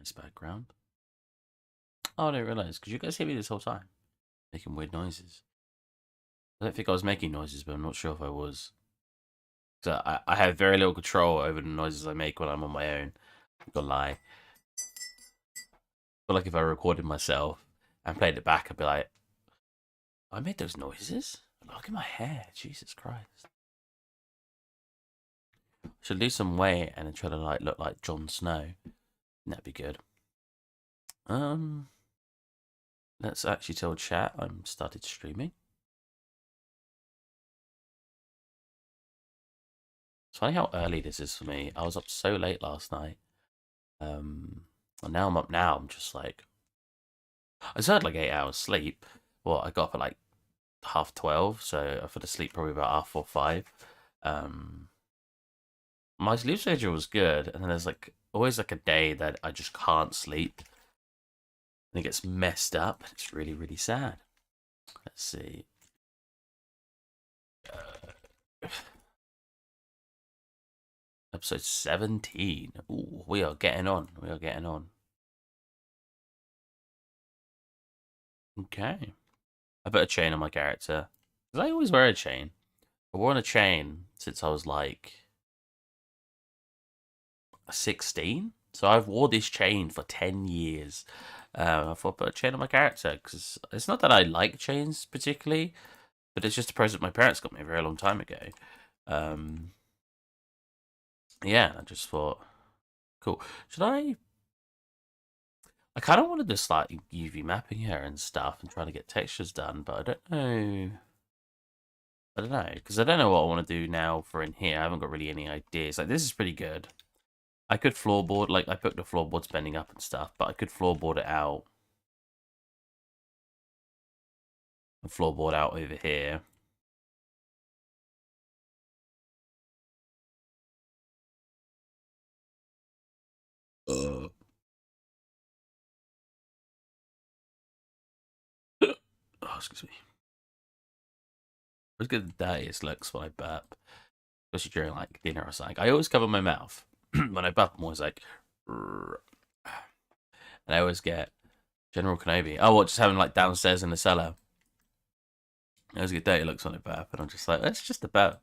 nice background. Oh, I didn't realize, because you guys hear me this whole time making weird noises. I don't think I was making noises, but I'm not sure if I was. So I have very little control over the noises I make when I'm on my own. I'm gonna lie. But like if I recorded myself and played it back, I'd be like, I made those noises? Look at my hair, Jesus Christ. Should lose some weight and then try to like look like Jon Snow. That'd be good. Let's actually tell chat I'm started streaming. It's funny how early this is for me. I was up so late last night. And now I'm up now. I'm just like, I still had like 8 hours sleep. Well, I got up at like 12:30, so I fell asleep probably about 4:30, 5. My sleep schedule was good, and then there's like always like a day that I just can't sleep, and it gets messed up. It's really, really sad. Let's see. Episode 17. Ooh, we are getting on. We are getting on. Okay. I put a chain on my character. Because I always wear a chain. I wore a chain since I was like 16. So I've wore this chain for 10 years. I thought I'd put a chain on my character. Because it's not that I like chains particularly. But it's just a present my parents got me a very long time ago. Yeah, I just thought, cool. Should I kind of wanted to start UV mapping here and stuff and trying to get textures done, but I don't know. I don't know, because I don't know what I want to do now for in here. I haven't got really any ideas. Like, this is pretty good. I could floorboard, like, I put the floorboards bending up and stuff, but I could floorboard it out. And floorboard out over here. Oh, excuse me. I was good at it looks when I burp. Especially during, like, dinner or something. I always cover my mouth. When I burp, I'm always like... And I always get General Kenobi. Oh, what, just having, like, downstairs in the cellar. I always get dirty looks when I burp, and I'm just like, that's just a burp.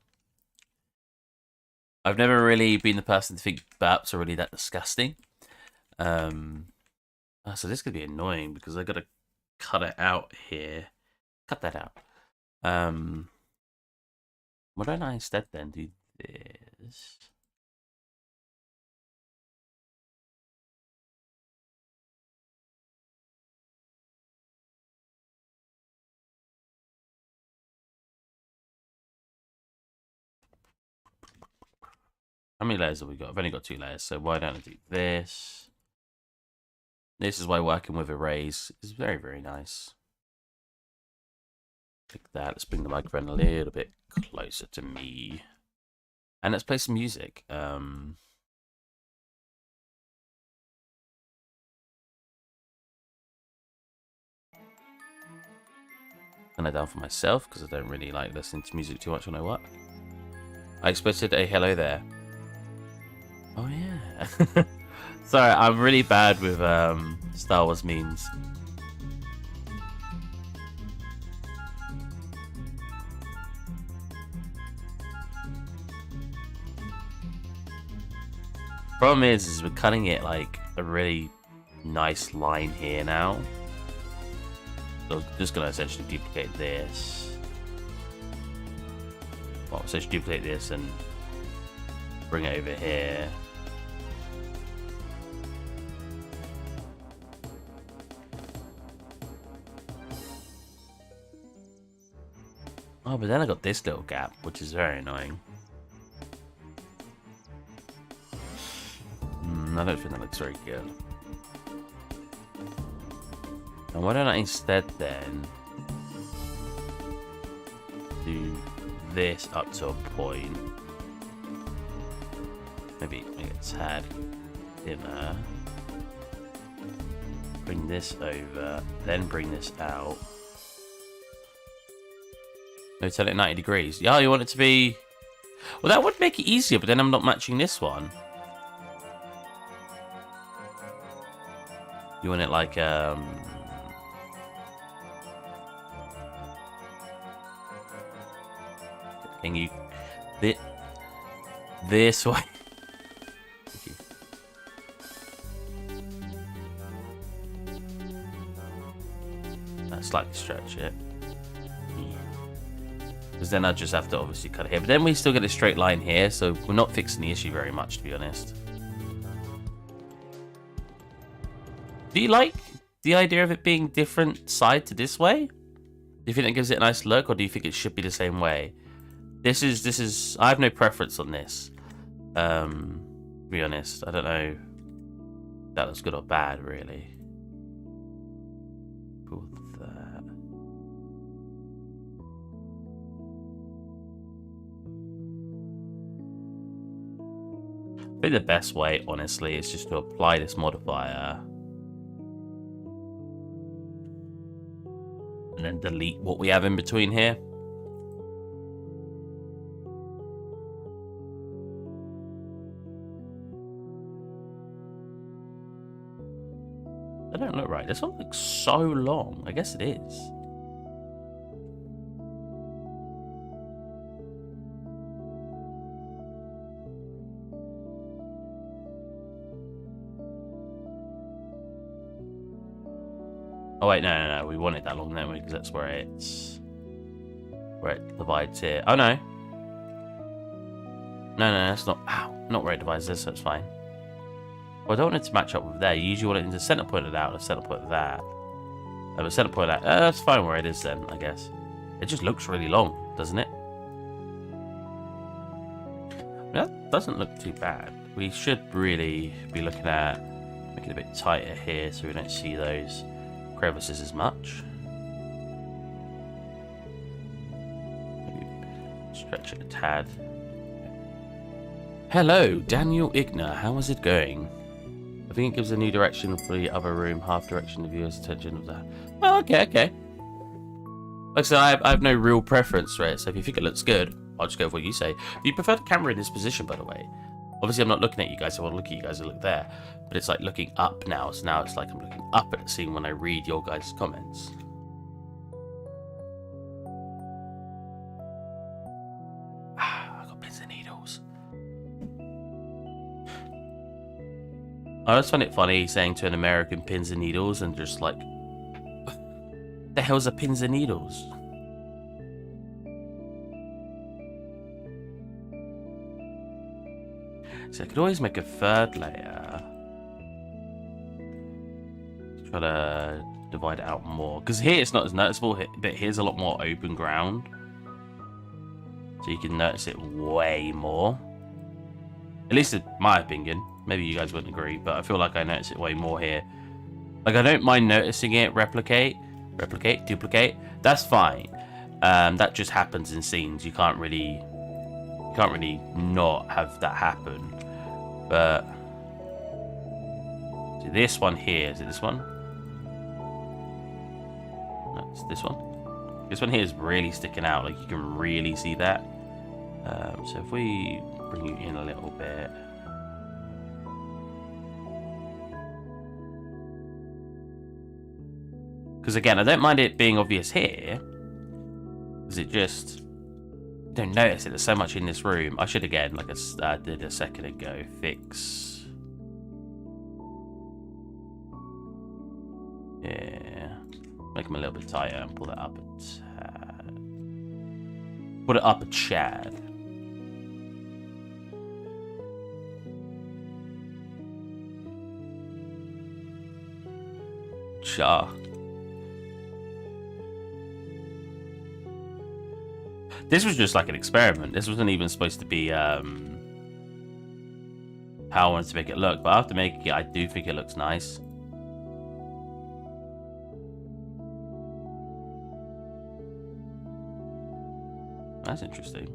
I've never really been the person to think burps are really that disgusting. So this could be annoying because I got to cut it out here. Cut that out. Why don't I instead then do this? How many layers have we got? I've only got 2 layers, so why don't I do this? This is why working with arrays is very, very nice. Like that. Let's bring the microphone a little bit closer to me. And let's play some music. Turn it down for myself because I don't really like listening to music too much when I work. I expected a hello there. Oh yeah. Sorry, I'm really bad with Star Wars memes. Problem is we're cutting it like a really nice line here now. So I'm just gonna essentially duplicate this. Well, essentially duplicate this and bring it over here. Oh, but then I got this little gap, which is very annoying. I don't think that looks very good. And why don't I instead then do this up to a point? Maybe make it a tad thinner. Bring this over, then bring this out. Maybe turn it 90 degrees. Yeah, you want it to be... Well, that would make it easier, but then I'm not matching this one. You want it like can you this way? Thank you. Slightly stretch it. Because then I just have to obviously cut it here. But then we still get a straight line here, so we're not fixing the issue very much, to be honest. Do you like the idea of it being different side to this way? Do you think that gives it a nice look, or do you think it should be the same way? This is I have no preference on this. To be honest, I don't know if that was good or bad, really. Pull that. I think the best way, honestly, is just to apply this modifier and then delete what we have in between here. That don't look right. This one looks so long. I guess it is. Oh wait, no. We want it that long, don't we? Because that's where it divides here. Oh no. No, that's not. Ow, not where it divides this. So it's fine. Well, I don't want it to match up with there. You usually want it in the center point of that or the center point of that. But center point of that. That's fine where it is then, I guess. It just looks really long, doesn't it? That doesn't look too bad. We should really be looking at making it a bit tighter here so we don't see those crevices as much. Maybe stretch it a tad. Hello, Daniel Igna. How is it going? I think it gives a new direction for the other room, half direction the viewer's attention of that. Oh, okay. Like I said, I have no real preference for it, so if you think it looks good, I'll just go with what you say. Do you prefer the camera in this position, by the way? Obviously, I'm not looking at you guys, so I want to look at you guys and look there. But it's like looking up now, so now it's like I'm looking up at the scene when I read your guys' comments. I got pins and needles. I just find it funny saying to an American pins and needles and just like, the hell's a pins and needles? So I could always make a third layer. Try to divide it out more. Because here it's not as noticeable, but here's a lot more open ground. So you can notice it way more. At least in my opinion. Maybe you guys wouldn't agree, but I feel like I notice it way more here. Like, I don't mind noticing it replicate, duplicate. That's fine. That just happens in scenes. You can't really not have that happen. But see this one here, is it this one? No, it's this one. This one here is really sticking out, like you can really see that. So if we bring you in a little bit. Because again, I don't mind it being obvious here. Because it just, you don't notice it. There's so much in this room. I should again, like I did a second ago, fix. Yeah. Make them a little bit tighter and pull that up a tad. Put it up a chad. Cha. This was just like an experiment. This wasn't even supposed to be how I wanted to make it look. But after making it, I do think it looks nice. That's interesting.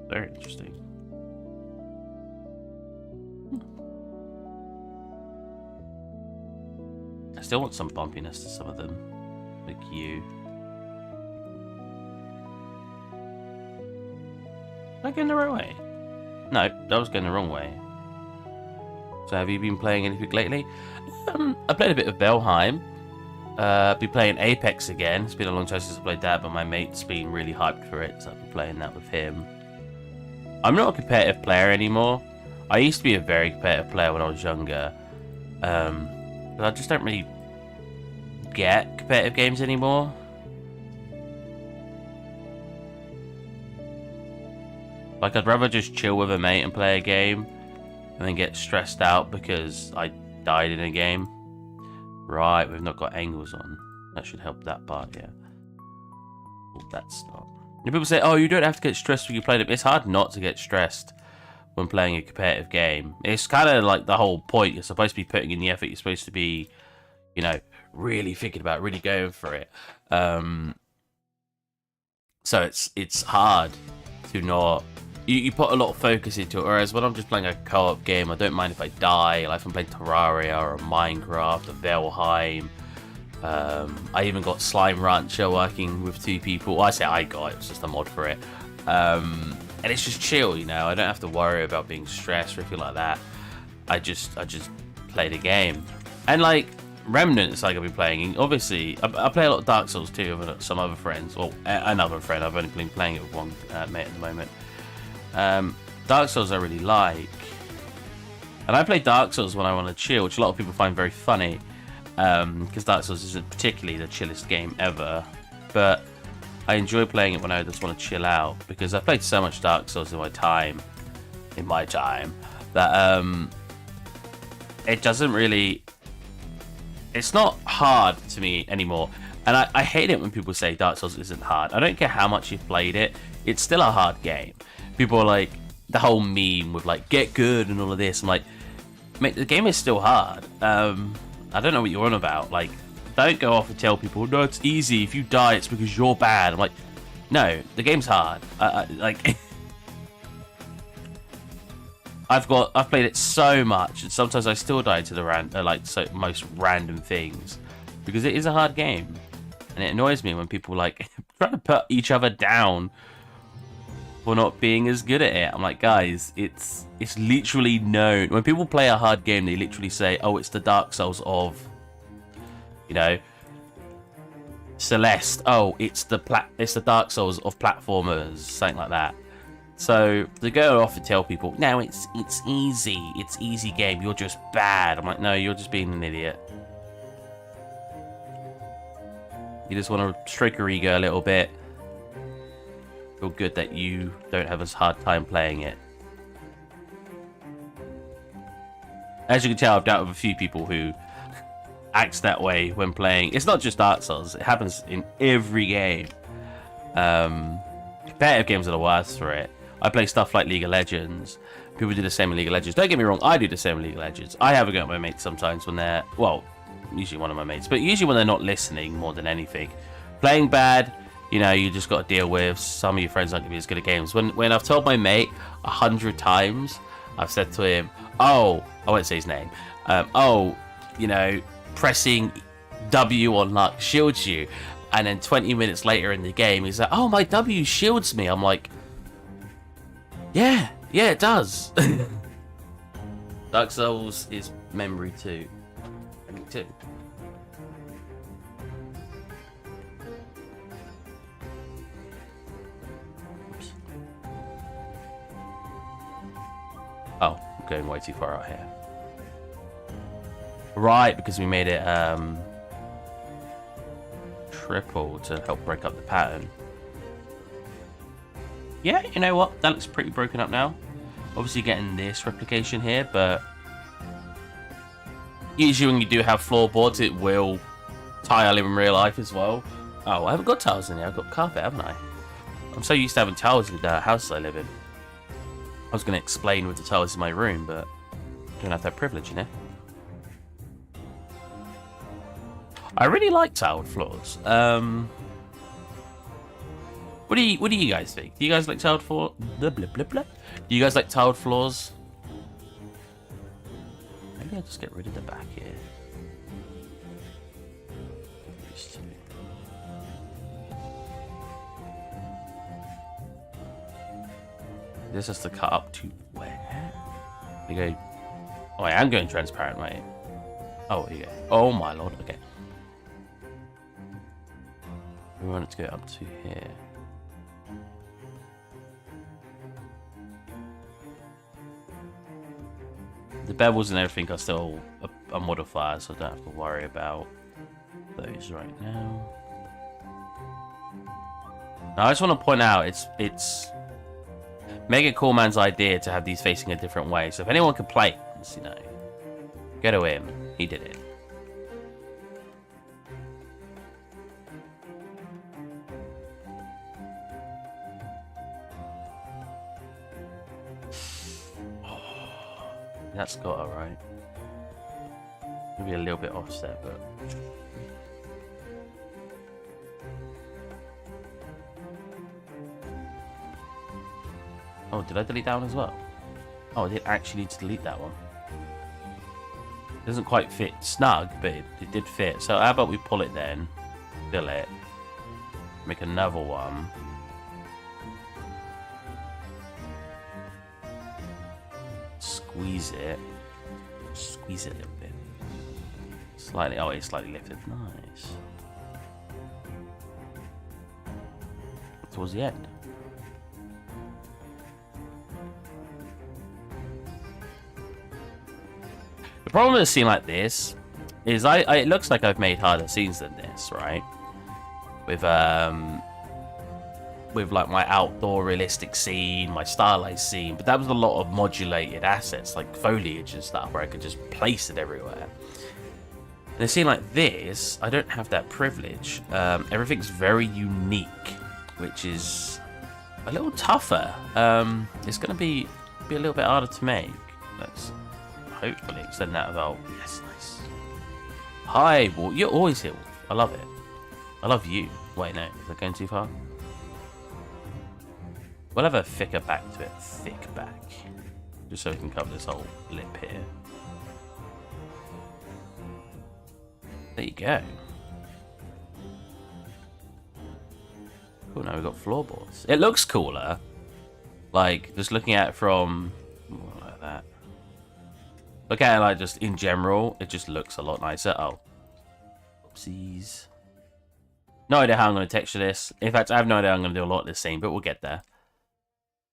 Very interesting. I still want some bumpiness to some of them. Like you. Am I going the right way? No, that was going the wrong way. So have you been playing anything lately? I played a bit of Valheim. Been playing Apex again. It's been a long time since I played that, but my mate's been really hyped for it, so I've been playing that with him. I'm not a competitive player anymore. I used to be a very competitive player when I was younger. But I just don't really get competitive games anymore. Like, I'd rather just chill with a mate and play a game and then get stressed out because I died in a game. Right, we've not got angles on. That should help that part, yeah. Oh, that's not. And people say, oh, you don't have to get stressed when you play them. It's hard not to get stressed when playing a competitive game. It's kind of like the whole point. You're supposed to be putting in the effort. You're supposed to be, you know, really thinking about it, really going for it. So it's hard to not... You put a lot of focus into it, whereas when I'm just playing a co-op game, I don't mind if I die. Like if I'm playing Terraria or Minecraft or Valheim. I even got Slime Rancher working with 2 people. Well, I say I got it, was just a mod for it. And it's just chill, you know. I don't have to worry about being stressed or anything like that. I just play the game. And like Remnant, it's like I've been playing. Obviously, I play a lot of Dark Souls too with some other friends. Well, another friend. I've only been playing it with one mate at the moment. Dark Souls I really like, and I play Dark Souls when I want to chill, which a lot of people find very funny, because Dark Souls isn't particularly the chillest game ever, but I enjoy playing it when I just want to chill out, because I've played so much Dark Souls in my time, that it doesn't really, it's not hard to me anymore. And I hate it when people say Dark Souls isn't hard. I don't care how much you've played it, it's still a hard game. People are like, the whole meme with like, get good and all of this. I'm like, mate, the game is still hard. I don't know what you're on about. Like, don't go off and tell people, no, it's easy. If you die, it's because you're bad. I'm like, no, the game's hard. Like, I've played it so much, and sometimes I still die to the most random things, because it is a hard game, and it annoys me when people like try to put each other down for not being as good at it. I'm like, guys, it's literally known. When people play a hard game, they literally say, oh, it's the Dark Souls of, you know, Celeste. Oh, it's the Dark Souls of platformers, something like that. So to go off and tell people, no, it's easy. It's easy game. You're just bad. I'm like, no, you're just being an idiot. You just want to stroke your ego a little bit. Feel good that you don't have a hard time playing it. As you can tell, I've dealt with a few people who act that way when playing. It's not just Dark Souls. It happens in every game. Competitive games are the worst for it. I play stuff like League of Legends. People do the same in League of Legends. Don't get me wrong, I do the same in League of Legends. I have a go at my mates sometimes when they're... Well, usually one of my mates. But usually when they're not listening more than anything. Playing bad... You know, you just got to deal with. Some of your friends aren't going to be as good at games. When I've told my mate 100 times, I've said to him, oh, I won't say his name. Oh, you know, pressing W on luck shields you. And then 20 minutes later in the game, he's like, oh, my W shields me. I'm like, yeah, it does. Dark Souls is memory too. Memory too. Oh, I'm going way too far out here. Right, because we made it triple to help break up the pattern. Yeah, you know what? That looks pretty broken up now. Obviously getting this replication here, but usually when you do have floorboards, it will tile in real life as well. Oh, I haven't got tiles in here. I've got carpet, haven't I? I'm so used to having tiles in the house I live in. I was going to explain with the tiles in my room, but I don't have that privilege, you know? I really like tiled floors. What do you guys think? Do you guys like tiled floors? Blah, blah, blah, blah. Do you guys like tiled floors? Maybe I'll just get rid of the back here. This has to cut up to where? You go Oh, I am going transparent, mate. Oh, here you go. Oh my lord, okay. We want it to go up to here. The bevels and everything are still a modifier, so I don't have to worry about those right now. Now I just want to point out, it's Mega Cool Man's idea to have these facing a different way. So if anyone complains, you know, go to him. He did it. That's got it right. Maybe a little bit offset, but oh, did I delete that one as well? Oh, I did actually need to delete that one. It doesn't quite fit snug, but it did fit. So how about we pull it then, fill it, make another one. Squeeze it a little bit. Slightly, oh, it's slightly lifted. Nice. Towards the end. The problem with a scene like this is it looks like I've made harder scenes than this, right? With like my outdoor realistic scene, my stylized scene, but that was a lot of modulated assets like foliage and stuff where I could just place it everywhere. In a scene like this, I don't have that privilege. Everything's very unique, which is a little tougher. It's going to be a little bit harder to make. Let's hopefully extend that about. Yes, nice. Hi, Wolf. You're always here, Wolf. I love it. I love you. Wait, no, is that going too far? We'll have a thicker back to it. Thick back. Just so we can cover this whole lip here. There you go. Cool, now we've got floorboards. It looks cooler. Like, just looking at it from... like that. Look at it like just in general. It just looks a lot nicer. Oh. Oopsies. No idea how I'm going to texture this. In fact, I have no idea how I'm going to do a lot of this scene, but we'll get there.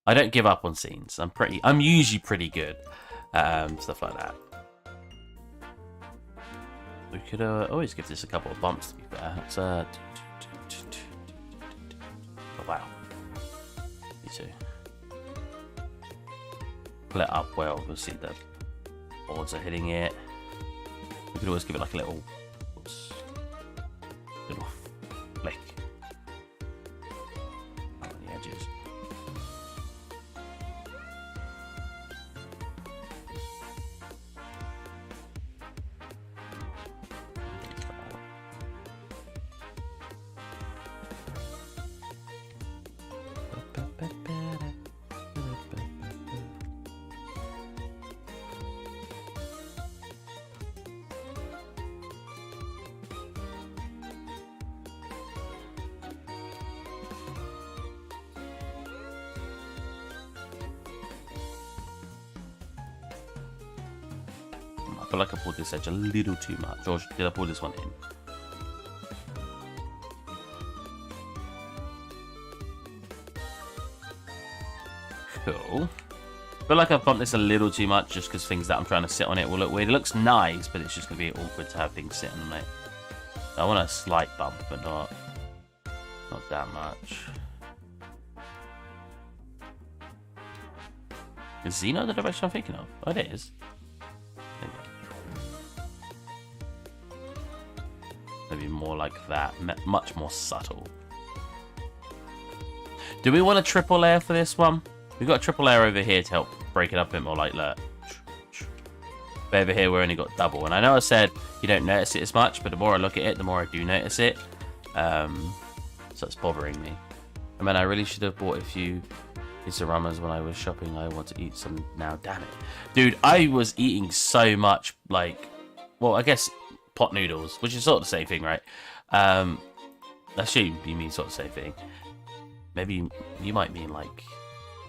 I don't give up on scenes. I'm usually pretty good. Stuff like that. We could always give this a couple of bumps, to be fair. It's, oh, wow. You too. Pull it up well. We'll see the boards are hitting it. We could always give it like a little... Oops. Little flick. On the edges. I feel like I pulled this edge a little too much. Or did I pull this one in? Cool. I feel like I've bumped this a little too much just because things that I'm trying to sit on it will look weird. It looks nice, but it's just going to be awkward to have things sitting on it. So I want a slight bump, but not that much. Is Xeno the direction I'm thinking of? Oh, it is. Maybe more like that, much more subtle. Do we want a triple layer for this one? We've got a triple layer over here to help break it up a bit more, like that. But over here, we only got double. And I know I said you don't notice it as much, but the more I look at it, the more I do notice it. So it's bothering me. I mean, I really should have bought a few Isaramas when I was shopping. I want to eat some now, damn it. Dude, I was eating so much, like, well, I guess pot noodles, which is sort of the same thing, right? I assume you mean sort of the same thing. Maybe you might mean like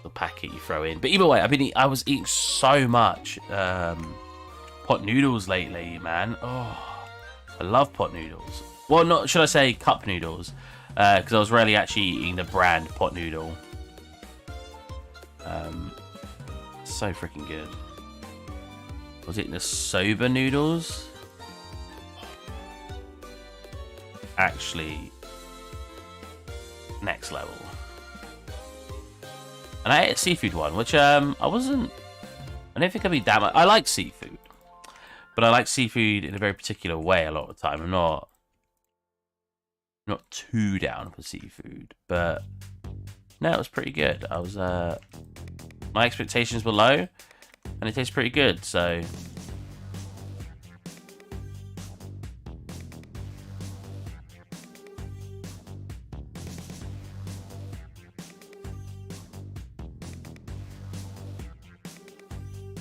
the packet you throw in. But either way, I was eating so much pot noodles lately, man. Oh, I love pot noodles. Well, not should I say cup noodles? Because I was rarely actually eating the brand pot noodle. So freaking good. I was eating the soba noodles. Actually, next level. And I ate a seafood one, which I don't think I'd be that much. I like seafood, but I like seafood in a very particular way a lot of the time. I'm not too down for seafood, but no, it was pretty good. I was my expectations were low, and it tastes pretty good. So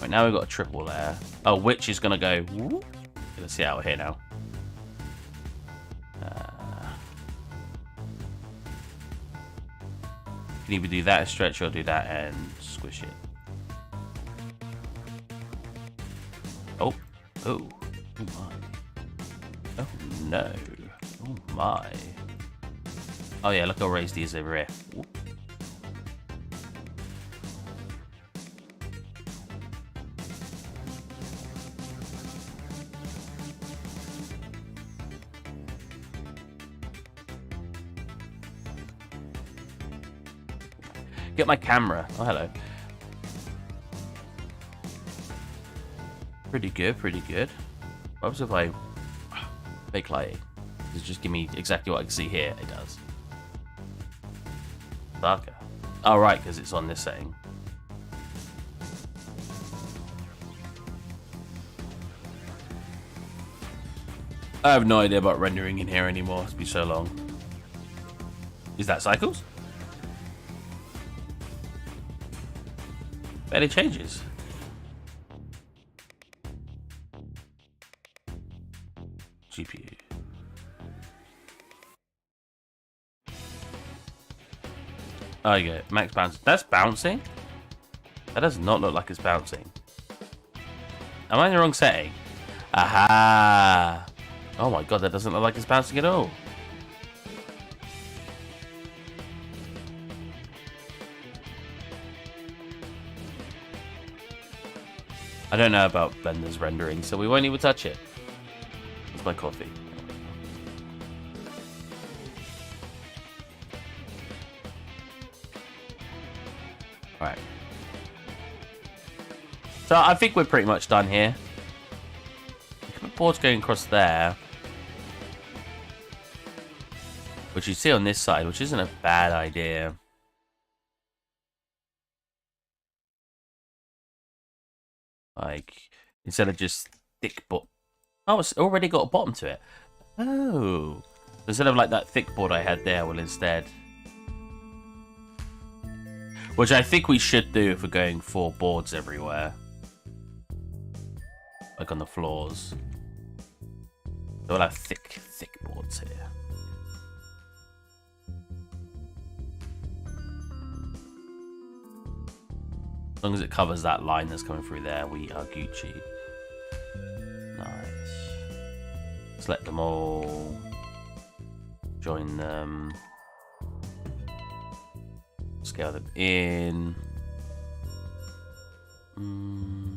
right now we've got a triple layer. Oh, which is gonna go. Whoop. Let's see how we're here now. You can either do that and stretch or do that and squish it. Oh, oh, oh my. Oh no. Oh my. Oh yeah, look how raised these over here. Whoop. Get my camera. Oh, hello. Pretty good, pretty good. What happens if I make lighting? Does it just give me exactly what I can see here? It does. Darker. Oh, right, because it's on this setting. I have no idea about rendering in here anymore. It's been so long. Is that cycles? Barely changes. GPU. Oh, yeah. Max bounce. That's bouncing? That does not look like it's bouncing. Am I in the wrong setting? Aha! Oh my god, that doesn't look like it's bouncing at all. I don't know about Blender's rendering, so we won't even touch it. It's my coffee. Alright. So I think we're pretty much done here. The board's going across there. Which you see on this side, which isn't a bad idea. Like, instead of just thick board. Oh, it's already got a bottom to it. Oh. Instead of like that thick board I had there, well instead. Which I think we should do if we're going 4 boards everywhere. Like on the floors. So we'll have thick boards here. As long as it covers that line that's coming through there, we are Gucci. Nice. Select them all. Join them. Scale them in.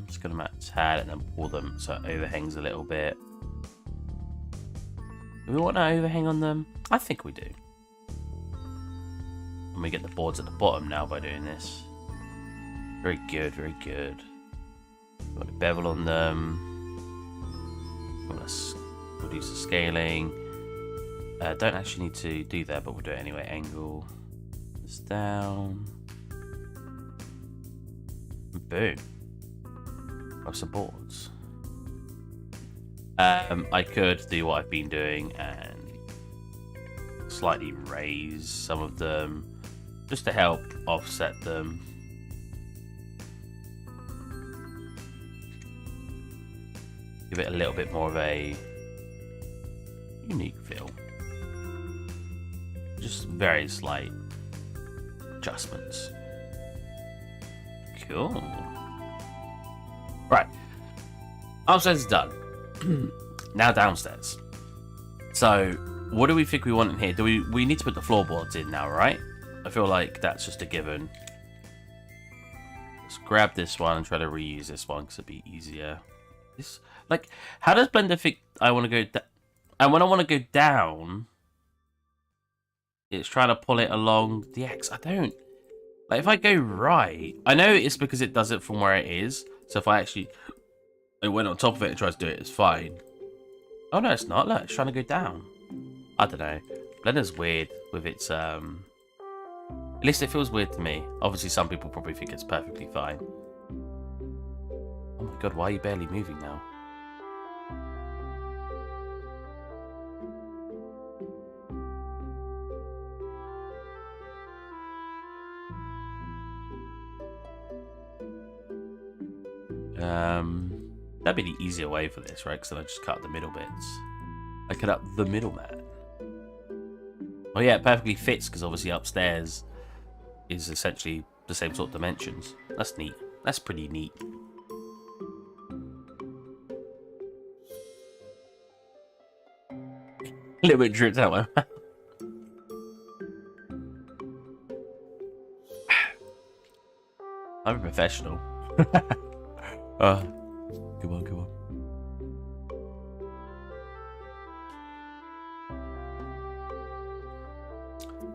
Just gonna match tad and then pull them so it overhangs a little bit. Do we want to overhang on them? I think we do. And we get the boards at the bottom now by doing this. Very good, very good. Got a bevel on them. We'll use the scaling. Don't actually need to do that, but we'll do it anyway. Angle this down. Boom. Grab some boards. I could do what I've been doing and slightly raise some of them just to help offset them. Give it a little bit more of a unique feel. Just very slight adjustments. Cool. Right. Upstairs is done. Now downstairs. So, what do we think we want in here? We need to put the floorboards in now, right? I feel like that's just a given. Let's grab this one and try to reuse this one because it'd be easier. This, like, how does Blender think I want to go and when I want to go down, it's trying to pull it along the X. I don't. Like, if I go right, I know it's because it does it from where it is. So if I actually went on top of it and tries to do it, it's fine. Oh, no, it's not. Look, it's trying to go down. I don't know. Blender's weird with its, at least it feels weird to me. Obviously, some people probably think it's perfectly fine. Oh my god, why are you barely moving now? That'd be the easier way for this, right? Because then I just cut the middle bits. I cut up the middleman. Oh yeah, it perfectly fits because obviously upstairs is essentially the same sort of dimensions. That's neat. That's pretty neat. A little bit dripped out. I'm a professional. Come on, come on.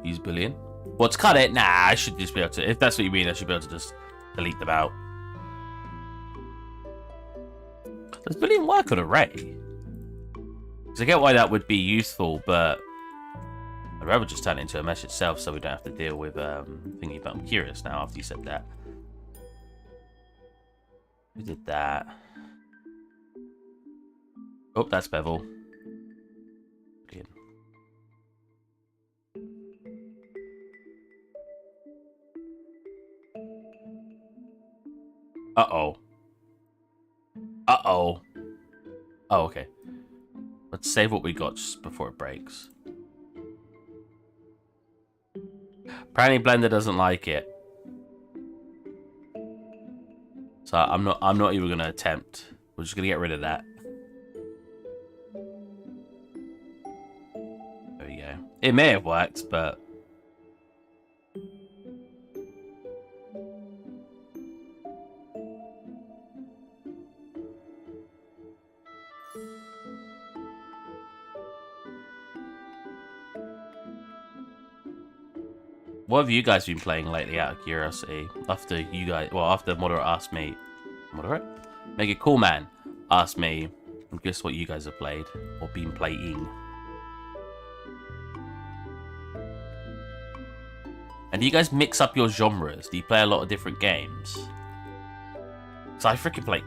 Use Boolean. Well, to cut it, nah, I should just be able to. If that's what you mean, I should be able to just delete them out. Does Boolean work on array? Because I get why that would be useful, but I'd rather just turn it into a mesh itself so we don't have to deal with thingy. But I'm curious now after you said that. Who did that? Oh, that's Bevel. Brilliant. Uh-oh. Uh-oh. Oh, okay. Let's save what we got just before it breaks. Apparently Blender doesn't like it. So I'm not even gonna attempt. We're just gonna get rid of that. There we go. It may have worked, but what have you guys been playing lately, out of curiosity? After you guys, well, after Moderate asked me, Moderate? Make it cool, man. Asked me, guess what you guys have played or been playing. And do you guys mix up your genres? Do you play a lot of different games? So I freaking play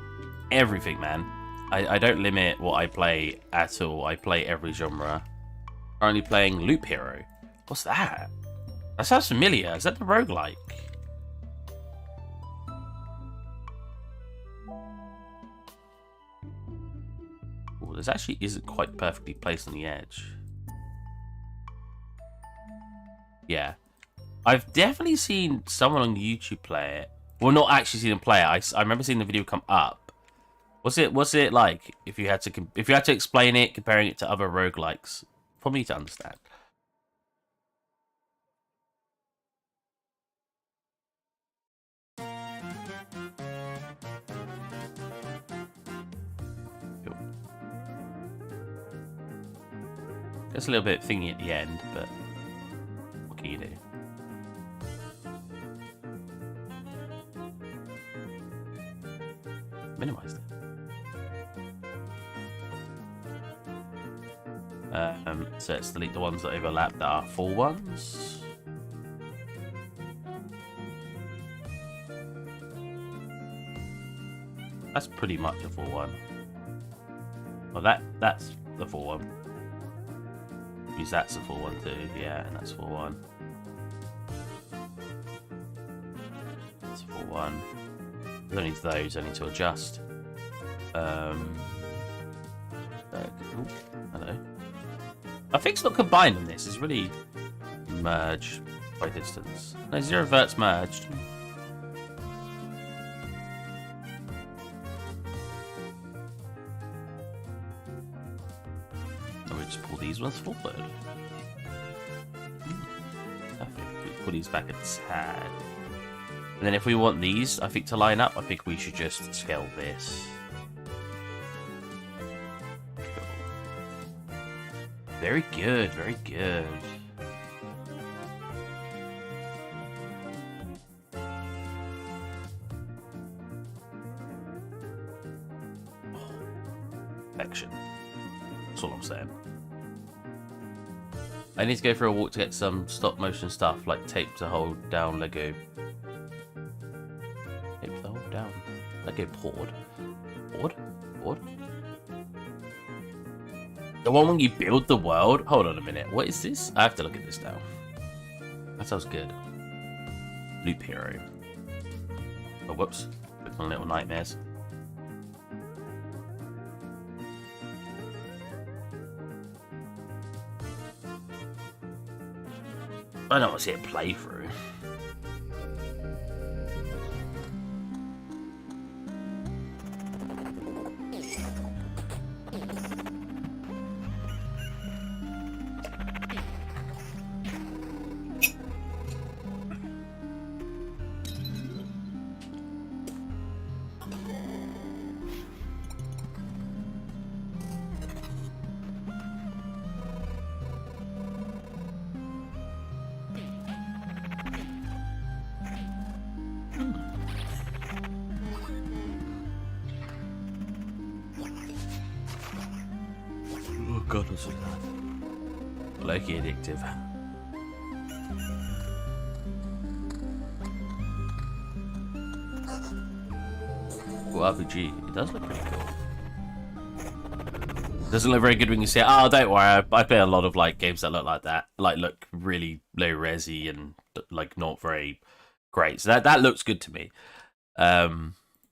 everything, man. I don't limit what I play at all. I play every genre. Currently playing Loop Hero. What's that? That sounds familiar. Is that the roguelike? Oh, this actually isn't quite perfectly placed on the edge. Yeah. I've definitely seen someone on YouTube play it. Well, not actually seen him play it. I remember seeing the video come up. What's it like if you had to explain it, comparing it to other roguelikes, for me to understand? It's a little bit thingy at the end, but what can you do? Minimized it. So let's delete the ones that overlap that are full ones. That's pretty much a full one. Well, that's the full one. Because that's a full one too, yeah, and that's full one. That's a full one. There's only those I need to adjust. Ooh, hello. I think it's not combined on this. It's really merge by distance. No, 0 verts merged. pull these ones forward. I think we pull these back a tad. And then if we want these, I think, to line up, I think we should just scale this. Cool. Very good, very good. Perfection. That's all I'm saying. I need to go for a walk to get some stop motion stuff, like tape to hold down Lego. Tape to hold down Lego board. Board? The one when you build the world? Hold on a minute. What is this? I have to look at this now. That sounds good. Loop Hero. Oh, whoops. With my little nightmares. I don't want to see it play through. Oh god, what's that? Loki addictive. Well, RPG, it does look pretty cool. Doesn't look very good when you see it. Oh, don't worry, I play a lot of like games that look like that, like look really low resi and like not very great. So that looks good to me.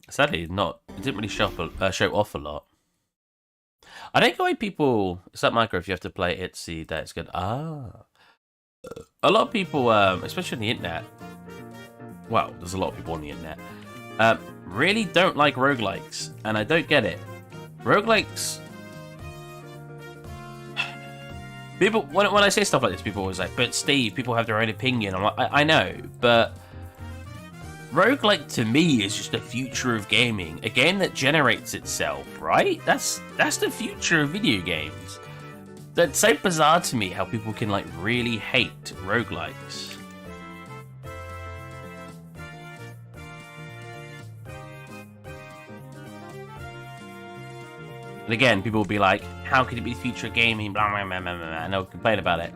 Sadly, not. It didn't really show off a lot. I don't get why people. It's like Minecraft. You have to play it, see that it's good. A lot of people, especially on the internet. Well, there's a lot of people on the internet. Really don't like roguelikes, and I don't get it. Roguelikes. People, when I say stuff like this, people always like, "But Steve, people have their own opinion." I'm like, I know, but roguelike to me is just the future of gaming. A game that generates itself, right? That's the future of video games. That's so bizarre to me how people can like really hate roguelikes. And again, people will be like, how could it be the future of gaming? Blah, blah, blah, blah, blah, and they'll complain about it.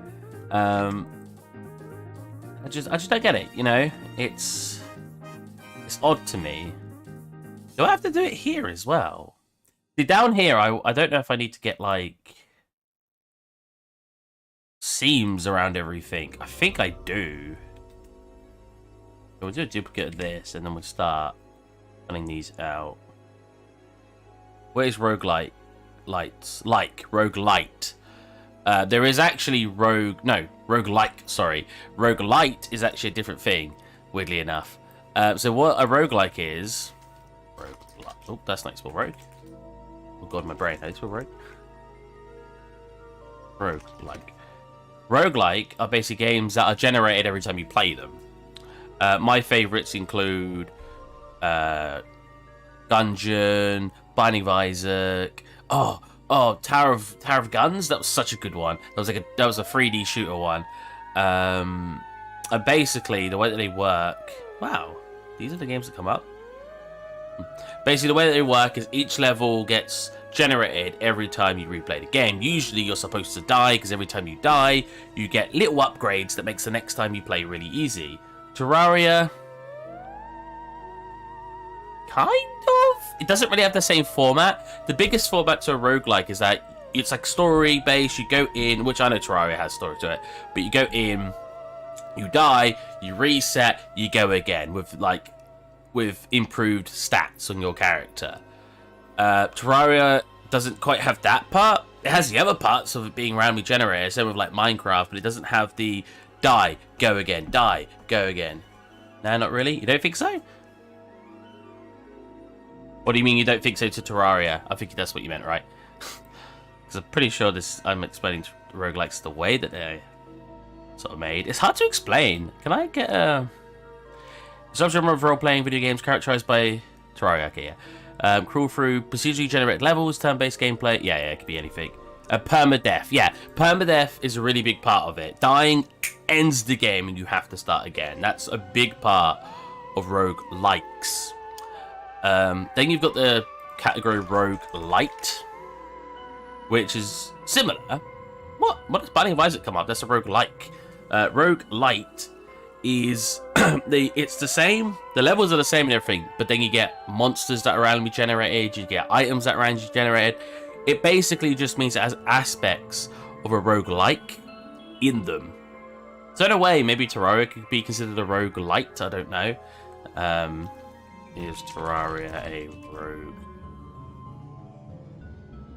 I just don't get it, you know? It's odd to me. Do I have to do it here as well? See, down here, I don't know if I need to get, like, seams around everything. I think I do. We'll do a duplicate of this, and then we'll start filling these out. Where's roguelite? Roguelite. There is actually roguelike, sorry. Roguelite is actually a different thing, weirdly enough. So what a roguelike is... Oh, that's not spell rogue. Oh god, my brain. How do you spell rogue? Roguelike. Roguelike are basically games that are generated every time you play them. My favourites include Gungeon, Binding of Isaac. Oh, Tower of Guns. That was such a good one. That was a 3D shooter one. And basically the way that they work. Wow, these are the games that come up. Basically, the way that they work is each level gets generated every time you replay the game. Usually, you're supposed to die because every time you die, you get little upgrades that makes the next time you play really easy. Terraria. Kind of? It doesn't really have the same format. The biggest format to a roguelike is that it's like story-based. You go in, which I know Terraria has story to it, but you go in, you die, you reset, you go again with improved stats on your character. Terraria doesn't quite have that part. It has the other parts of it being randomly generated, same with like Minecraft, but it doesn't have the die, go again, die, go again. No, not really? You don't think so? What do you mean you don't think so to Terraria? I think that's what you meant, right? Because I'm pretty sure I'm explaining roguelikes the way that they're sort of made. It's hard to explain. Can I get a subgenre of role-playing video games characterized by Terraria? Okay, yeah. Crawl through procedurally generated levels, turn-based gameplay. Yeah, it could be anything. Permadeath. Yeah, permadeath is a really big part of it. Dying ends the game and you have to start again. That's a big part of roguelikes. Then you've got the category roguelite, which is similar. What does Binding of Isaac come up? That's a roguelike. Roguelite is it's the same. The levels are the same and everything, but then you get monsters that are randomly generated. You get items that are randomly generated. It basically just means it has aspects of a roguelike in them. So in a way, maybe Terraria could be considered a roguelite. I don't know. Is Terraria a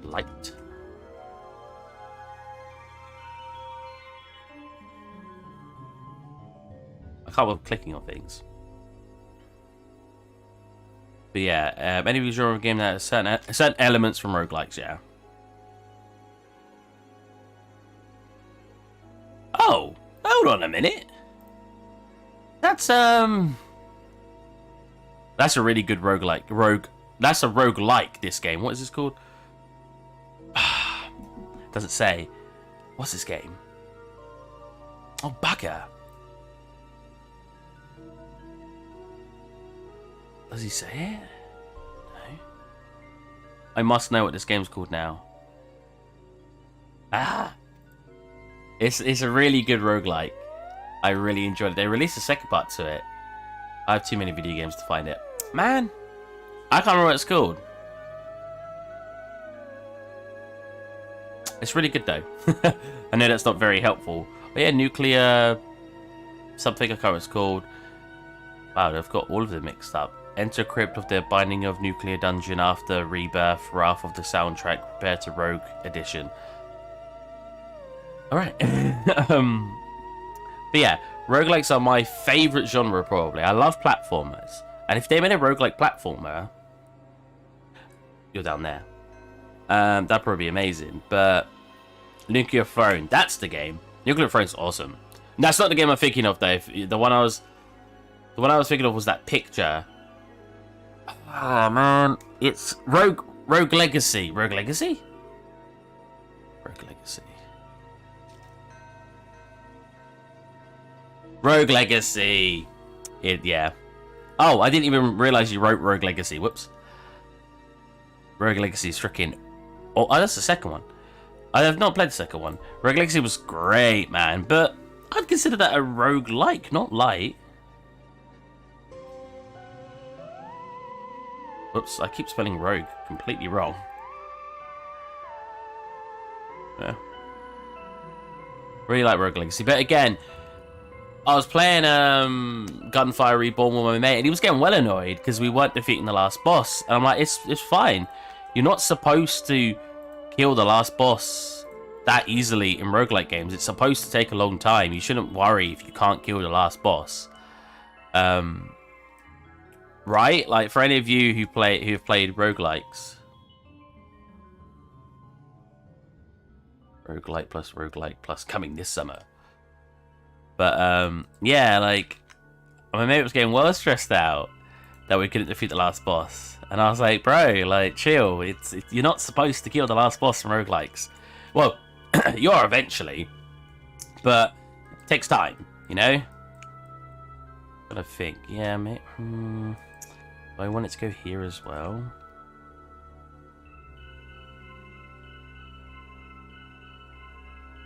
roguelite? I can't believe clicking on things. But yeah, any genre of game that has certain elements from roguelikes, yeah. Oh, hold on a minute. That's a really good roguelike. That's a roguelike, this game. What is this called? Doesn't say. What's this game? Oh, bugger. Does he say it? No. I must know what this game's called now. It's a really good roguelike. I really enjoyed it. They released a second part to it. I have too many video games to find it. Man, I can't remember what it's called. It's really good though. I know that's not very helpful. But yeah, nuclear something, I can't remember what it's called. Wow, they've got all of them mixed up. Enter Crypt of the Binding of Nuclear Dungeon after Rebirth, Wrath of the Soundtrack, prepare to Rogue Edition. Alright. But yeah, roguelikes are my favourite genre probably. I love platformers. And if they made a roguelike platformer, you're down there. That'd probably be amazing. But Nuclear Throne, that's the game. Nuclear Throne's awesome. And that's not the game I'm thinking of though. The one I was thinking of was that picture. Oh man, it's Rogue Legacy. Rogue Legacy? Rogue Legacy. Rogue Legacy. Yeah. Oh, I didn't even realize you wrote Rogue Legacy. Whoops. Rogue Legacy is freaking. Oh, that's the second one. I have not played the second one. Rogue Legacy was great, man, but I'd consider that a roguelike, not light. Oops, I keep spelling rogue completely wrong. Yeah. Really like Rogue Legacy, but again, I was playing Gunfire Reborn with my mate, and he was getting well annoyed because we weren't defeating the last boss. And I'm like, it's fine. You're not supposed to kill the last boss that easily in roguelike games. It's supposed to take a long time. You shouldn't worry if you can't kill the last boss. Right? Like, for any of you who've played roguelikes. Roguelike plus coming this summer. But, yeah, like, my mate was getting well stressed out that we couldn't defeat the last boss. And I was like, bro, like, chill. You're not supposed to kill the last boss in roguelikes. Well, you are eventually. But it takes time, you know? But I think, yeah, mate. I want it to go here as well.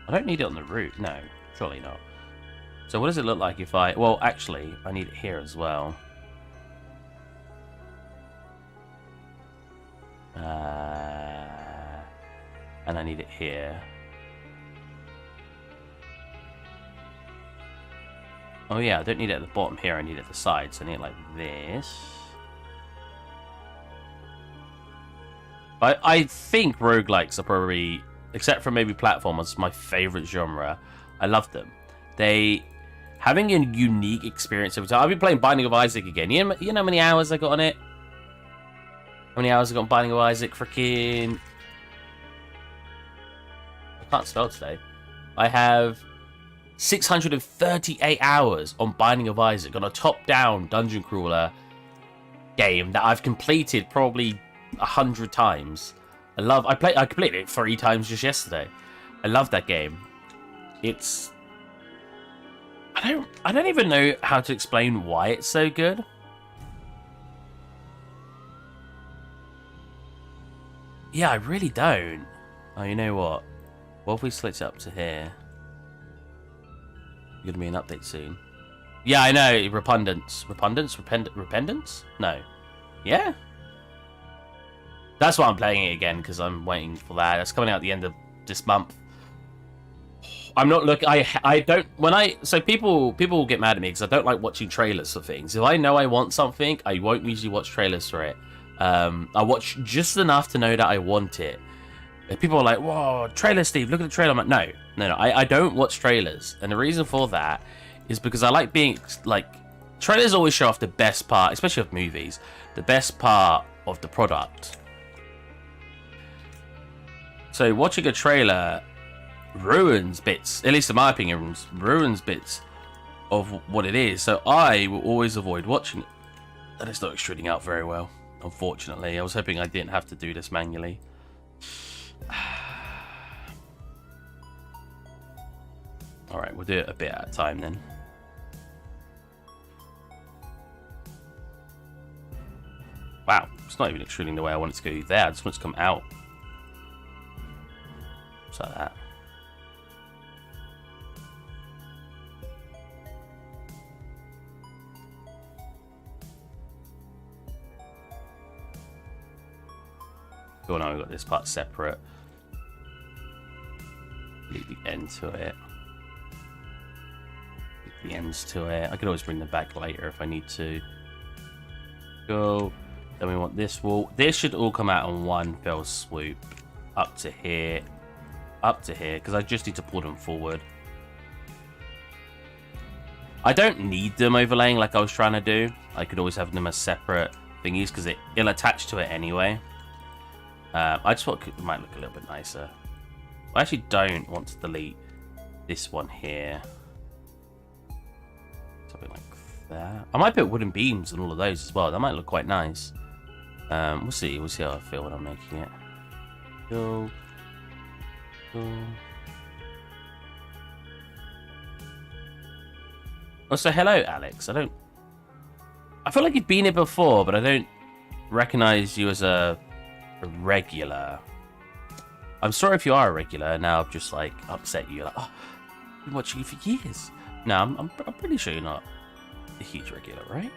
I don't need it on the route. No, surely not. So what does it look like if I... Well, actually, I need it here as well. And I need it here. Oh yeah, I don't need it at the bottom here. I need it at the side. So I need it like this. I think roguelikes are probably, except for maybe platformers, my favourite genre. I love them. They having a unique experience every time. I've been playing Binding of Isaac again. You know how many hours I got on it? How many hours I got on Binding of Isaac? Freaking... I can't spell today. I have 638 hours on Binding of Isaac on a top-down dungeon crawler game that I've completed probably 100 times. I completed it 3 times just yesterday. I love that game. It's... I don't even know how to explain why it's so good. Yeah, I really don't. Oh, you know what? What if we switch up to here? You're gonna be an update soon. Yeah, I know. Rependance. No. Yeah? That's why I'm playing it again, because I'm waiting for that. That's coming out at the end of this month. I'm not looking. I don't. So people will get mad at me because I don't like watching trailers for things. If I know I want something, I won't usually watch trailers for it. I watch just enough to know that I want it. If people are like, "Whoa, trailer, Steve! Look at the trailer." I'm like, no. I don't watch trailers, and the reason for that is because I like being like, trailers always show off the best part, especially of movies, the best part of the product. So watching a trailer ruins bits, at least in my opinion, ruins bits of what it is. So I will always avoid watching it. That is not extruding out very well, unfortunately. I was hoping I didn't have to do this manually. Alright, we'll do it a bit at a time then. Wow, it's not even extruding the way I want it to go there. I just want it to come out. Just like that. Cool, now we've got this part separate. Leave the end to it. Leave the ends to it. I could always bring them back later if I need to. Go. Then we want this wall. This should all come out in one fell swoop. Up to here. Up to here. Because I just need to pull them forward. I don't need them overlaying like I was trying to do. I could always have them as separate thingies because it'll attach to it anyway. I just thought it might look a little bit nicer. I actually don't want to delete this one here. Something like that. I might put wooden beams and all of those as well. That might look quite nice. We'll see. We'll see how I feel when I'm making it. Go. Also, hello, Alex. I feel like you've been here before, but I don't recognize you as a regular. I'm sorry if you are a regular. Now I've just like upset you. Like, oh, I've been watching you for years. No, I'm pretty sure you're not a huge regular, right?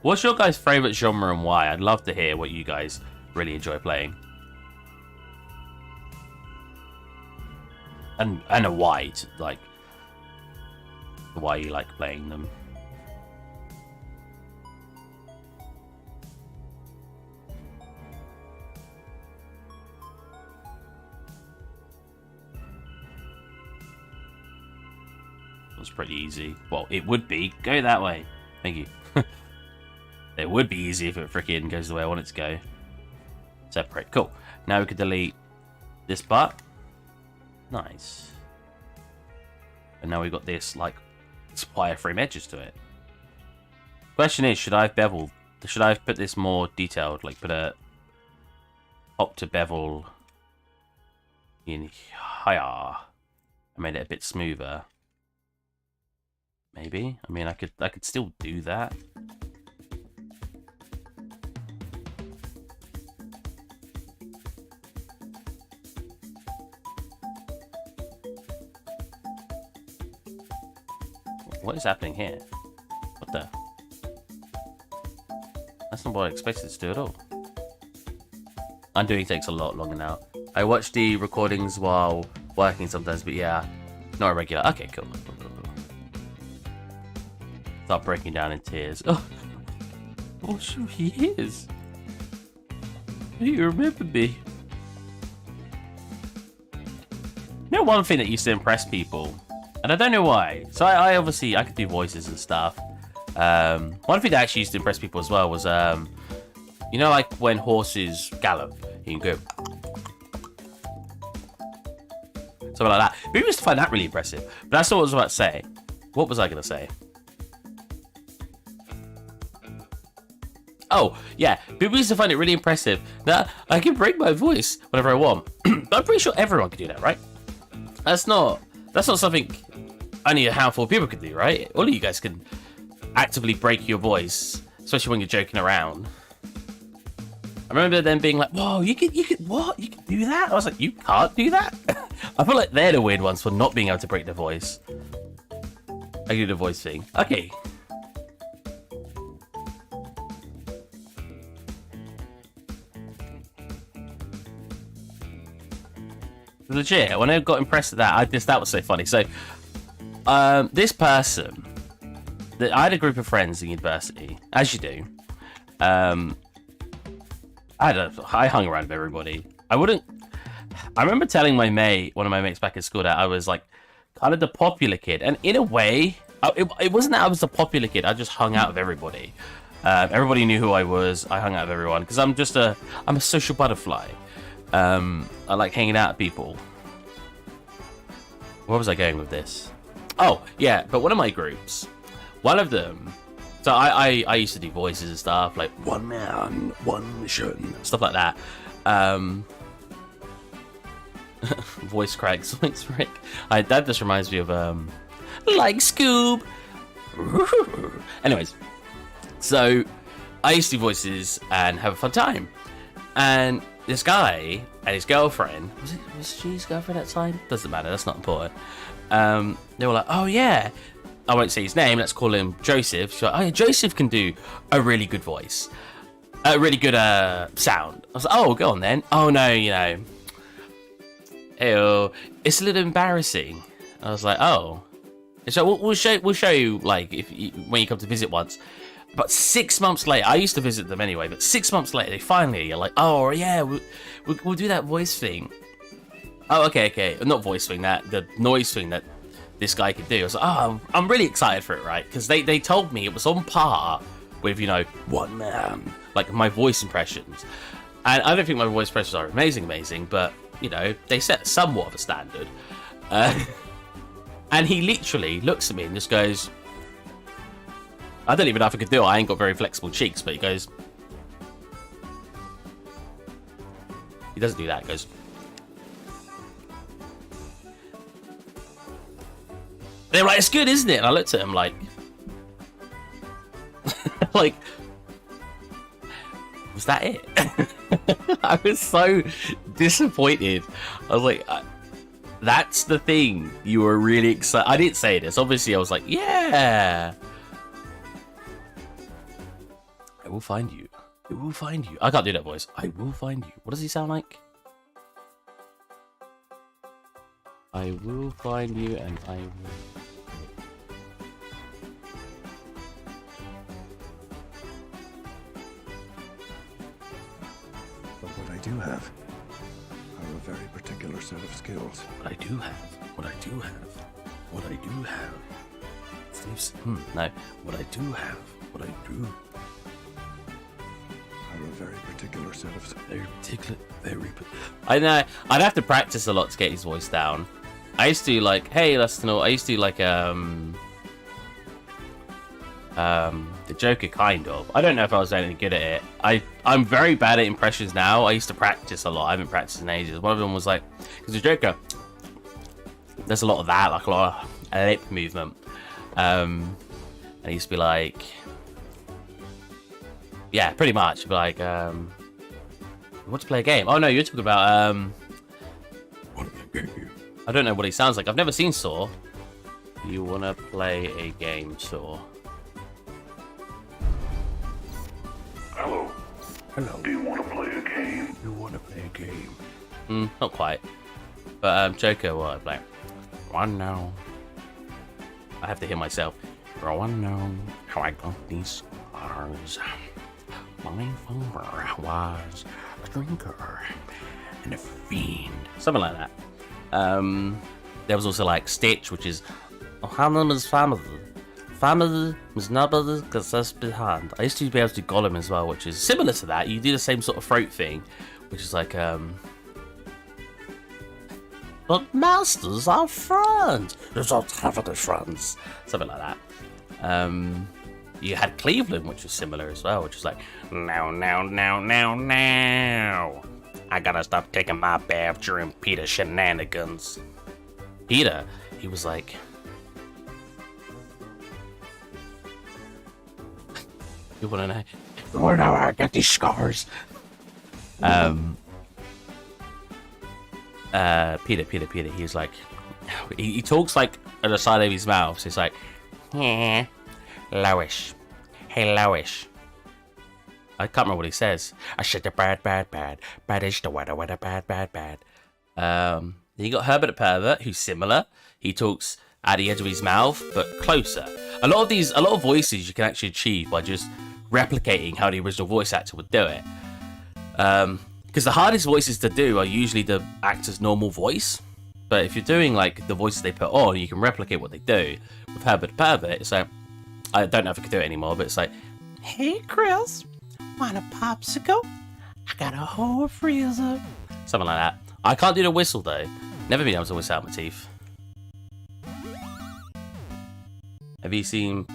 What's your guys' favorite genre and why? I'd love to hear what you guys really enjoy playing. And a why, like why you like playing them. It was pretty easy. Well, it would be. Go that way. Thank you. It would be easy if it freaking goes the way I want it to go. Separate. Cool. Now we could delete this part. Nice. And now we've got this, like, wireframe edges to it. Question is, should I have beveled? Should I have put this more detailed? Like, put a top to bevel in higher. I made it a bit smoother. Maybe. I mean, I could still do that. What is happening here? What the? That's not what I expected to do at all. Undoing takes a lot longer now. I watch the recordings while working sometimes, but yeah, not a regular. Okay, cool. Start breaking down in tears. Oh, sure he is. You remember me? You know, one thing that used to impress people, and I don't know why. So I obviously I could do voices and stuff, One thing that actually used to impress people as well was, you know, like when horses gallop, you can go something like that. People used to find that really impressive. But that's not what I was about to say. What was I going to say? Oh, yeah. People used to find it really impressive that I can break my voice whenever I want. But I'm pretty sure everyone can do that, right? That's not something only a handful of people can do, right? All of you guys can actively break your voice, especially when you're joking around. I remember them being like, "Whoa, you could what? You can do that?" I was like, "You can't do that." I feel like they're the weird ones for not being able to break their voice. I do the voice thing. Okay. Legit, when I got impressed at that, that was so funny. So, this person, I had a group of friends in university, as you do. I hung around with everybody. I remember telling one of my mates back at school that I was like kind of the popular kid, and in a way, it wasn't that I was the popular kid. I just hung out with everybody. Everybody knew who I was. I hung out with everyone because I'm a social butterfly. I like hanging out with people. Where was I going with this? Oh, yeah, but one of my groups, one of them, so I used to do voices and stuff, like one man, one mission, stuff like that. Voice cracks, voice Rick. That just reminds me of, like Scoob. Anyways, so I used to do voices and have a fun time. And this guy and his girlfriend, was she his girlfriend at the time? Doesn't matter, that's not important. They were like, oh yeah, I won't say his name, let's call him Joseph. She's like, oh yeah, Joseph can do a really good voice. A really good sound. I was like, oh, go on then. Oh no, you know, ew, it's a little embarrassing. I was like, oh. So we'll show you, like, when you come to visit once. But 6 months later, I used to visit them anyway, but 6 months later, they finally are like, oh, yeah, we'll do that voice thing. Oh, okay. Not voice thing, the noise thing that this guy could do. I was like, oh, I'm really excited for it, right? Because they told me it was on par with, you know, one man, like my voice impressions. And I don't think my voice impressions are amazing, but, you know, they set somewhat of a standard. And he literally looks at me and just goes, I don't even know if I could do it. I ain't got very flexible cheeks, but he goes... He doesn't do that. He goes... They're like, it's good, isn't it? And I looked at him like... like... Was that it? I was so disappointed. I was like... that's the thing. You were really excited. I didn't say this. Obviously, I was like, yeah... I will find you. I will find you. I can't do that voice. I will find you. What does he sound like? I will find you and I will... But what I do have are a very particular set of skills. What I do have. What I do have. What I do have. No. What I do have. What I do. A very particular set of I know. I'd have to practice a lot to get his voice down. I used to like, hey, listen, I used to like the Joker, kind of. I don't know if I was any good at it. I'm very bad at impressions now. I used to practice a lot. I haven't practiced in ages. One of them was like, because the Joker, there's a lot of that, like a lot of lip movement. And I used to be like, yeah, pretty much. Like, want to play a game? Oh no, you're talking about I don't know what he sounds like. I've never seen Saw. You wanna play a game, Saw? Hello. Do you want to play a game? Not quite. But Joker, what I play? One now. I have to hear myself. One now. How I got these scars. My father was a drinker and a fiend. Something like that. There was also like Stitch, which is Hannah's family family was nobody because us behind. I used to be able to do Gollum as well, which is similar to that. You do the same sort of throat thing, which is like, but masters are friends. You don't have any friends. Something like that. You had Cleveland, which was similar as well, which was like, now. I gotta stop taking my bath during Peter shenanigans. Peter, he was like, you wanna know? You wanna know how I get these scars? Peter, he was like, he talks like at the side of his mouth, so he's like, yeah, Lois. Hey, Lois. I can't remember what he says. I said the bad is the weather, bad. Then you got Herbert the Pervert, who's similar. He talks at the edge of his mouth, but closer. A lot of voices you can actually achieve by just replicating how the original voice actor would do it. Because the hardest voices to do are usually the actor's normal voice. But if you're doing like the voices they put on, you can replicate what they do. With Herbert the Pervert, it's like, I don't know if I can do it anymore, but it's like, hey Chris, want a popsicle? I got a whole freezer. Something like that. I can't do the whistle though. Never been able to whistle out my teeth. Have you seen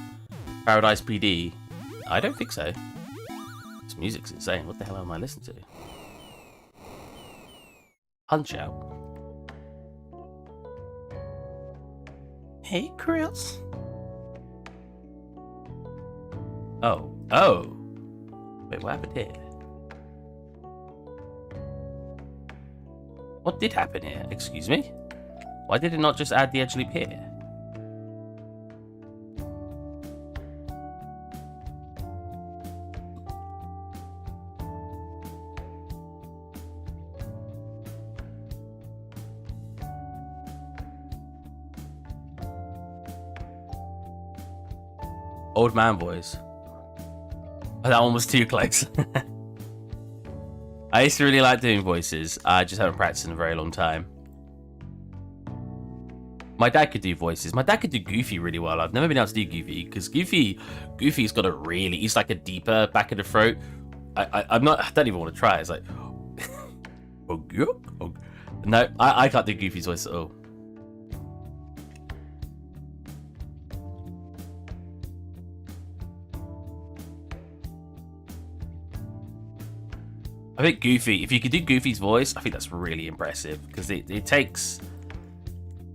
Paradise PD? I don't think so. This music's insane. What the hell am I listening to? Punch Out. Hey, Chris. Oh. Wait, what happened here? What did happen here? Excuse me? Why did it not just add the edge loop here? Old man voice. Oh, that one was too close. I used to really like doing voices. I just haven't practiced in a very long time. My dad could do voices. My dad could do Goofy really well. I've never been able to do Goofy because Goofy's got he's like a deeper back of the throat. I don't even want to try it. It's like, no, I can't do Goofy's voice at all. I think Goofy, if you could do Goofy's voice, I think that's really impressive because it takes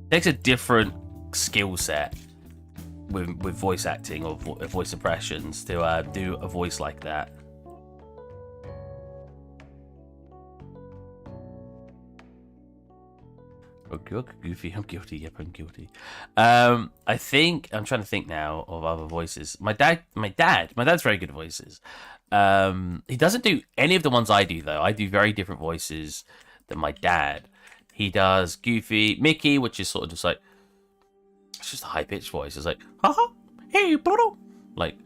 a different skill set with voice acting or voice impressions to do a voice like that. Oh, Goofy, I'm guilty. Yep, I'm guilty. I'm trying to think now of other voices. My dad's very good at voices. He doesn't do any of the ones I do though. I do very different voices than my dad. He does Goofy, Mickey, which is sort of just like, it's just a high pitched voice. It's like, haha, hey, brother, like,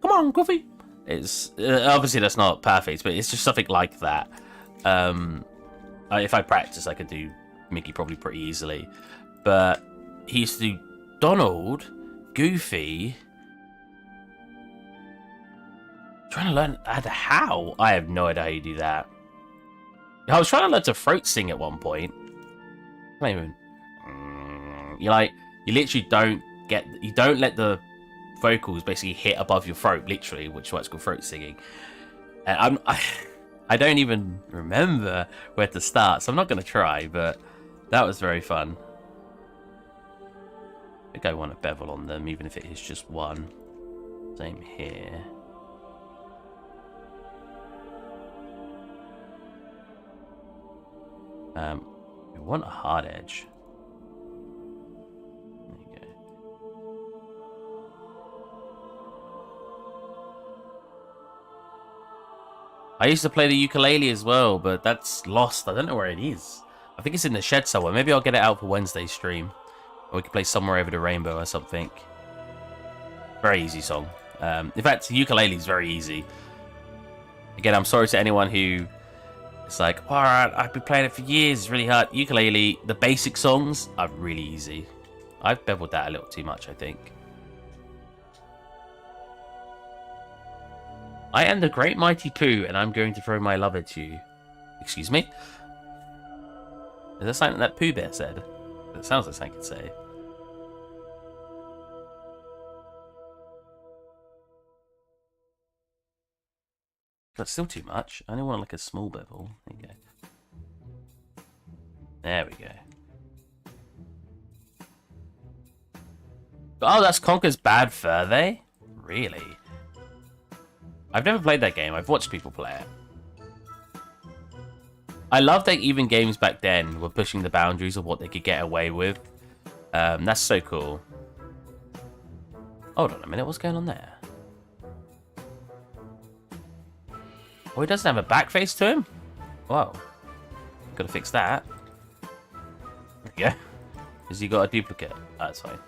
come on, Goofy. It's obviously that's not perfect, but it's just something like that. If I practice, I could do Mickey probably pretty easily. But he used to do Donald, Goofy. Trying to learn how. I have no idea how you do that. I was trying to learn to throat sing at one point. I don't even. You literally don't let the vocals basically hit above your throat, literally, which is why it's called throat singing. And I don't even remember where to start, so I'm not going to try, but that was very fun. I think I want to bevel on them, even if it is just one. Same here. We want a hard edge. There you go. I used to play the ukulele as well, but that's lost. I don't know where it is. I think it's in the shed somewhere. Maybe I'll get it out for Wednesday's stream. Or we can play Somewhere Over the Rainbow or something. Very easy song. In fact, ukulele is very easy. Again, I'm sorry to anyone who... It's like, alright, I've been playing it for years, it's really hard. Ukulele, the basic songs are really easy. I've beveled that a little too much, I think. I am the great mighty Pooh, and I'm going to throw my love at you. Excuse me? Is that something that Pooh Bear said? It sounds like something I could say. That's still too much. I only want like a small bevel. There you go. There we go. Oh, that's Conker's Bad Fur Day? Really? I've never played that game. I've watched people play it. I love that even games back then were pushing the boundaries of what they could get away with. That's so cool. Hold on a minute. What's going on there? Oh, he doesn't have a back face to him? Whoa. Gotta fix that. There you go. Has he got a duplicate? That's fine.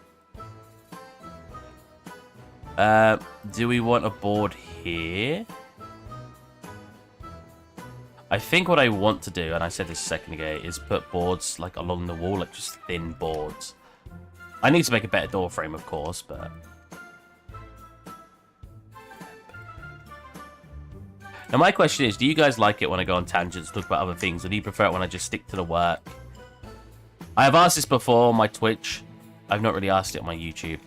Do we want a board here? I think what I want to do, and I said this a second ago, is put boards like along the wall, like just thin boards. I need to make a better door frame, of course, but... Now my question is, do you guys like it when I go on tangents, talk about other things, or do you prefer it when I just stick to the work? I have asked this before on my Twitch. I've not really asked it on my YouTube.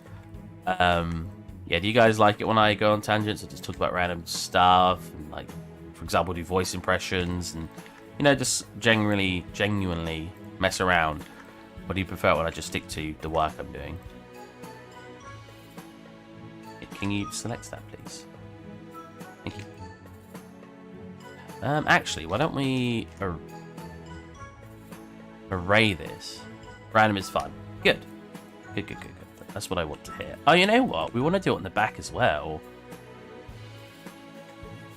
Yeah, do you guys like it when I go on tangents and just talk about random stuff, and like, for example, do voice impressions, and, you know, just genuinely mess around? Or do you prefer it when I just stick to the work I'm doing? Can you select that, please? Thank you. Actually, why don't we array this? Random is fun. Good. Good. That's what I want to hear. Oh, you know what? We want to do it on the back as well.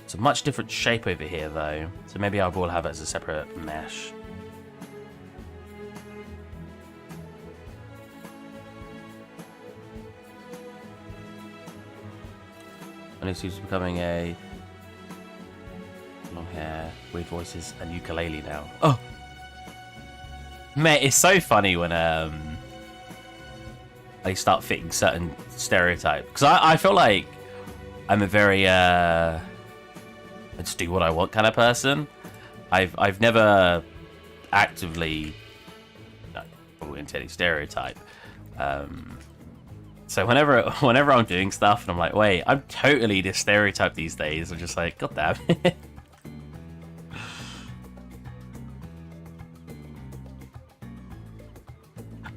It's a much different shape over here, though. So maybe I will have it as a separate mesh. And it's becoming a... long hair, weird voices, and ukulele now. Oh! Mate, it's so funny when I start fitting certain stereotypes. Because I feel like I'm a very I just do what I want kind of person. I've never actively fall into any stereotype. So whenever I'm doing stuff and I'm like, wait, I'm totally this stereotype these days, I'm just like, god damn it.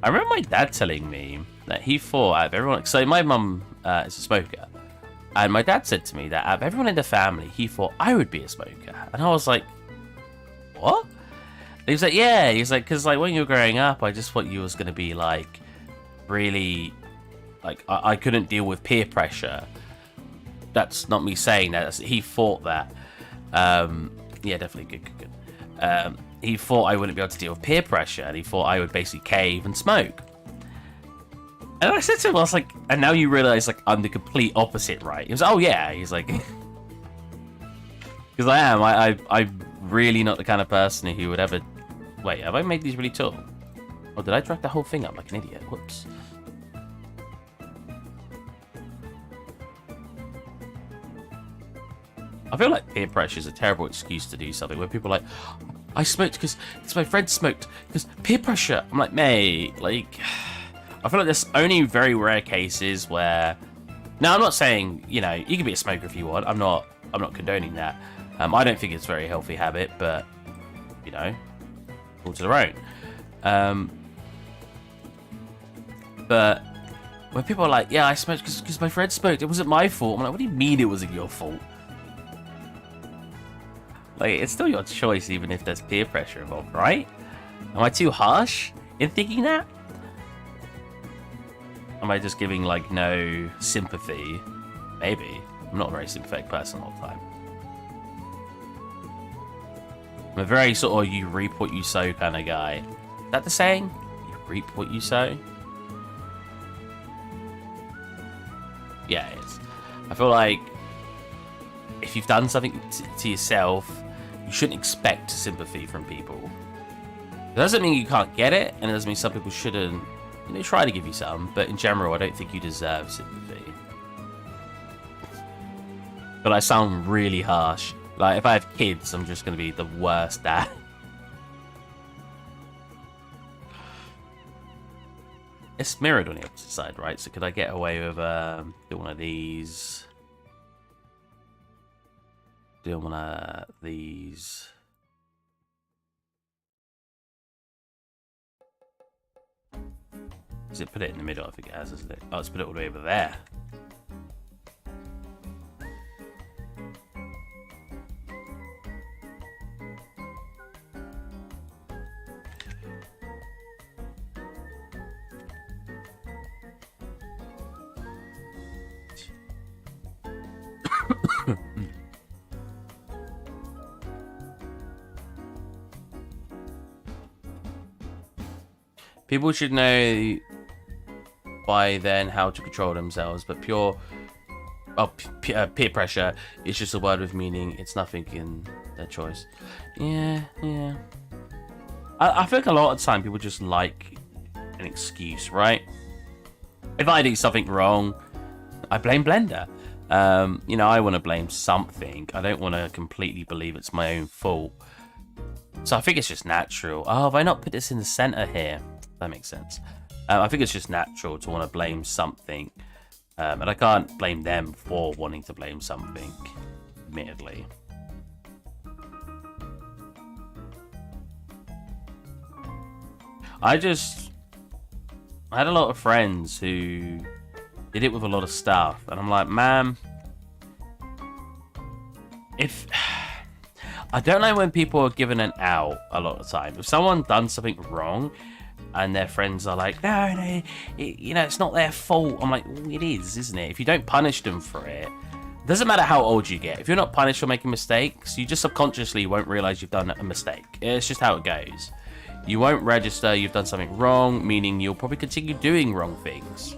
I remember my dad telling me that he thought out of everyone... So my mum is a smoker. And my dad said to me that out of everyone in the family, he thought I would be a smoker. And I was like, what? And he was like, yeah. He was like, because like when you were growing up, I just thought you was going to be like really... Like, I couldn't deal with peer pressure. That's not me saying that. He thought that. Yeah, definitely good. He thought I wouldn't be able to deal with peer pressure, and he thought I would basically cave and smoke. And I said to him, I was like, and now you realise, like, I'm the complete opposite, right? He was, oh yeah. He's like, because I am. I'm really not the kind of person who would ever... Wait, have I made these really tall? Or did I drag the whole thing up like an idiot? Whoops. I feel like peer pressure is a terrible excuse to do something where people are like, I smoked because my friend smoked because peer pressure. I'm like, mate, like, I feel like there's only very rare cases where... Now, I'm not saying, you know, you can be a smoker if you want. I'm not condoning that. I don't think it's a very healthy habit, but, you know, all to their own. But when people are like, yeah, I smoked because my friend smoked, it wasn't my fault. I'm like, what do you mean it wasn't your fault? Like, it's still your choice, even if there's peer pressure involved, right? Am I too harsh in thinking that? Am I just giving, like, no sympathy? Maybe. I'm not a very sympathetic person all the time. I'm a very sort of you reap what you sow kind of guy. Is that the saying? You reap what you sow? Yeah, it is. I feel like if you've done something to yourself, you shouldn't expect sympathy from people. It doesn't mean you can't get it, and it doesn't mean some people shouldn't, you know, try to give you some, but in general, I don't think you deserve sympathy. but I sound really harsh. Like, if I have kids, I'm just going to be the worst dad. It's mirrored on the opposite side, right? So could I get away with do one of these? Do one of these? Does it put it in the middle? I think it has, isn't it? Oh, it's put it all the way over there. People should know by then how to control themselves, but peer pressure is just a word with meaning. It's nothing in their choice. Yeah. I think a lot of the time people just like an excuse, right? If I do something wrong, I blame Blender. You know, I want to blame something. I don't want to completely believe it's my own fault. So I think it's just natural. Oh, have I not put this in the center here? That makes sense. I think it's just natural to want to blame something. And I can't blame them for wanting to blame something, admittedly. I had a lot of friends who did it with a lot of stuff. And I'm like, man, if... I don't like when people are given an out a lot of the time. If someone done something wrong and their friends are like, no, you know, it's not their fault. I'm like, well, it is, isn't it? If you don't punish them for it, doesn't matter how old you get. If you're not punished for making mistakes, you just subconsciously won't realize you've done a mistake. It's just how it goes. You won't register you've done something wrong, meaning you'll probably continue doing wrong things.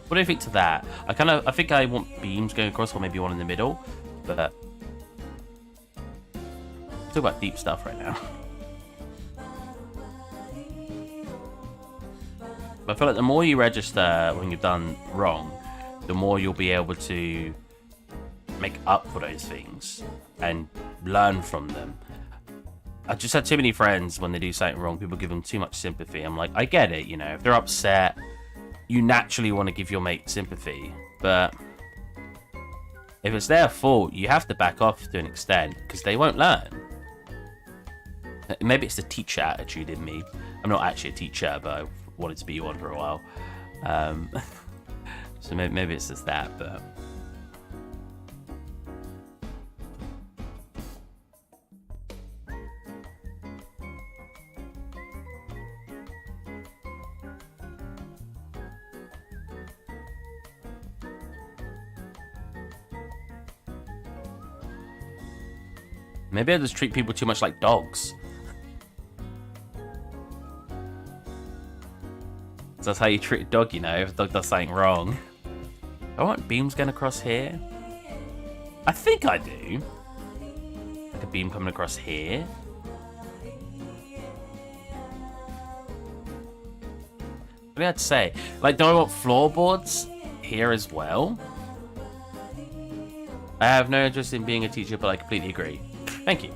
What do you think to that? I think I want beams going across, or maybe one in the middle, but talk about deep stuff right now. But I feel like the more you register when you've done wrong, the more you'll be able to make up for those things and learn from them. I just had too many friends when they do something wrong, people give them too much sympathy. I'm like, I get it, you know, if they're upset, you naturally want to give your mate sympathy, but if it's their fault, you have to back off to an extent because they won't learn. Maybe it's the teacher attitude in me. I'm not actually a teacher, but I wanted to be one for a while. So maybe it's just that, but... maybe I just treat people too much like dogs. That's how you treat a dog, you know, if a dog does something wrong. I want beams going across here. I think I do. Like a beam coming across here. What do I have to say? Like, do I want floorboards here as well? I have no interest in being a teacher, but I completely agree. Thank you.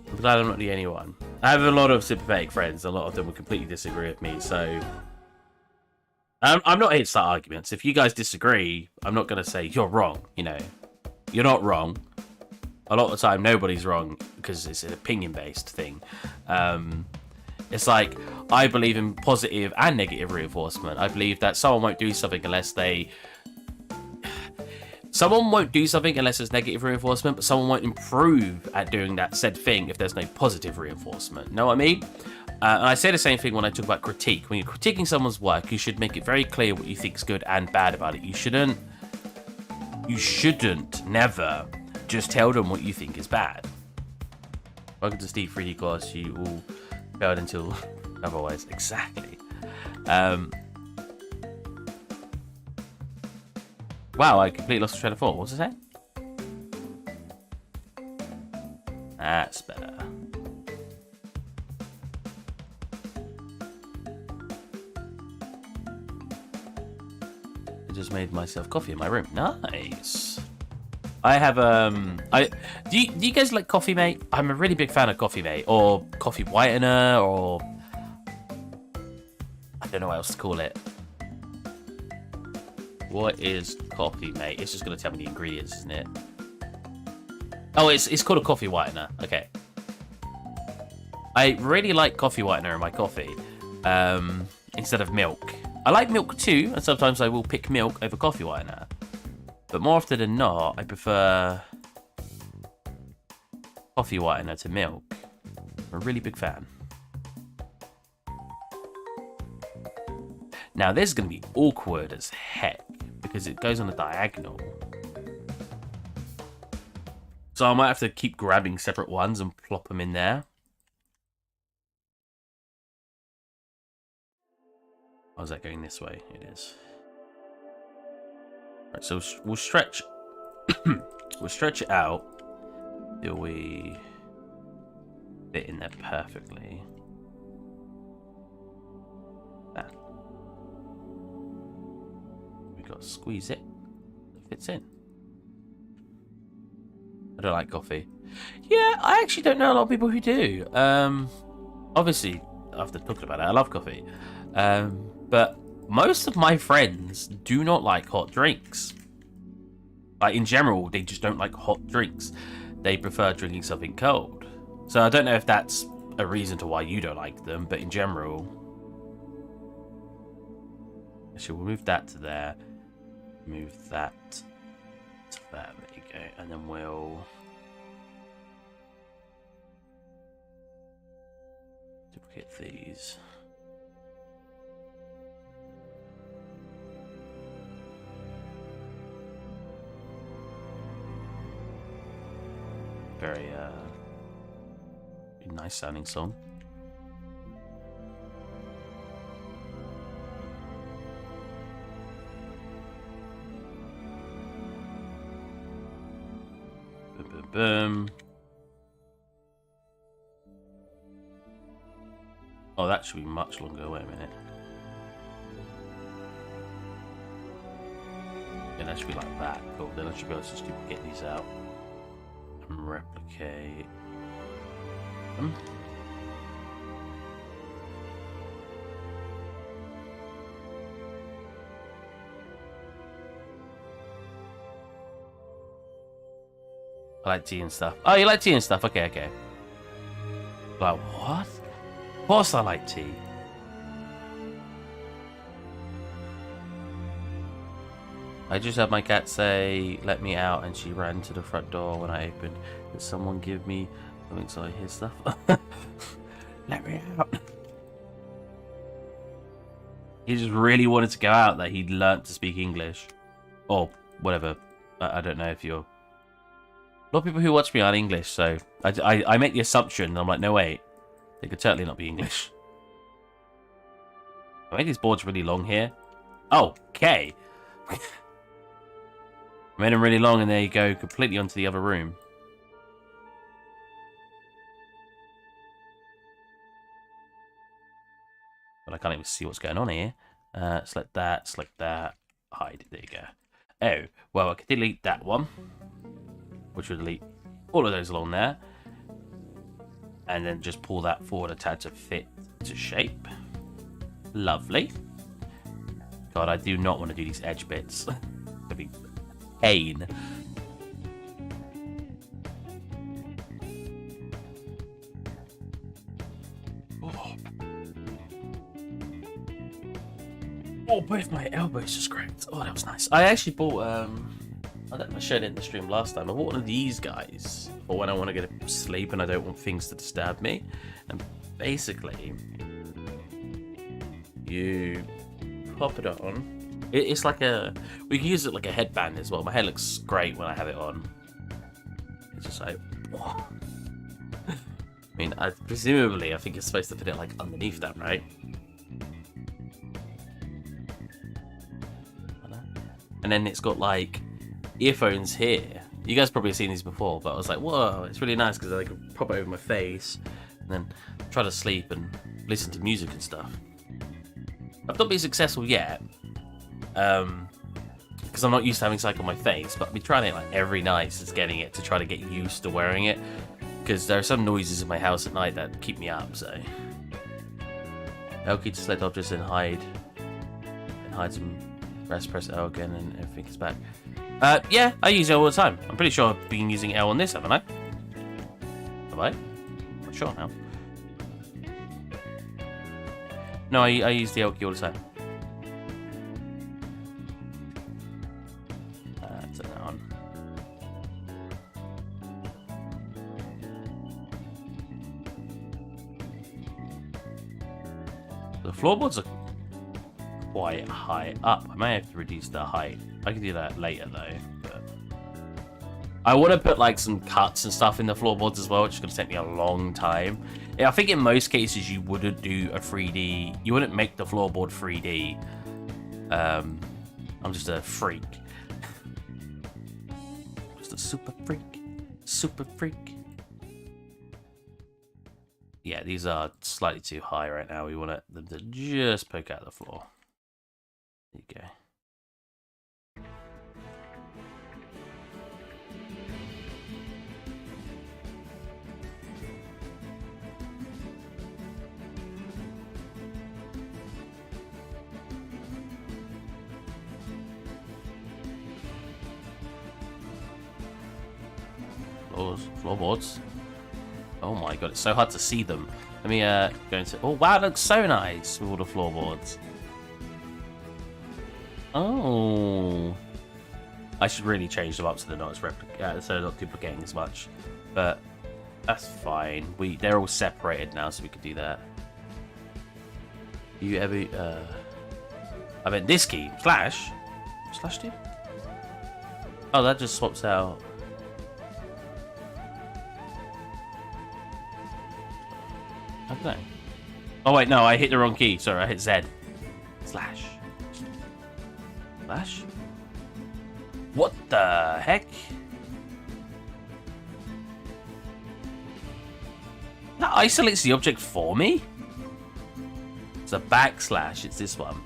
I'm glad I'm not the only one. I have a lot of sympathetic friends. A lot of them will completely disagree with me, so... I'm not here to start arguments. If you guys disagree, I'm not going to say, you're wrong, you know. You're not wrong. A lot of the time, nobody's wrong, because it's an opinion-based thing. It's like, I believe in positive and negative reinforcement. I believe that someone won't do something unless they... Someone won't do something unless there's negative reinforcement, but someone won't improve at doing that said thing if there's no positive reinforcement. Know what I mean? And I say the same thing when I talk about critique. When you're critiquing someone's work, you should make it very clear what you think is good and bad about it. You shouldn't never just tell them what you think is bad. Welcome to Steve 3D course. You all failed until otherwise. Exactly. Wow, I completely lost the train of thought. What's it say? That's better. just made myself coffee in my room. Nice. I have do you guys like Coffee Mate? I'm a really big fan of Coffee Mate or coffee whitener or I don't know what else to call it. What is Coffee Mate? It's just gonna tell me the ingredients, isn't it? Oh, it's called a coffee whitener. Okay. I really like coffee whitener in my coffee instead of milk. I like milk too, and sometimes I will pick milk over coffee whitener. But more often than not, I prefer coffee whitener to milk. I'm a really big fan. Now, this is going to be awkward as heck because it goes on a diagonal. So I might have to keep grabbing separate ones and plop them in there. Oh, is that going this way? It is. Right, so we'll stretch. We'll stretch it out till we fit in there perfectly. There. We got to squeeze it. It fits in. I don't like coffee. Yeah, I actually don't know a lot of people who do. Obviously, after talking about it, I love coffee. But most of my friends do not like hot drinks. Like, in general, they just don't like hot drinks. They prefer drinking something cold. So I don't know if that's a reason to why you don't like them, but in general... Actually, we'll move that to there. Move that to there. There you go. And then we'll... duplicate these. Very nice sounding song. Boom, boom, boom. Oh, that should be much longer. Wait a minute. Yeah, that should be like that. Cool. Then I should be able to just duplicate these out. Replicate them. I like tea and stuff. Oh, you like tea and stuff? Okay, okay. Like, what? Of course I like tea. I just had my cat say, let me out, and she ran to the front door when I opened. Did someone give me something so I hear stuff? Let me out. He just really wanted to go out that he'd learnt to speak English. Or whatever. I don't know if you're... A lot of people who watch me aren't English, so I make the assumption, and I'm like, no wait. They could certainly not be English. I made these boards really long here. Oh, okay. Made them really long, and there you go, completely onto the other room. But I can't even see what's going on here. Select that, hide. There you go. Oh, well, I could delete that one, which would delete all of those along there, and then just pull that forward a tad to fit to shape. Lovely. God, I do not want to do these edge bits. It'd be pain. Oh, both my elbows just cracked. Oh, that was nice. I actually bought, I don't know if I showed it in the stream last time. I bought one of these guys for when I want to get to sleep and I don't want things to disturb me. And basically, you pop it on. It's like a... We can use it like a headband as well. My hair looks great when I have it on. It's just like... I mean, presumably, I think it's supposed to fit it like underneath that, right? And then it's got like earphones here. You guys probably have seen these before, but I was like, whoa, it's really nice because I can pop it over my face and then try to sleep and listen to music and stuff. I've not been successful yet. because I'm not used to having cycle on my face, but I've been trying it like every night since getting it to try to get used to wearing it, because there are some noises in my house at night that keep me up, so. L key to select objects and hide some, press L again and everything is back. Yeah, I use L all the time. I'm pretty sure I've been using L on this, haven't I? Have I? Not sure now. No, I use the L key all the time. Turn that on. The floorboards are quite high up. I may have to reduce the height. I can do that later though. But I want to put like some cuts and stuff in the floorboards as well, which is going to take me a long time. Yeah, I think in most cases you wouldn't do a 3D. You wouldn't make the floorboard 3D. I'm just a freak. Just a super freak. Super freak. Yeah, these are slightly too high right now. We want them to just poke out the floor. There you go. Floorboards. Oh my god, it's so hard to see them. Let me go into. Oh wow, it looks so nice with all the floorboards. Oh, I should really change them up so they're not as so they're not duplicating as much. But that's fine. They're all separated now, so we could do that. You ever? I meant this key slash do. Oh, that just swaps out. I don't know. Oh wait, no, I hit the wrong key. Sorry, I hit Z. Slash. Slash? What the heck? That isolates the object for me? It's a backslash, it's this one.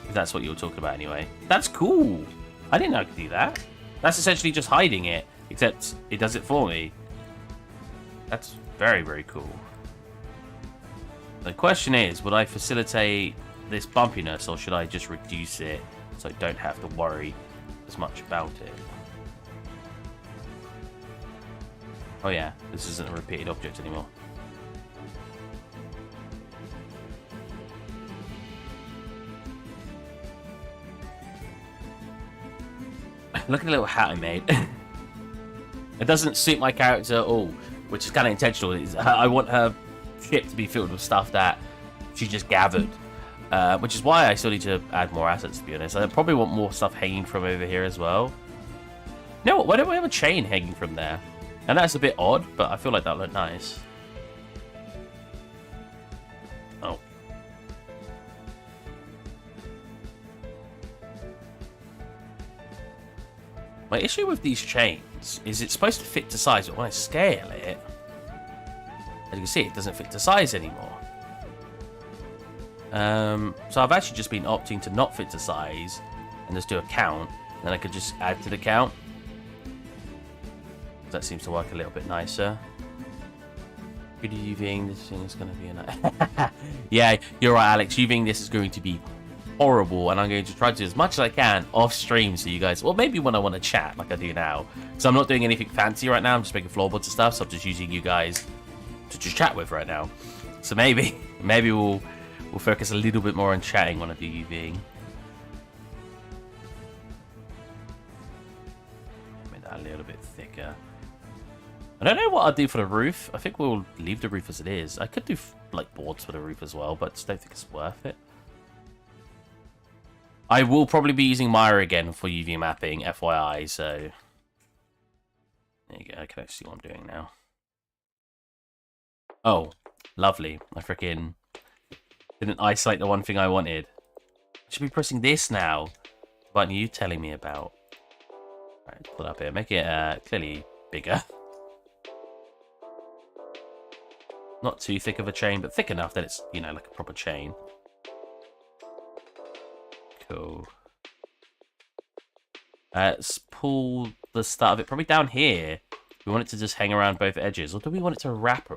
If that's what you were talking about anyway. That's cool. I didn't know I could do that. That's essentially just hiding it, except it does it for me. That's very, very cool. The question is, would I facilitate this bumpiness, or should I just reduce it so I don't have to worry as much about it? Oh yeah, this isn't a repeated object anymore. Look at the little hat I made. It doesn't suit my character at all, which is kind of intentional. I want her ship to be filled with stuff that she just gathered, which is why I still need to add more assets, to be honest. I probably want more stuff hanging from over here as well. You know what? Why don't we have a chain hanging from there? And that's a bit odd, but I feel like that looked nice. Oh. My issue with these chains is it's supposed to fit to size, but when I scale it, as you can see, it doesn't fit to size anymore. So I've actually just been opting to not fit to size and just do a count. Then I could just add to the count. That seems to work a little bit nicer. Good UVing, this thing is going to be a yeah, you're right, Alex. UVing this is going to be horrible, and I'm going to try to do as much as I can off stream so you guys, well, maybe when I want to chat like I do now. So I'm not doing anything fancy right now. I'm just making floorboards and stuff, so I'm just using you guys to just chat with right now. So maybe we'll focus a little bit more on chatting when I do UVing. Make that a little bit thicker. I don't know what I'll do for the roof. I think we'll leave the roof as it is. I could do like boards for the roof as well, but I just don't think it's worth it. I will probably be using Maya again for UV mapping, FYI, so there you go. I can actually see what I'm doing now. Oh, lovely. I freaking didn't isolate the one thing I wanted. I should be pressing this now. The button you telling me about. Alright, pull it up here. Make it clearly bigger. Not too thick of a chain, but thick enough that it's, you know, like a proper chain. Let's pull the start of it probably down here. We want it to just hang around both edges, or do we want it to wrap?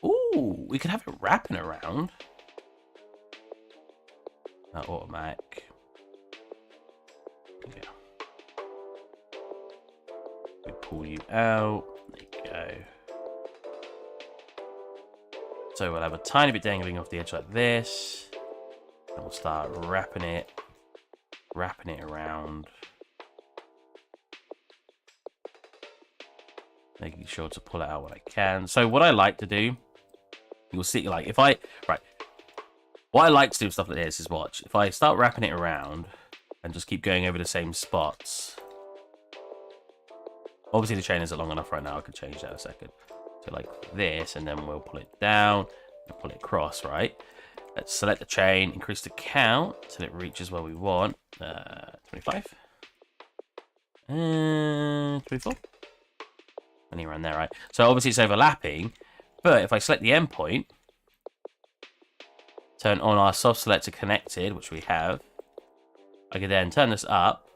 Ooh, we could have it wrapping around. Automatic. Okay. We pull you out. There you go. So we'll have a tiny bit dangling off the edge like this. And we'll start wrapping it around. Making sure to pull it out when I can. So what I like to do, you'll see, like, what I like to do with stuff like this is watch. If I start wrapping it around and just keep going over the same spots. Obviously the chain isn't long enough right now. I could change that in a second. So like this, and then we'll pull it down and pull it across, right? Let's select the chain, increase the count till it reaches where we want. 25. 24. And around there, right? So obviously it's overlapping, but if I select the endpoint, turn on our soft selector connected, which we have, I can then turn this up,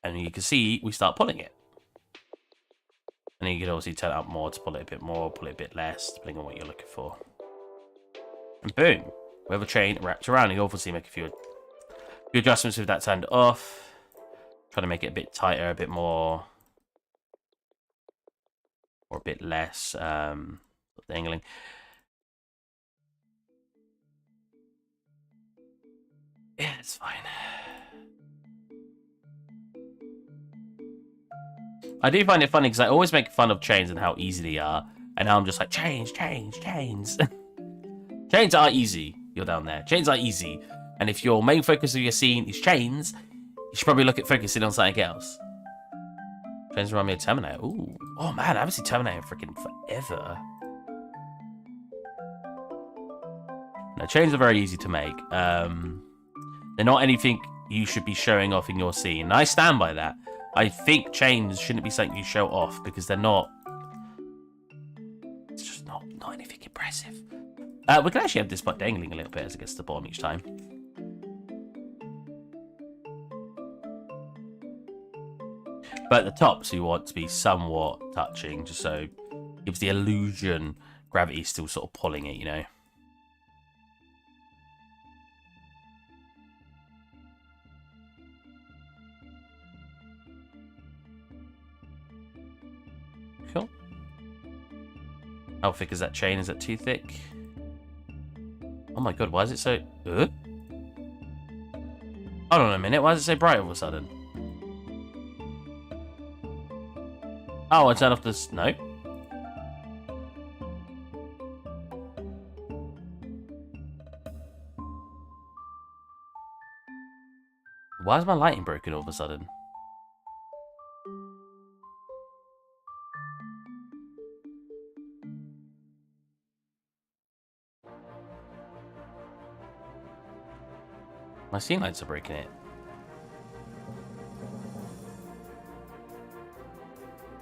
and you can see we start pulling it. And then you can obviously turn it up more to pull it a bit more, pull it a bit less, depending on what you're looking for. And boom, we have a chain wrapped around. You obviously make a few adjustments with that turned off. Trying to make it a bit tighter, a bit more, or a bit less dangling. Yeah, it's fine. I do find it funny because I always make fun of chains and how easy they are, and now I'm just like, chains. Chains are easy. You're down there. Chains are easy. And if your main focus of your scene is chains, you should probably look at focusing on something else. Chains remind me of Terminator. Ooh. Oh man, I haven't seen Terminator in freaking forever. No, chains are very easy to make. They're not anything you should be showing off in your scene. And I stand by that. I think chains shouldn't be something you show off because they're not. It's just not anything impressive. We can actually have this part dangling a little bit as it gets to the bottom each time. But at the top, so you want to be somewhat touching, just so it gives the illusion gravity's still sort of pulling it, you know. Cool. How thick is that chain? Is that too thick? Oh my god, why is it so... Hold on a minute, why is it so bright all of a sudden? Oh, I turned off this... No. Why is my lighting broken all of a sudden? My scene lights are breaking it.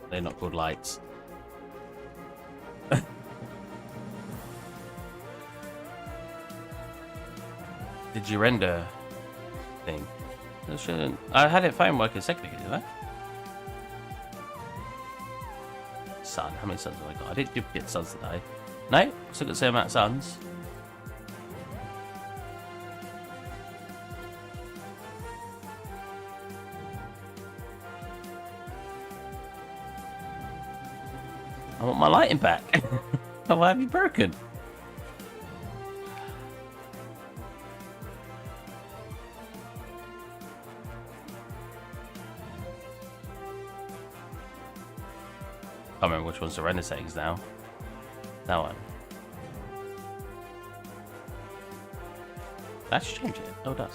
They're not called lights. Did you render thing? I had it fine working a second ago, didn't I? Sun. How many suns have I got? I didn't get suns today. No? Still got the same amount of suns. I want my lighting back. Why have you broken? I can't remember which one's the render settings now. That one. That should change it. Oh, it does.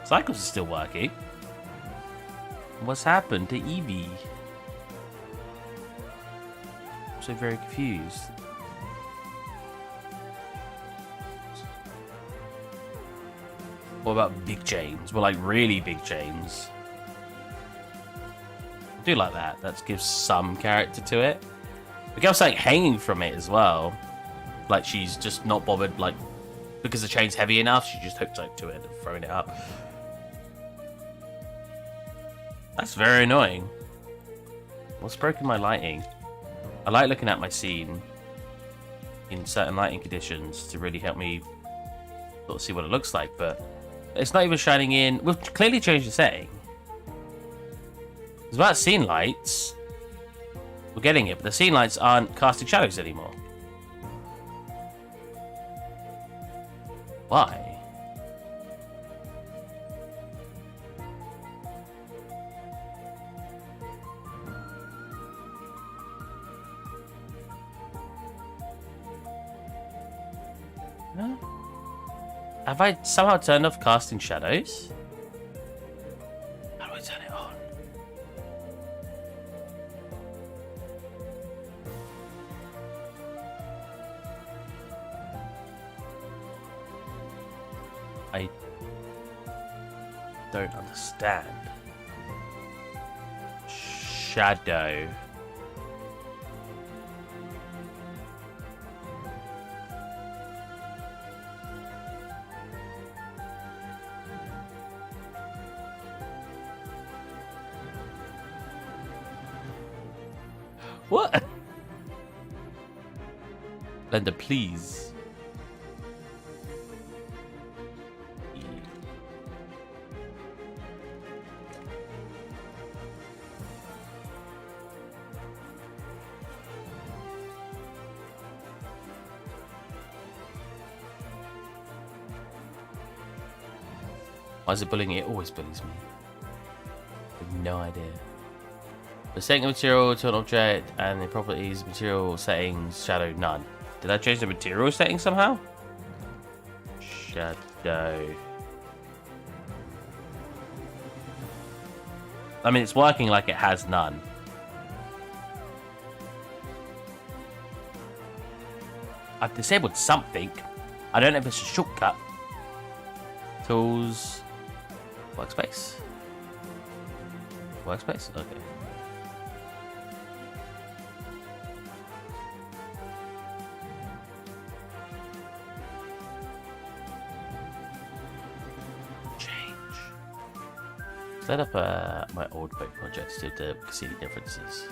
Cycles is still working. What's happened to Eevee? I'm so very confused. What about big chains? Well, like really big chains. I do like that. That gives some character to it. The girl's like hanging from it as well. Like she's just not bothered, like, because the chain's heavy enough, she just hooked to it and throwing it up. That's very annoying. What's broken my lighting? I like looking at my scene in certain lighting conditions to really help me sort of see what it looks like, but it's not even shining in. We've clearly changed the setting. It's about scene lights. We're getting it, but the scene lights aren't casting shadows anymore. Why? Huh? Have I somehow turned off casting shadows? How do I turn it on? I don't understand. Shadow. What? Blender, please. Why is it bullying me? It always bullies me. I have no idea. The setting of material to an object and the properties, material settings, shadow, none. Did I change the material setting somehow? Shadow. I mean, it's working like it has none. I've disabled something. I don't know if it's a shortcut. Tools. Workspace. Workspace? Okay. Set up my old boat project to see the differences.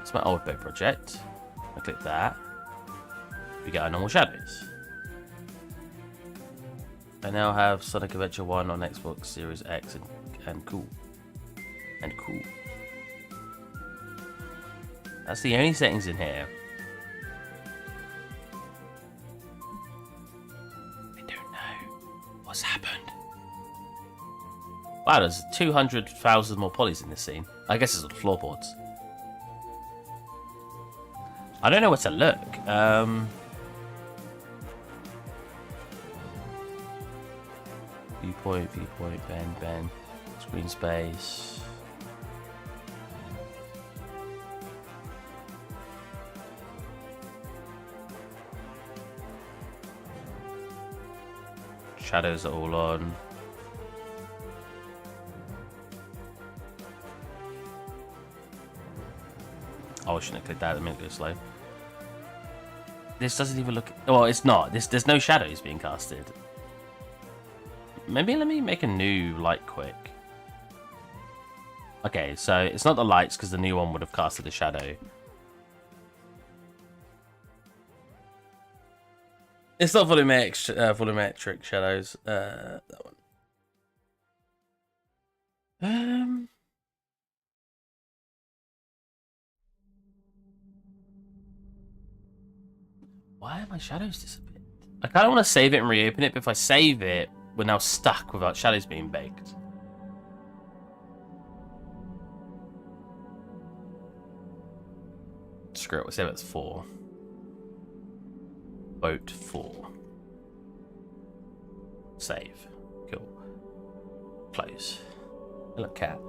It's my old boat project. I click that. We get our normal shadows. I now have Sonic Adventure 1 on Xbox Series X and cool. And cool. That's the only settings in here. I don't know what's happened. Wow, there's 200,000 more polys in this scene. I guess it's on floorboards. I don't know where to look. Viewpoint, bend, screen space. Shadows are all on. Oh, I shouldn't have clicked that. A minute go slow. This doesn't even look. Well, it's not. There's no shadows being casted. Maybe let me make a new light quick. Okay, so it's not the lights because the new one would have casted a shadow. It's not volumetric shadows. That one. Why are my shadows disappeared? I kind of want to save it and reopen it, but if I save it, we're now stuck without shadows being baked. Screw it, we'll save it as 4. Boat 4. Save. Cool. Close. Hello, cat.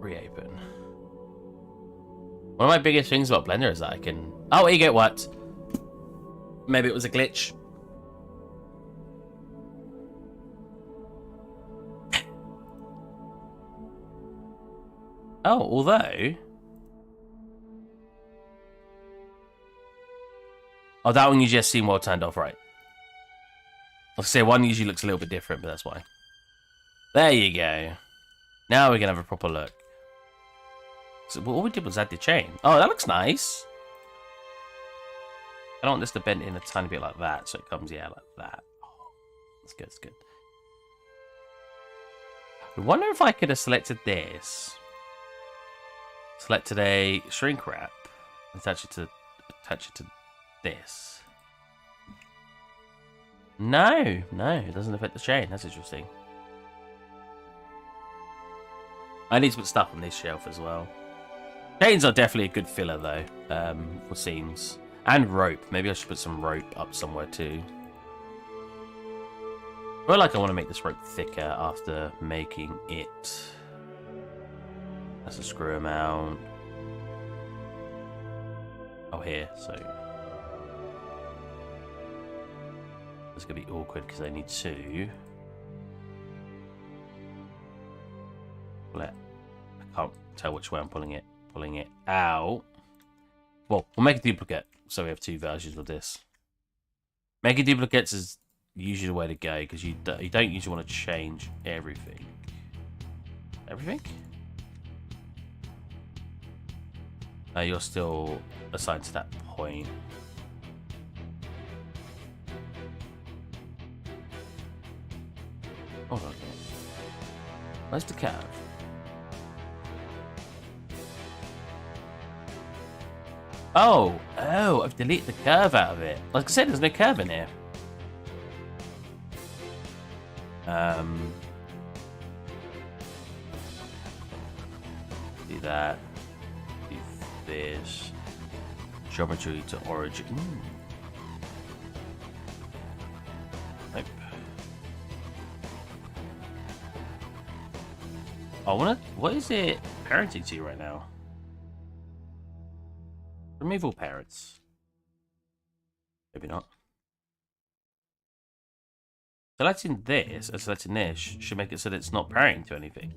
Reopen. One of my biggest things about Blender is that I can... Oh, you get what? Maybe it was a glitch. Oh, although... Oh, that one you just seen well turned off, right? Like I say, one usually looks a little bit different, but that's why. There you go. Now we can have a proper look. So all we did was add the chain. Oh, that looks nice. I don't want this to bend in a tiny bit like that, so it comes, yeah, like that. Oh, that's good, that's good. I wonder if I could have selected this. Selected a shrink wrap. Attach it to this. No, it doesn't affect the chain. That's interesting. I need to put stuff on this shelf as well. Chains are definitely a good filler though, for seams. And rope. Maybe I should put some rope up somewhere too. I feel like I want to make this rope thicker after making it. That's a screw amount. Oh, here, so. It's going to be awkward because I need two. I can't tell which way I'm pulling it. Pulling it out. Well, we'll make a duplicate, so we have two versions of this. Making duplicates is usually the way to go because you don't usually want to change everything. Everything? You're still assigned to that point. Hold on. Where's the curve? Oh, I've deleted the curve out of it. Like I said, there's no curve in here. Do that. Do this. Geometry to origin. Nope. What is it parenting to right now? Remove all parents. Maybe not. Selecting this and selecting this should make it so that it's not parenting to anything.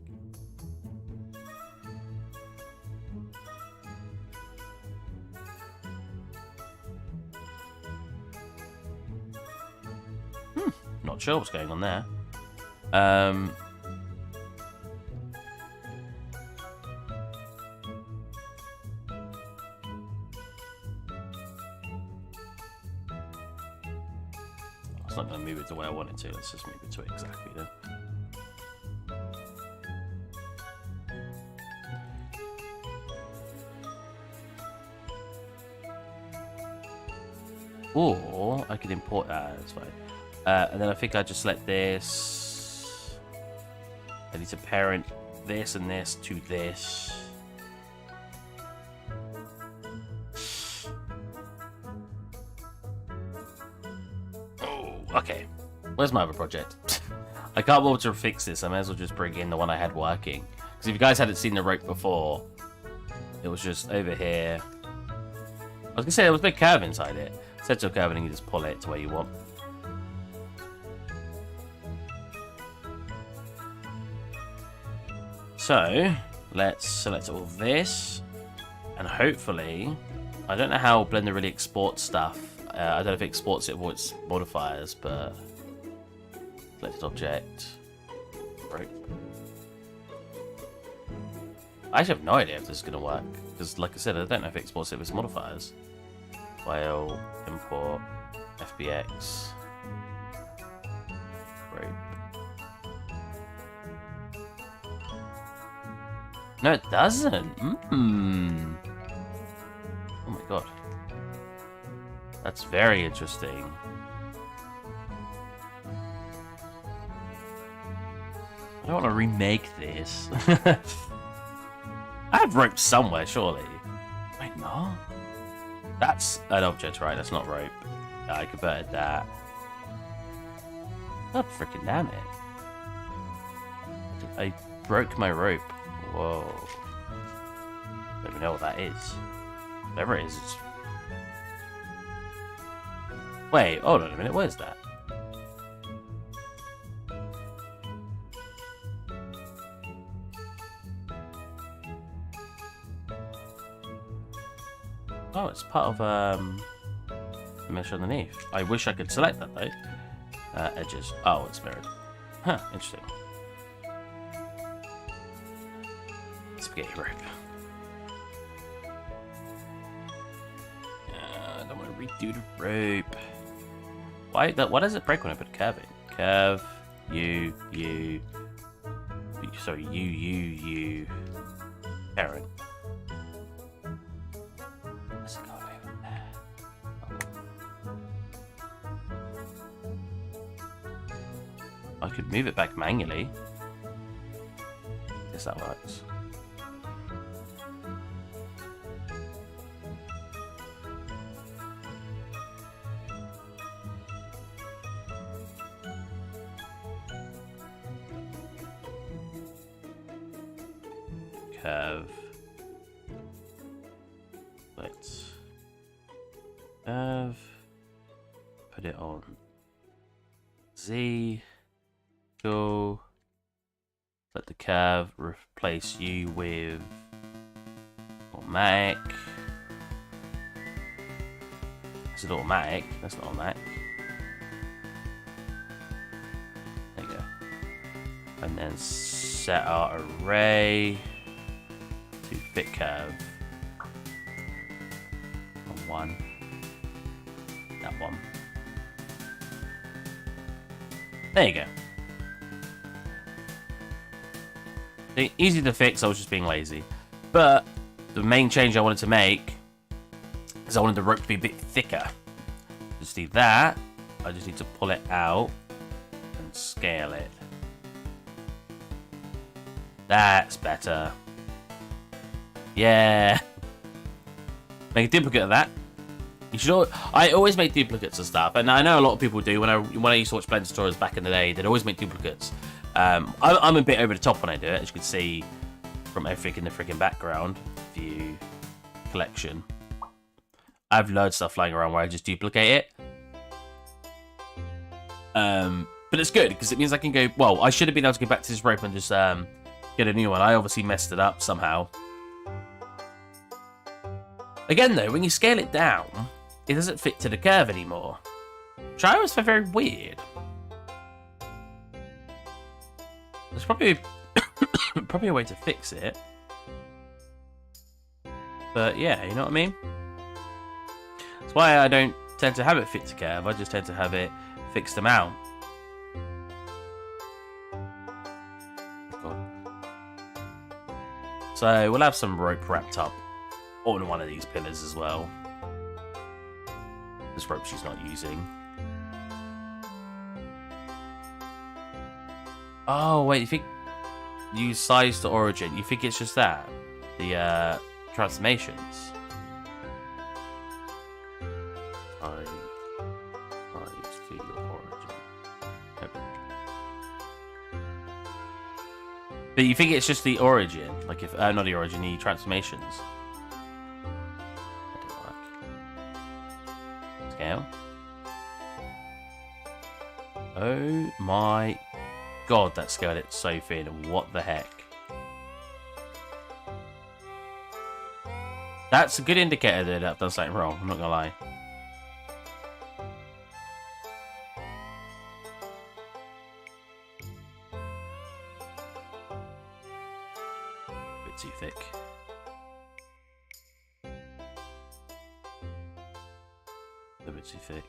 Not sure what's going on there. It's not going to move it the way I want it to. Let's just move it to it exactly then. Or I could import that. That's fine. And then I think I just select this. I need to parent this and this to this. Oh, okay. Where's my other project? I can't bother to fix this. I may as well just bring in the one I had working. Because if you guys hadn't seen the rope before, it was just over here. I was going to say there was a big curve inside it. Set to a curve and you just pull it to where you want. So, let's select all this, and hopefully, I don't know how Blender really exports stuff. I don't know if it exports it with its modifiers, but selected object, rope. I actually have no idea if this is going to work, because like I said, I don't know if it exports it with its modifiers. File, import, FBX, rope. No, it doesn't. Oh my god. That's very interesting. I don't want to remake this. I have rope somewhere, surely. Wait, no? That's an object, right? That's not rope. I converted that. God freaking damn it. I broke my rope. Whoa. Don't even know what that is. Whatever it is, it's... Wait, hold on a minute, where's that? Oh, it's part of the mesh underneath. I wish I could select that though. Edges. Oh, it's mirrored. Huh, interesting. Spaghetti rope. I don't want to redo the rope. Why does it break when I put a curve in? Curve, sorry, you. Karen. Let's go over there. I could move it back manually. Guess that works. Curve. Let's curve. Put it on Z. Go. Let the curve replace you with automatic. Is it automatic? That's not automatic. There you go. And then set our array to fit curve on one. That one. There you go. Easy to fix, I was just being lazy. But the main change I wanted to make is I wanted the rope to be a bit thicker. Just need that. I just need to pull it out and scale it. That's better. Yeah. Make a duplicate of that. You should. I always make duplicates of stuff, and I know a lot of people do. When I used to watch Blender tutorials back in the day, they'd always make duplicates. I'm a bit over the top when I do it, as you can see from everything in the freaking background view collection. I have loads of stuff flying around where I just duplicate it. But it's good because it means I can go. Well, I should have been able to go back to this rope and just get a new one. I obviously messed it up somehow. Again, though, when you scale it down, it doesn't fit to the curve anymore, which I always find very weird. There's probably probably a way to fix it, but yeah, you know what I mean. That's why I don't tend to have it fit to curve. I just tend to have it fixed amount. So we'll have some rope wrapped up on one of these pillars as well. This rope she's not using. Oh, wait, you think use size to origin? You think it's just that? The transformations? Size to your origin. Okay. But you think it's just the origin? Like if, not the origin, the transformations? That didn't work. Scale. Oh my God, that scaled it so thin. What the heck? That's a good indicator that I've done something wrong. I'm not gonna lie. A bit too thick. A bit too thick.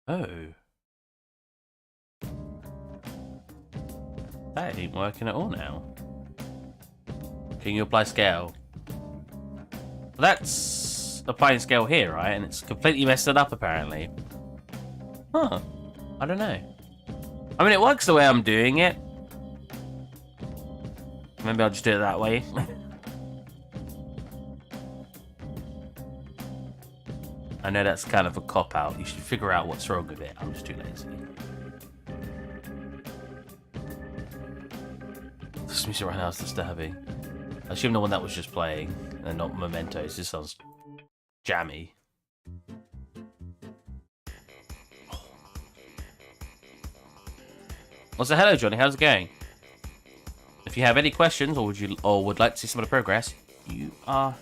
Oh. That ain't working at all now. Can you apply scale? Well, that's applying scale here, right? And it's completely messed it up, apparently. Huh. I don't know. I mean, it works the way I'm doing it. Maybe I'll just do it that way. I know that's kind of a cop-out. You should figure out what's wrong with it. I'm just too lazy. This music right now is disturbing. I assume the one that was just playing, and not Mementos. This sounds jammy. Well, so hello, Johnny. How's it going? if you have any questions or would like to see some of the progress, you are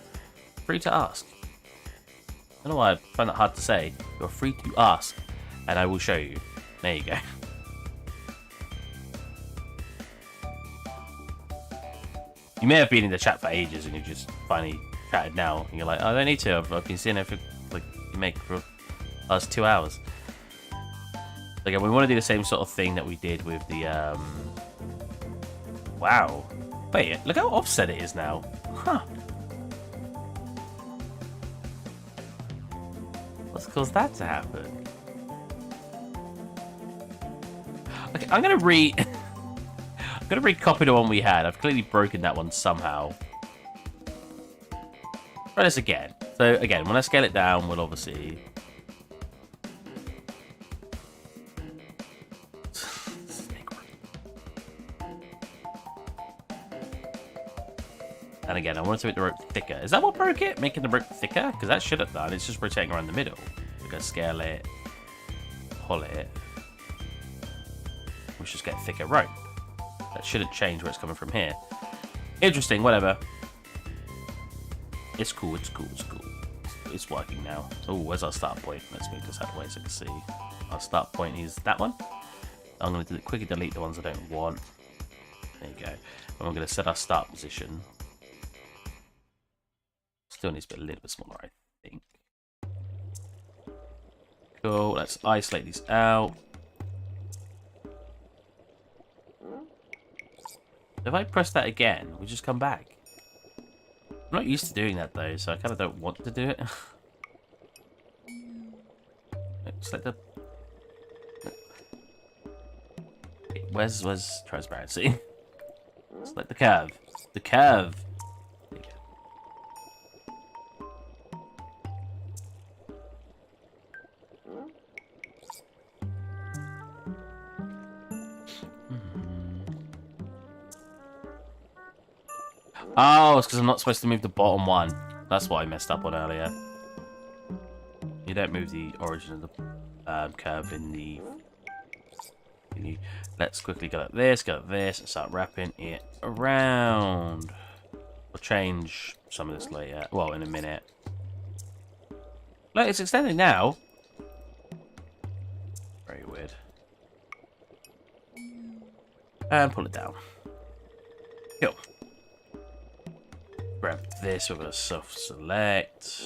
free to ask. I don't know why I find that hard to say. You're free to ask, and I will show you. There you go. You may have been in the chat for ages, and you just finally chatted now, and you're like, oh, I don't need to. I've been seeing it for like you make for the last 2 hours. Again, we want to do the same sort of thing that we did with the Wow. Wait, look how offset it is now. Huh. What's caused that to happen? Okay, I'm gonna I'm gonna recopy the one we had. I've clearly broken that one somehow. Try this again. So again, when I scale it down, we'll obviously and again, I want to make the rope thicker. Is that what broke it? Making the rope thicker? Because that should have done. It's just rotating around the middle. We're gonna scale it, pull it. We should just get thicker rope. That shouldn't change where it's coming from here. Interesting, whatever. It's cool, it's cool, it's cool. It's working now. Oh, where's our start point? Let's move this out of the way so I can see. Our start point is that one. I'm going to quickly delete the ones I don't want. There you go. And we're going to set our start position. Still needs to be a little bit smaller, I think. Cool, let's isolate these out. If I press that again, we just come back. I'm not used to doing that though, so I kind of don't want to do it. Select the... Where's transparency? Select the curve. The curve. There you go. Oh, it's because I'm not supposed to move the bottom one. That's what I messed up on earlier. You don't move the origin of the curve in the... Let's quickly go like this, and start wrapping it around. We'll change some of this later. Well, in a minute. Look, it's extending now. Very weird. And pull it down. Cool. Grab this, we're going to soft select.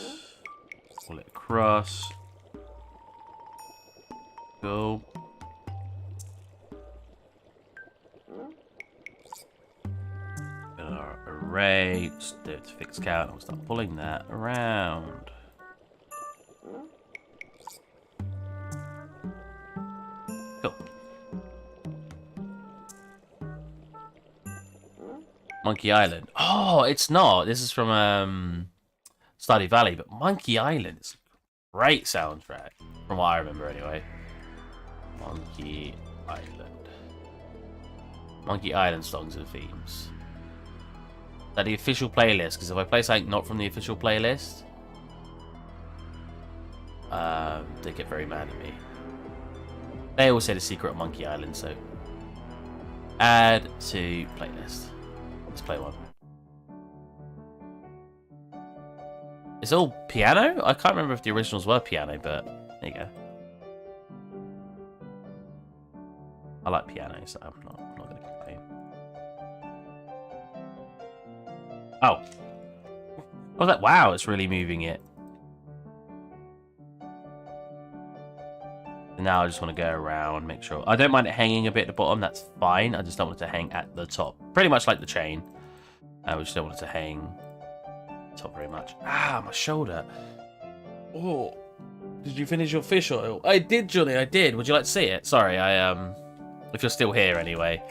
Pull it across. Go. Our array, just do it to fix count, and we'll start pulling that around. Cool. Monkey Island. Oh, it's not. This is from Stardew Valley, but Monkey Island is a great soundtrack, from what I remember anyway. Monkey Island. Monkey Island songs and themes. Is that the official playlist? Because if I play something not from the official playlist, they get very mad at me. They always say the secret of Monkey Island, so add to playlist. Let's play one. It's all piano? I can't remember if the originals were piano, but there you go. I like piano, so I'm not going to complain. Oh. I was like, wow, it's really moving it. And now I just want to go around, make sure. I don't mind it hanging a bit at the bottom, that's fine. I just don't want it to hang at the top. Pretty much like the chain. I just don't want it to hang top very much. Ah, my shoulder. Oh. Did you finish your fish oil? I did, Johnny, I did. Would you like to see it? Sorry, if you're still here anyway.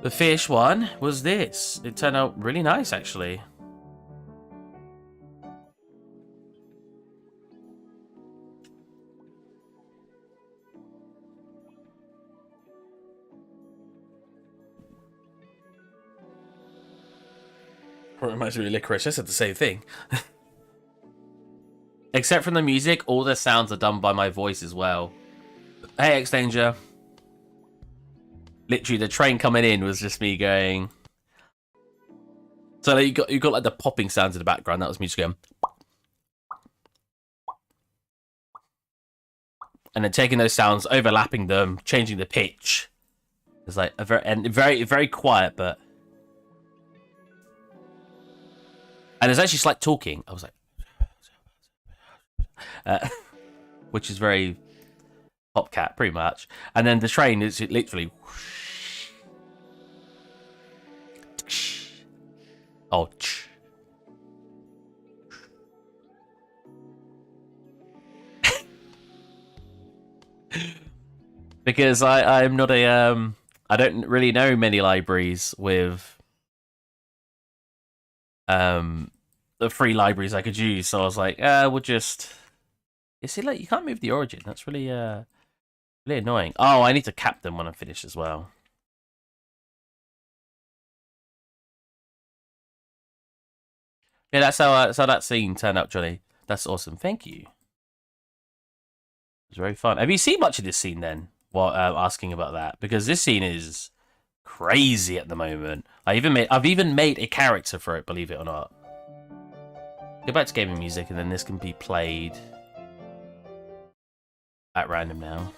The fish one was this. It turned out really nice, actually. Reminds me of licorice. I said the same thing. Except from the music, all the sounds are done by my voice as well. Hey, X-Danger. literally the train coming in was just me going. So you got like the popping sounds in the background. That was me just going. And then taking those sounds, overlapping them, changing the pitch. It's like a very quiet, but. And there's actually slight talking. I was like, which is very Popcat, pretty much. And then the train is literally. Oh. Because I'm not a I don't really know many libraries with the free libraries I could use, so I was like, we'll just. You see, like you can't move the origin. That's really really annoying. Oh, I need to cap them when I'm finished as well. Yeah, that's how that scene turned out, Johnny. That's awesome. Thank you. It was very fun. Have you seen much of this scene then? While asking about that, because this scene is crazy at the moment. I've even made a character for it, believe it or not. Go back to gaming music, and then this can be played at random now.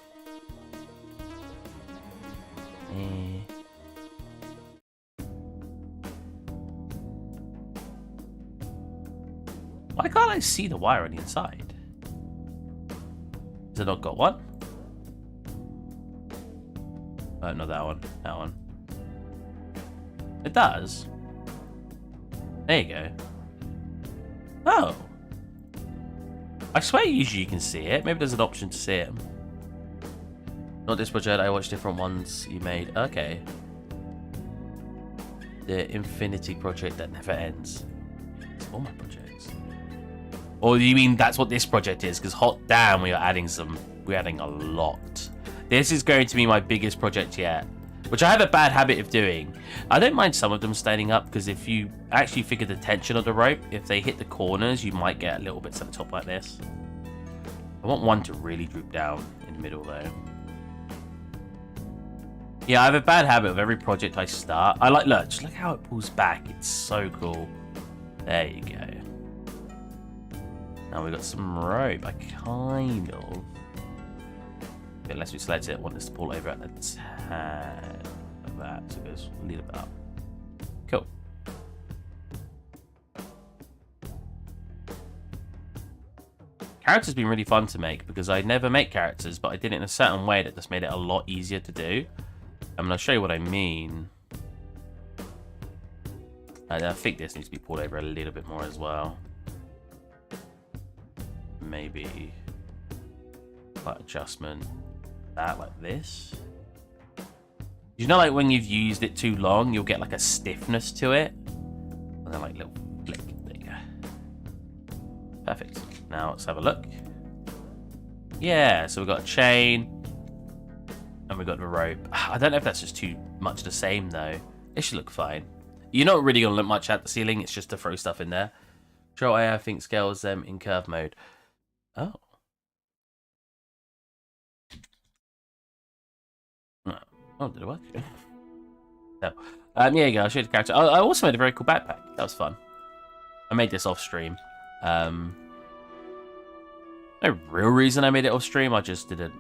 Why can't I see the wire on the inside? Has it not got one? Not that one. That one. It does. There you go. Oh. I swear usually you can see it. Maybe there's an option to see it. Not this project. I watched different ones you made. Okay. The Infinity project that never ends. It's all my projects. Or do you mean that's what this project is? Because hot damn, we're adding a lot. This is going to be my biggest project yet, which I have a bad habit of doing. I don't mind some of them standing up, because if you actually figure the tension of the rope, if they hit the corners, you might get little bits at the top like this. I want one to really droop down in the middle though. Yeah, I have a bad habit of every project I start. Look, just look how it pulls back. It's so cool. There you go. Now we've got some rope. I kind of. Unless we select it, I want this to pull over at the tad of that, so it goes a little bit up. Cool. Characters have been really fun to make, because I never make characters, but I did it in a certain way that just made it a lot easier to do. I'm going to show you what I mean. I think this needs to be pulled over a little bit more as well. Maybe slight adjustment. That like this. You know, like when you've used it too long, you'll get like a stiffness to it, and then like little flick. There you go. Perfect. Now let's have a look. Yeah, so we've got a chain, and we've got the rope. I don't know if that's just too much the same though. It should look fine. You're not really gonna look much at the ceiling. It's just to throw stuff in there. Control A, I think, scales them in curve mode. Oh. Oh, did it work? No. Yeah, you go. I'll show you the character. I also made a very cool backpack. That was fun. I made this off stream. No real reason I made it off stream. I just didn't.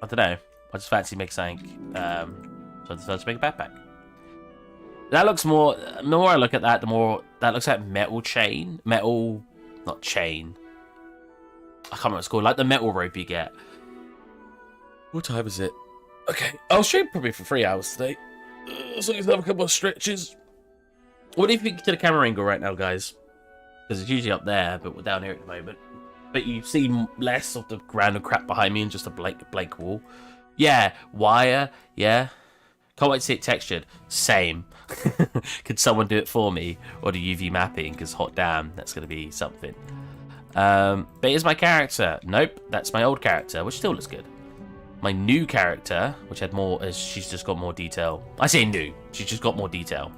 I don't know. I just fancy make something. So I decided to make a backpack. That looks more. The more I look at that, the more that looks like metal chain. Metal, not chain. I can't remember what it's called. Like the metal rope you get. What time is it? Okay, I'll stream probably for 3 hours today. So you can have a couple of stretches. What do you think to the camera angle right now, guys? Because it's usually up there, but we're down here at the moment. But you see less of the random crap behind me and just a blank wall. Yeah, wire, yeah. Can't wait to see it textured. Same. Could someone do it for me? Or do UV mapping? Because hot damn, that's going to be something. But here's my character. Nope, that's my old character, which still looks good. My new character, which had more, she's just got more detail. I say new, she's just got more detail.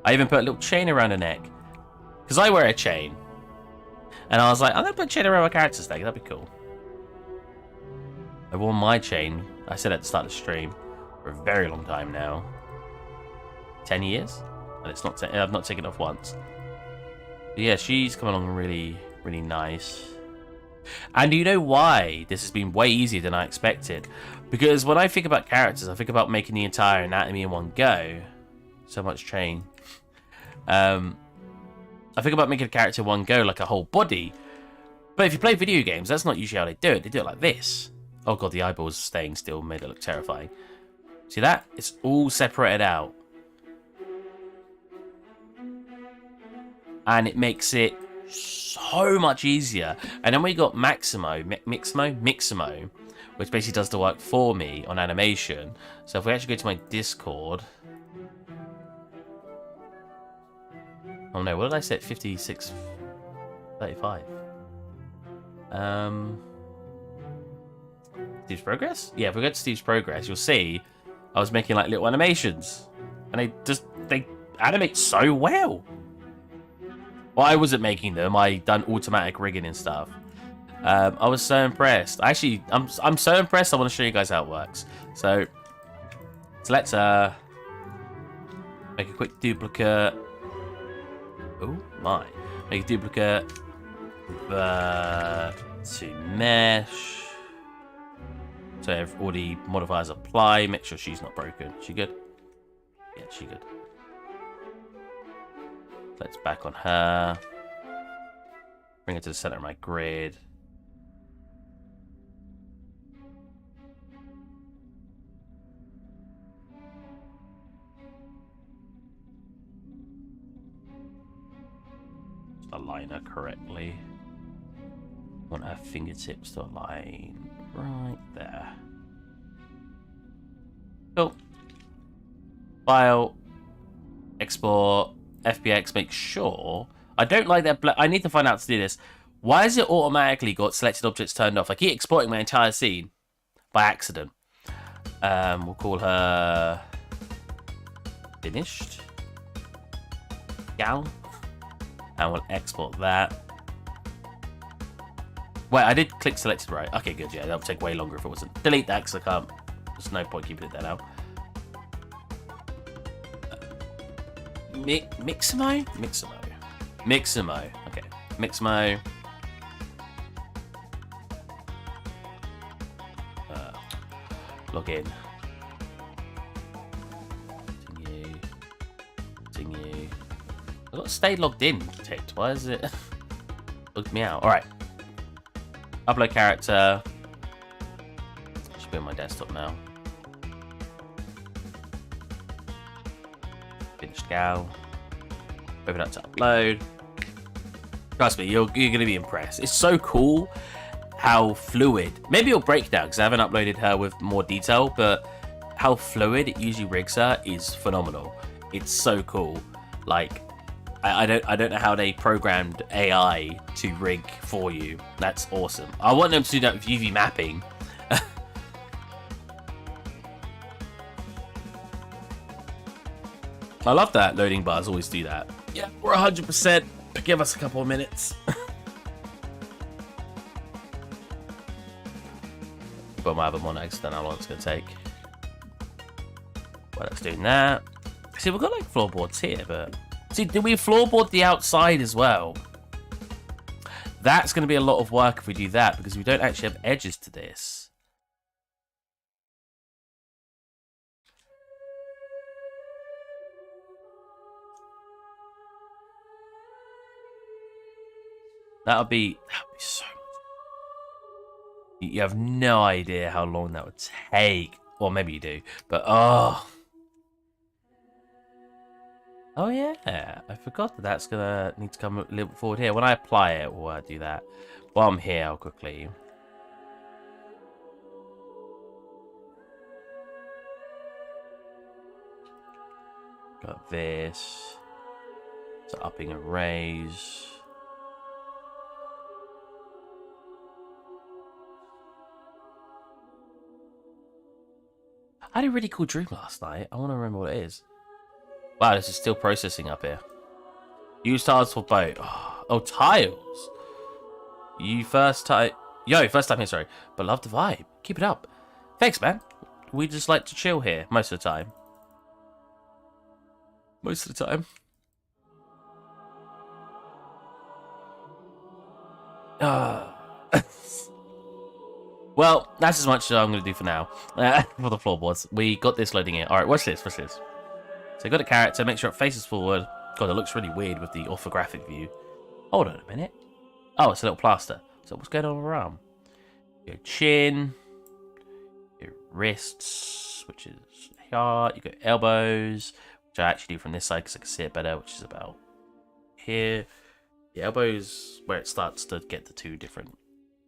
I even put a little chain around her neck. Because I wear a chain. And I was like, I'm going to put a chain around my character's neck, that'd be cool. I wore my chain I said at the start of the stream for a very long time now. 10 years? And it's not. I've not taken it off once. But yeah, she's come along really, really nice. And you know why this has been way easier than I expected? Because when I think about characters, I think about making the entire anatomy in one go. So much train. I think about making a character in one go, like a whole body. But if you play video games, that's not usually how they do it. They do it like this. Oh god, the eyeballs staying still made it look terrifying. See that? It's all separated out. And it makes it so much easier. And then we got Mixamo, which basically does the work for me on animation. So if we actually go to my Discord. Oh no, what did I set? 56:35. Steve's Progress? Yeah, if we go to Steve's Progress, you'll see I was making like little animations. And they animate so well. Well, I wasn't making them. I done automatic rigging and stuff. I was so impressed. Actually, I'm so impressed. I want to show you guys how it works. So let's make a quick duplicate. Oh my! Make a duplicate. To mesh. So if all the modifiers apply. Make sure she's not broken. She good? Yeah, she good. Let's back on her. Bring it to the center of my grid. Just align her correctly. Want her fingertips to align right there. Cool. File. Export. FBX, make sure. I don't like that. I need to find out how to do this. Why has it automatically got selected objects turned off? I keep exporting my entire scene by accident. We'll call her finished gal, and we'll export that. Wait, I did click selected right. Okay, good. Yeah, that would take way longer if it wasn't. Delete that because I can't. There's no point keeping it there now. Mixamo? Okay. Mixamo. Log in. Continue. I got stay logged in ticked. Why is it logged me out? Alright. Upload character. Should be on my desktop now. Finished gal. Open up to upload. Trust me, you're going to be impressed. It's so cool how fluid. Maybe it'll break down because I haven't uploaded her with more detail, but how fluid it usually rigs her is phenomenal. It's so cool. Like, I don't know how they programmed AI to rig for you. That's awesome. I want them to do that with UV mapping. I love that loading bars always do that. Yeah, we're 100%. Give us a couple of minutes. Put my album on accident, how long it's going to take. Well, let's do that. See, we've got like floorboards here, but... See, did we floorboard the outside as well? That's going to be a lot of work if we do that, because we don't actually have edges to this. That would be so much. You have no idea how long that would take. Well, maybe you do, but oh yeah, I forgot that that's gonna need to come a little bit forward here. When I apply it, we'll do that. While I'm here, I'll quickly. Got this. So upping arrays. I had a really cool dream last night. I want to remember what it is. Wow, this is still processing up here. Use tiles for boat. Oh, tiles. You first time. Yo, first time here, sorry. But love the vibe. Keep it up. Thanks, man. we just like to chill here most of the time. Most of the time. Well, that's as much as I'm going to do for now. For the floorboards. We got this loading here. Alright, watch this, watch this. So got a character, make sure it faces forward. God, it looks really weird with the orthographic view. Hold on a minute. Oh, it's a little plaster. So what's going on with her arm? Your chin. Your wrists, which is here. You got elbows, which I actually do from this side because I can see it better, which is about here. The elbows, where it starts to get the two different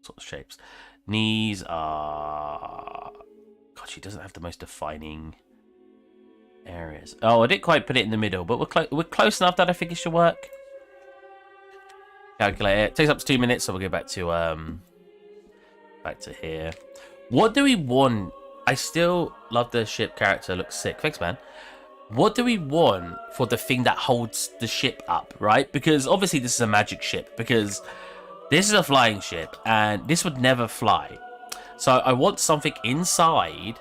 sort of shapes. Knees are... God, she doesn't have the most defining areas. Oh, I didn't quite put it in the middle, but we're close enough that I think it should work. Calculate it. Takes up to 2 minutes, so we'll go back to here. What do we want? I still love the ship character. Looks sick. Thanks, man. What do we want for the thing that holds the ship up, right? Because obviously this is a magic ship, because this is a flying ship, and this would never fly. So I want something inside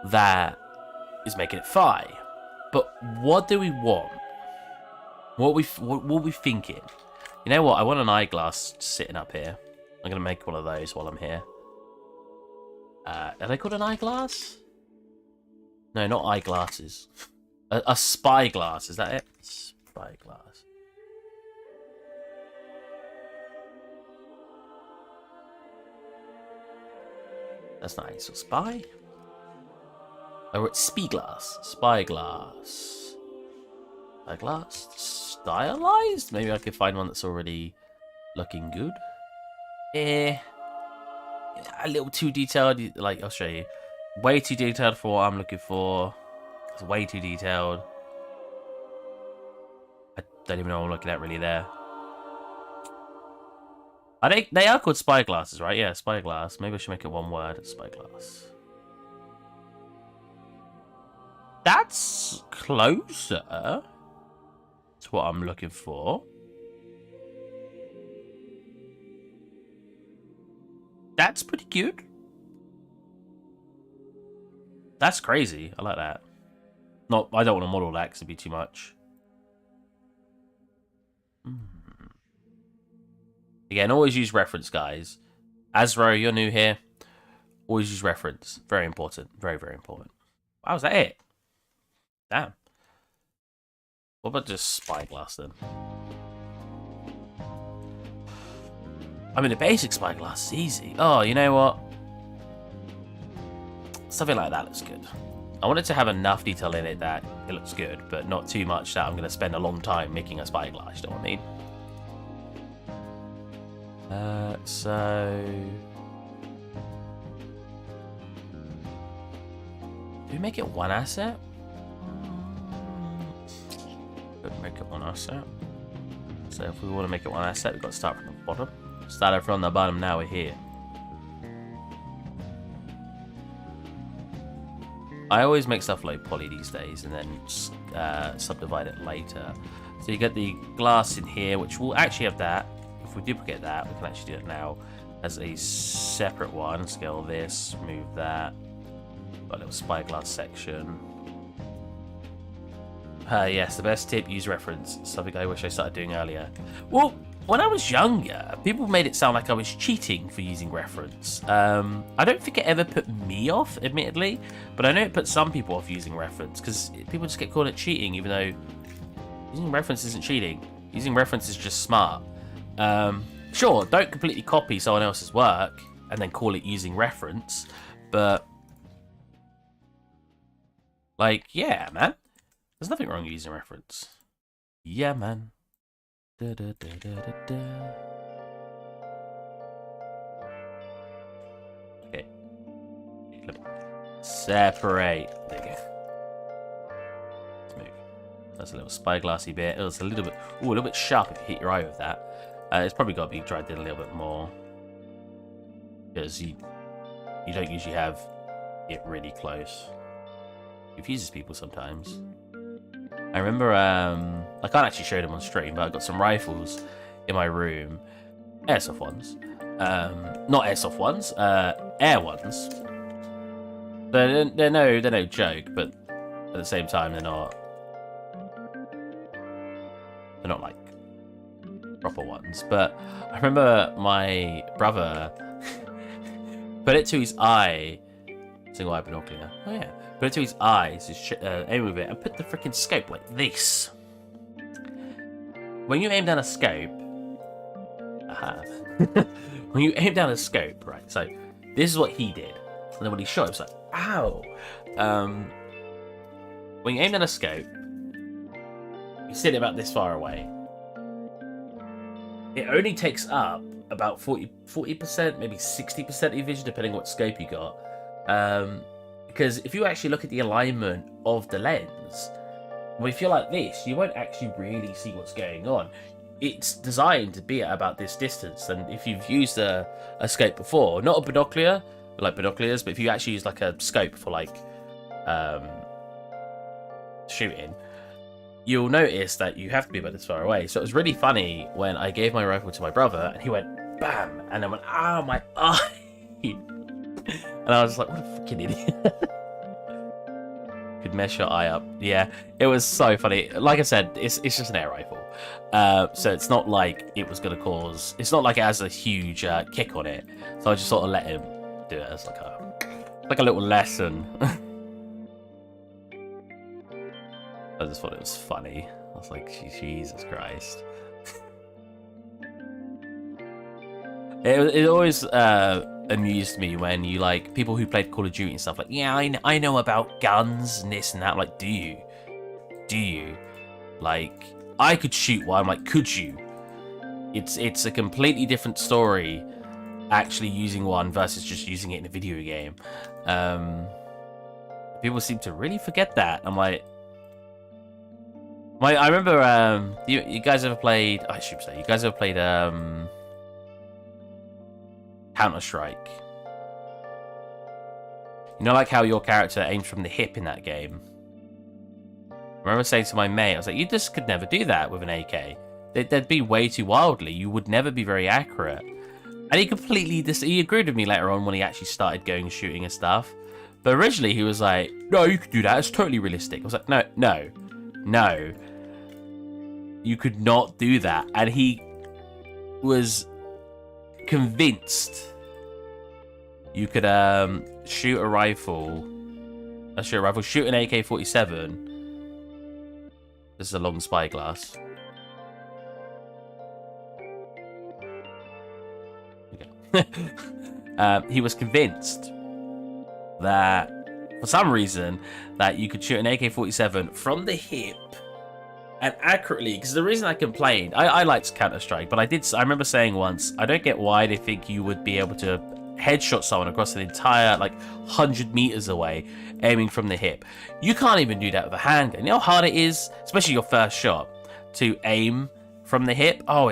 that is making it fly. But what do we want? What are we thinking? You know what? I want an eyeglass sitting up here. I'm going to make one of those while I'm here. Are they called an eyeglass? No, not eyeglasses. A spyglass, is that it? Spyglass. That's nice. So spy? Oh, it's spyglass. Spyglass. Spyglass? Stylized? Maybe I could find one that's already looking good. A little too detailed. Like, I'll show you. Way too detailed for what I'm looking for. It's way too detailed. I don't even know what I'm looking at really there. They are called spyglasses, right? Yeah, spyglass. Maybe I should make it one word. Spyglass. That's closer to what I'm looking for. That's pretty good. That's crazy. I like that. I don't want to model that because it'd be too much. Again, always use reference, guys. Azro, you're new here. Always use reference. Very important. Very, very important. Wow, is that it? Damn. What about just spyglass then? I mean, the basic spyglass is easy. Oh, you know what? Something like that looks good. I want it to have enough detail in it that it looks good, but not too much that I'm going to spend a long time making a spyglass, you know what I mean? So... do we make it one asset? Could make it one asset. So if we want to make it one asset, we've got to start from the bottom. Started from the bottom, now we're here. I always make stuff low poly these days and then subdivide it later. So you get the glass in here, which will actually have that. If we duplicate that, we can actually do it now as a separate one. Scale this, move that. Got a little spyglass section. Yes, the best tip, use reference. Something I wish I started doing earlier. Well, when I was younger, people made it sound like I was cheating for using reference. I don't think it ever put me off, admittedly, but I know it put some people off using reference, because people just get called it cheating, even though using reference isn't cheating. Using reference is just smart. Sure, don't completely copy someone else's work and then call it using reference, but... like, yeah, man. There's nothing wrong with using reference. Yeah, man. Da, da, da, da, da, da. Okay. Separate. There you go. Let's move. That's a little spyglassy bit. It was a little bit sharp if you hit your eye with that. It's probably got to be dried in a little bit more, because you don't usually have it really close. It confuses people sometimes. I remember, I can't actually show them on stream, but I've got some rifles in my room. Airsoft ones. Not airsoft ones, air ones. they're no joke, but at the same time they're not like proper ones. But I remember my brother put it to his eye, single eye binocular. Oh yeah, put it to his eyes, aim with it, and put the freaking scope like this. When you aim down a scope, when you aim down a scope, right? So this is what he did, and then when he shot, it was like, ow. When you aim down a scope, you sit it about this far away. It only takes up about 40%, maybe 60% of your vision, depending on what scope you got. Because if you actually look at the alignment of the lens, well, if you're like this, you won't actually really see what's going on. It's designed to be at about this distance, and if you've used a scope before, not a binocular, like binoculars, but if you actually use like a scope for like shooting, you'll notice that you have to be about this far away. So it was really funny when I gave my rifle to my brother and he went bam, and I went, ow, my eye. And I was like, what a freaking idiot. Could mess your eye up. Yeah, it was so funny. Like I said, it's just an air rifle. So it's not like it was going to cause, it's not like it has a huge kick on it. So I just sort of let him do it as like a little lesson. I just thought it was funny. I was like, Jesus Christ. It always amused me when you like people who played Call of Duty and stuff like, yeah, I know about guns and this and that. I'm like, do you? Like, I could shoot one. I'm like, could you? It's a completely different story actually using one versus just using it in a video game. People seem to really forget that. I'm like, I remember, you guys ever played, I should say, you guys ever played, Counter-Strike? You know, like how your character aims from the hip in that game? I remember saying to my mate, I was like, you just could never do that with an AK. They'd be way too wildly. You would never be very accurate. And he completely, he agreed with me later on when he actually started going shooting and stuff. But originally he was like, no, you could do that. It's totally realistic. I was like, no. You could not do that. And he was convinced you could shoot an AK-47. This is a long spyglass. Okay. He was convinced that for some reason that you could shoot an AK-47 from the hip and accurately, because the reason I complained, I liked Counter-Strike, but I remember saying once, I don't get why they think you would be able to headshot someone across an entire, 100 meters away, aiming from the hip. You can't even do that with a handgun. You know how hard it is, especially your first shot, to aim from the hip? Oh,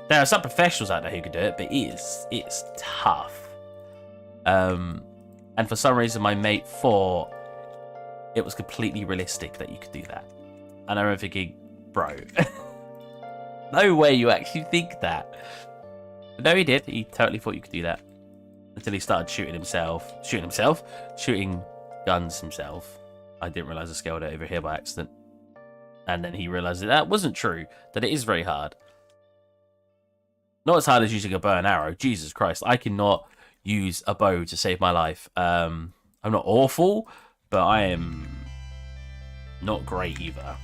there are some professionals out there who can do it, but it's tough. And for some reason, my mate thought it was completely realistic that you could do that. And I remember thinking, bro, no way you actually think that. But no, he did. He totally thought you could do that. Until he started shooting guns himself. I didn't realize I scaled it over here by accident. And then he realized that wasn't true, that it is very hard. Not as hard as using a bow and arrow. Jesus Christ, I cannot use a bow to save my life. I'm not awful, but I am not great either.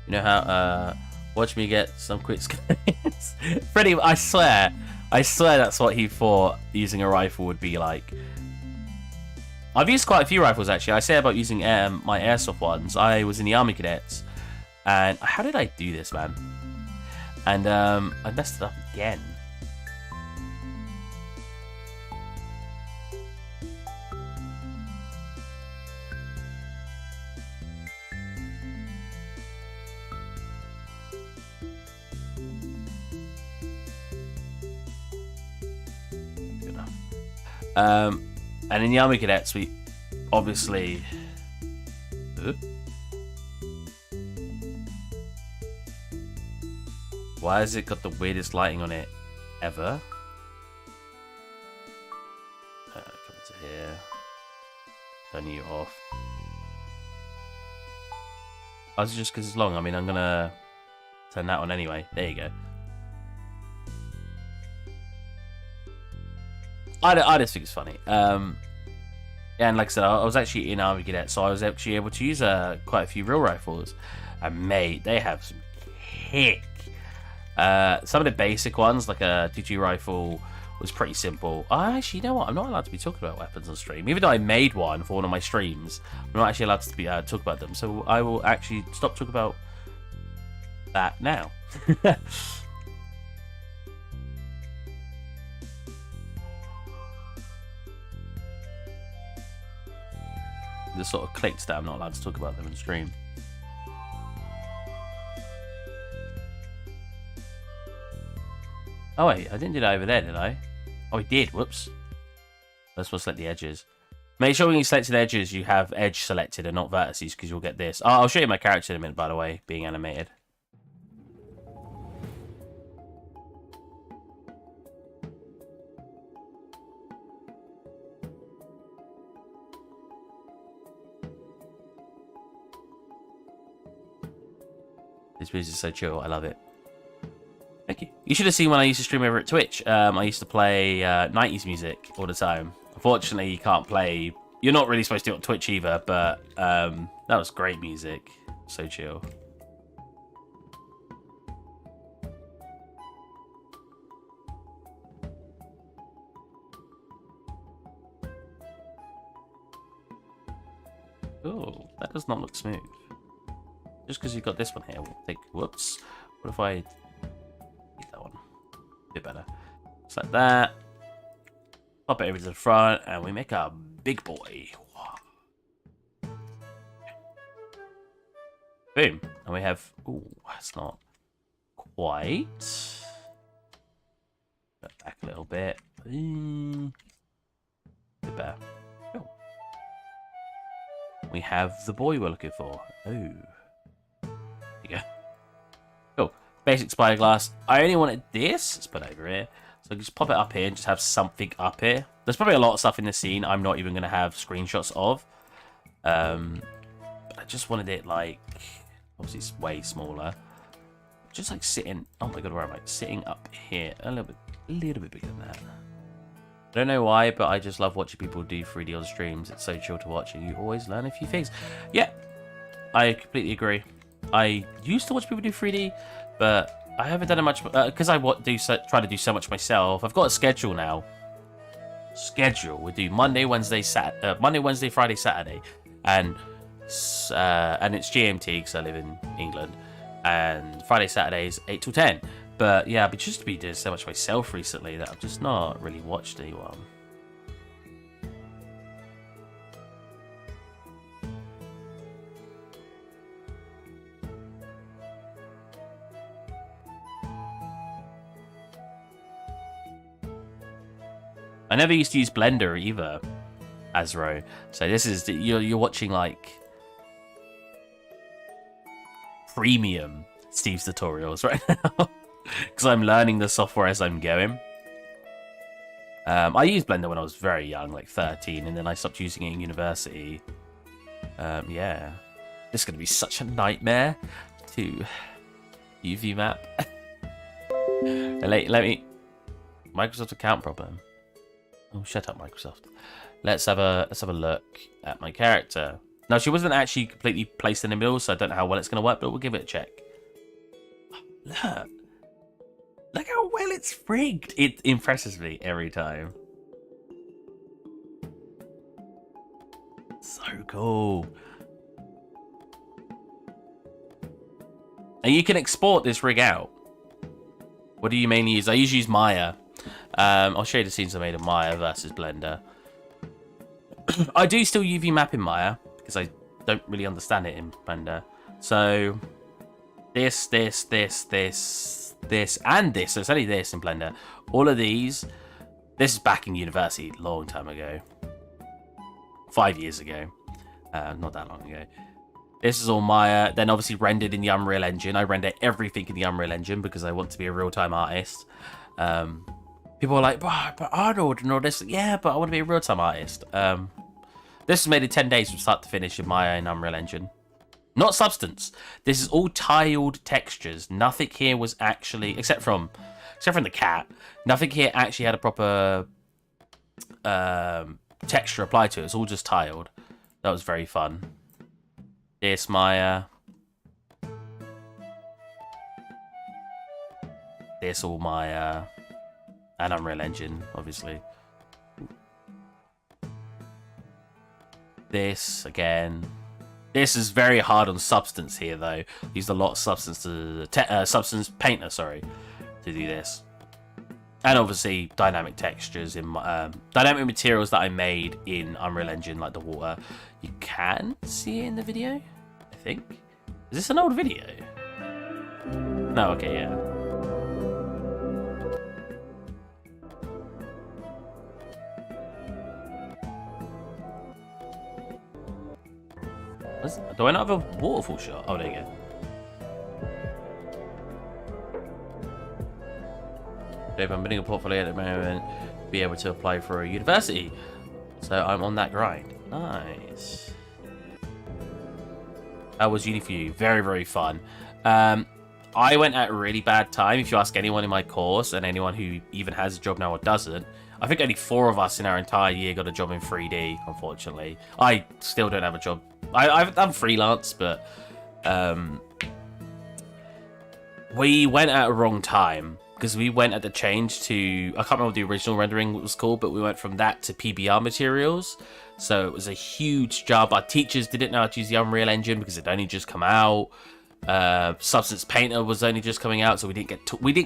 You know how, watch me get some quick scans. Freddy, I swear that's what he thought using a rifle would be like. I've used quite a few rifles, actually. I say about using my airsoft ones. I was in the Army Cadets, and how did I do this, man? And I messed it up again. And in the Army Cadets, we obviously... Why has it got the weirdest lighting on it ever? Come into here. Turn you off. Oh, it's just because it's long. I mean, I'm gonna turn that on anyway. There you go. I just think it's funny. Yeah, and like I said, I was actually in Army Cadet, so I was actually able to use quite a few real rifles. And mate, they have some kick. Some of the basic ones, like a DG rifle, was pretty simple. Actually, you know what? I'm not allowed to be talking about weapons on stream. Even though I made one for one of my streams, I'm not actually allowed to be talk about them. So I will actually stop talking about that now. Just sort of clicked that I'm not allowed to talk about them on stream. Oh wait, I didn't do that over there, did I? Oh, I did. Whoops. Let's select the edges. Make sure when you select the edges, you have edge selected and not vertices, because you'll get this. Oh, I'll show you my character in a minute, by the way, being animated. This music is so chill. I love it. Thank you. You should have seen when I used to stream over at Twitch. I used to play 90s music all the time. Unfortunately, you can't play... You're not really supposed to do it on Twitch either, but that was great music. So chill. Oh, that does not look smooth. Just because you've got this one here, we'll take... Whoops. What if I... Get that one. A bit better. Just like that. Pop it over to the front, and we make a big boy. Boom. And we have... Ooh, that's not quite... Put back a little bit. A bit better. Cool. We have the boy we're looking for. Oh. There you go. Cool. Basic spider glass. I only wanted this. Let's put it over here. So just pop it up here and just have something up here. There's probably a lot of stuff in this scene I'm not even going to have screenshots of. But I just wanted it like... Obviously it's way smaller. Just like sitting... Oh my god, where am I? Sitting up here. A little bit bigger than that. I don't know why, but I just love watching people do 3D on streams. It's so chill to watch and you always learn a few things. Yeah, I completely agree. I used to watch people do 3D, but I haven't done it much because I try to do so much myself. I've got a schedule now. We do Monday, Wednesday, Friday, Saturday, and it's GMT because I live in England, and Friday, Saturdays 8 till 10. But yeah, I've just been doing so much myself recently that I've just not really watched anyone. I never used to use Blender either, Azro. So this is you're watching like premium Steve's tutorials right now because I'm learning the software as I'm going. I used Blender when I was very young, like 13, and then I stopped using it in university. Yeah, this is gonna be such a nightmare to UV map. Let me Microsoft account problem. Oh, shut up, Microsoft. Let's have a look at my character. Now, she wasn't actually completely placed in the middle, so I don't know how well it's going to work, but we'll give it a check. Look how well it's rigged. It impresses me every time. So cool. And you can export this rig out. What do you mainly use? I usually use Maya. I'll show you the scenes I made in Maya versus Blender. I do still UV map in Maya because I don't really understand it in Blender. So this, and this. So it's only this in Blender. All of these. This is back in university, a long time ago. 5 years ago. Not that long ago. This is all Maya. Then obviously rendered in the Unreal Engine. I render everything in the Unreal Engine because I want to be a real-time artist. people are like, but Arnold and all this. Yeah, but I want to be a real-time artist. This was made in 10 days from start to finish in my own Unreal Engine. Not Substance. This is all tiled textures. Nothing here was actually, except from the cat, nothing here actually had a proper texture applied to it. It's all just tiled. That was very fun. This my this all my and Unreal Engine, obviously. This again. This is very hard on Substance here, though. Used a lot of Substance Substance Painter, sorry, to do this. And obviously dynamic textures in my dynamic materials that I made in Unreal Engine, like the water. You can see it in the video, I think. Is this an old video? No, okay, yeah. Do I not have a waterfall shot? Oh, there you go. Dave, I'm building a portfolio at the moment, be able to apply for a university. So I'm on that grind. Nice. How was uni for you? Very, very fun. I went at a really bad time. If you ask anyone in my course and anyone who even has a job now or doesn't, I think only 4 of us in our entire year got a job in 3D, unfortunately. I still don't have a job. I've done freelance, but we went at a wrong time because we went at the change to, I can't remember what the original rendering was called, but we went from that to PBR materials. So it was a huge job. Our teachers didn't know how to use the Unreal Engine because it only just come out. Substance Painter was only just coming out, so we didn't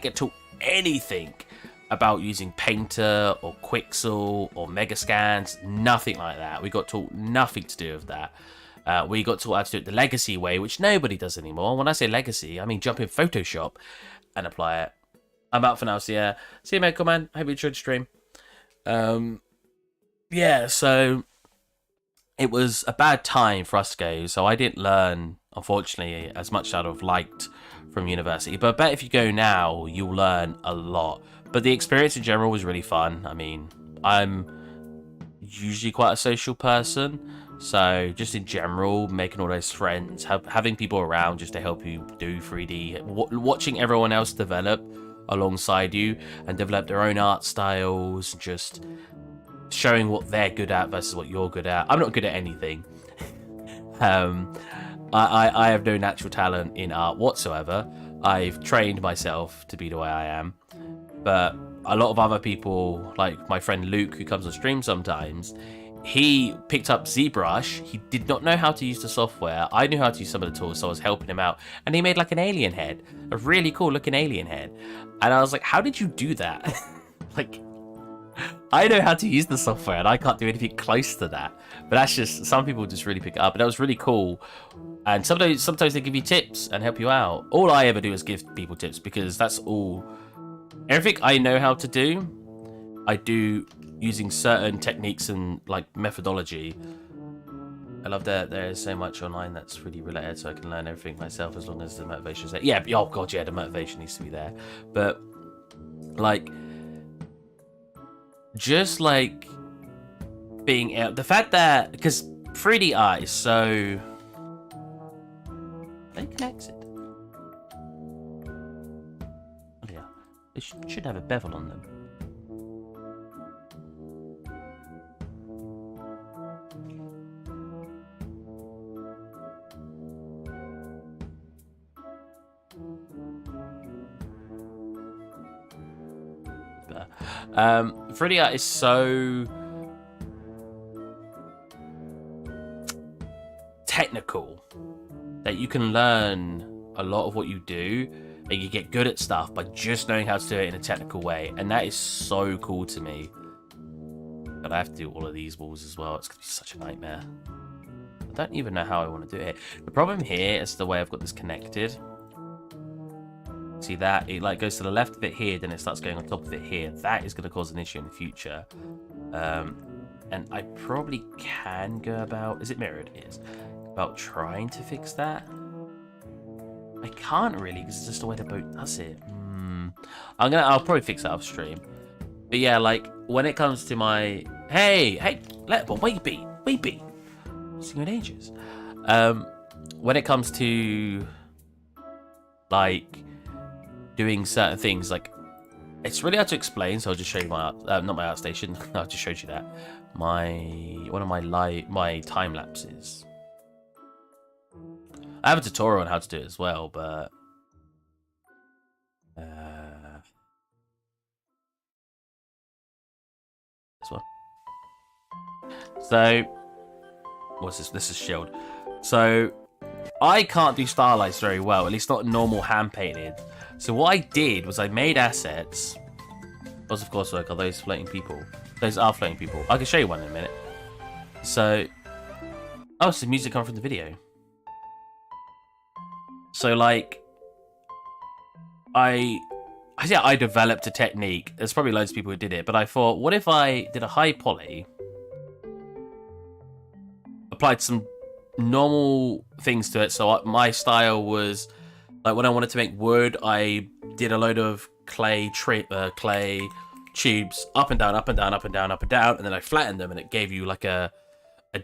get taught anything about using Painter or Quixel or Megascans. Nothing like that. We got taught nothing to do with that. We got taught how to do it the legacy way, which nobody does anymore. When I say legacy, I mean jump in Photoshop and apply it. I'm out for now, so yeah. See you, mate. Cool, man. Hope you enjoyed the stream. Yeah, so it was a bad time for us to go, so I didn't learn, unfortunately, as much as I'd have liked from university. But I bet if you go now, you'll learn a lot. But the experience in general was really fun. I mean, I'm usually quite a social person, so just in general, making all those friends, having people around just to help you do 3D, watching everyone else develop alongside you and develop their own art styles, just showing what they're good at versus what you're good at. I'm not good at anything. I have no natural talent in art whatsoever. I've trained myself to be the way I am, but a lot of other people, like my friend Luke, who comes on stream sometimes, he picked up ZBrush. He did not know how to use the software. I knew how to use some of the tools, so I was helping him out. And he made like an alien head, a really cool looking alien head. And I was like, how did you do that? Like, I know how to use the software and I can't do anything close to that. But that's just, some people just really pick it up. And that was really cool. And sometimes they give you tips and help you out. All I ever do is give people tips because that's all. Everything I know how to do, I do using certain techniques and like methodology. I love that there is so much online that's really related, so I can learn everything myself as long as the motivation's there. Yeah, oh god, yeah, the motivation needs to be there. But like, just like being out, the fact that, because 3D art is so, they can exit. Oh yeah, they should have a bevel on them. But 3D art is so technical that you can learn a lot of what you do and you get good at stuff by just knowing how to do it in a technical way, and that is so cool to me. But I have to do all of these walls as well. It's gonna be such a nightmare. I don't even know how I want to do it. The problem here is the way I've got this connected. See that? It like goes to the left of it here, then it starts going on top of it here. That is going to cause an issue in the future. And I probably can go about... Is it mirrored? It is. About trying to fix that. I can't really, because it's just the way the boat does it. I'll probably fix that off stream. But yeah, like, when it comes to my... Hey, Letterboard, wait be. Seen you in ages. When it comes to, like, doing certain things, like, it's really hard to explain, so I'll just show you my art, not my art station. I just showed you that. One of my time lapses. I have a tutorial on how to do it as well, but this one. So, what's this? This is Shield. So, I can't do stylize very well, at least not normal hand painted. So what I did was I made assets. Those, of course, work. Are those floating people? Those are floating people. I can show you one in a minute. So, oh, it's the music coming from the video. So, like, I developed a technique. There's probably loads of people who did it, but I thought, what if I did a high poly, applied some normal things to it. So my style was like when I wanted to make wood, I did a load of clay tubes up and down, up and down, up and down, up and down, and then I flattened them, and it gave you like a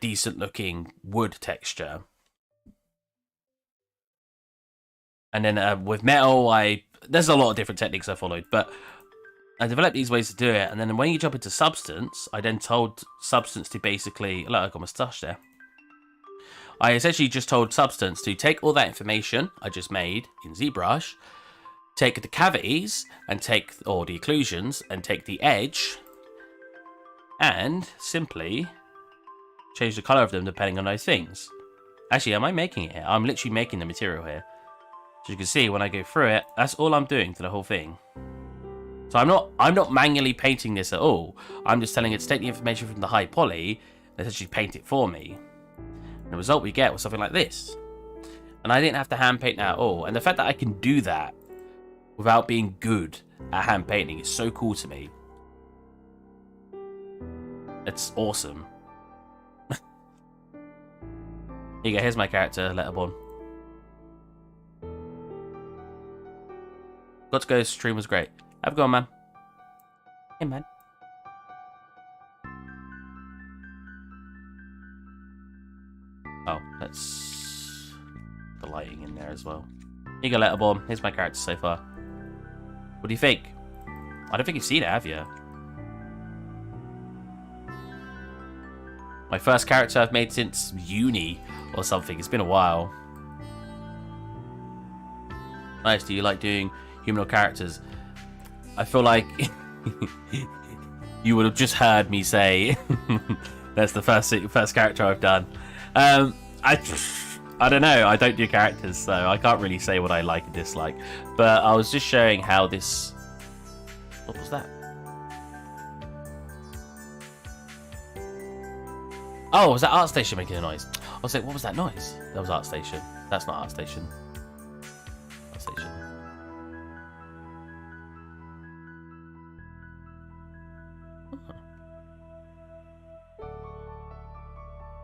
decent looking wood texture. And then with metal, there's a lot of different techniques I followed, but I developed these ways to do it. And then when you jump into Substance, I then told Substance to basically, look, I got my moustache there. I essentially just told Substance to take all that information I just made in ZBrush, take the cavities and or the occlusions and take the edge, and simply change the color of them depending on those things. Actually, am I making it here? I'm literally making the material here. As you can see, when I go through it, that's all I'm doing to the whole thing. So I'm not manually painting this at all. I'm just telling it to take the information from the high poly and essentially paint it for me. And the result we get was something like this. And I didn't have to hand paint that at all. And the fact that I can do that without being good at hand painting is so cool to me. It's awesome. Here you go, here's my character, Letterborn. Got to go, stream was great. Have a go on, man. Hey, man. Oh, let's the lighting in there as well. Here you go, Letterborn. Here's my character so far. What do you think? I don't think you've seen it, have you? My first character I've made since uni or something. It's been a while. Nice. Do you like doing humanoid characters? I feel like you would have just heard me say that's the first character I've done. I don't know. I don't do characters, so I can't really say what I like and dislike. But I was just showing how this... What was that? Oh, was that ArtStation making a noise? I was like, what was that noise? That was ArtStation. That's not ArtStation. ArtStation.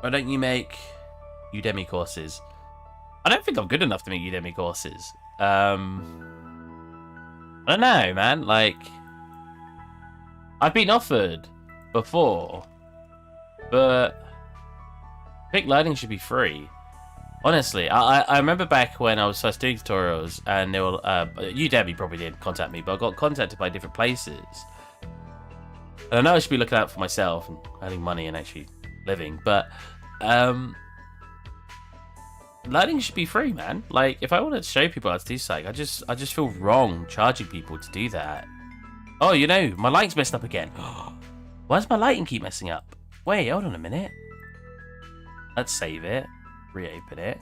Why don't you make Udemy courses? I don't think I'm good enough to make Udemy courses. I don't know, man. Like, I've been offered before, but I think learning should be free. Honestly, I remember back when I was first doing tutorials, and they were Udemy probably didn't contact me, but I got contacted by different places. And I know I should be looking out for myself and earning money and actually living, but learning should be free, man. Like, if I wanted to show people how to do something, I just feel wrong charging people to do that. Oh, you know, my lighting's messed up again. Why does my lighting keep messing up? Wait, hold on a minute. Let's save it. Reopen it.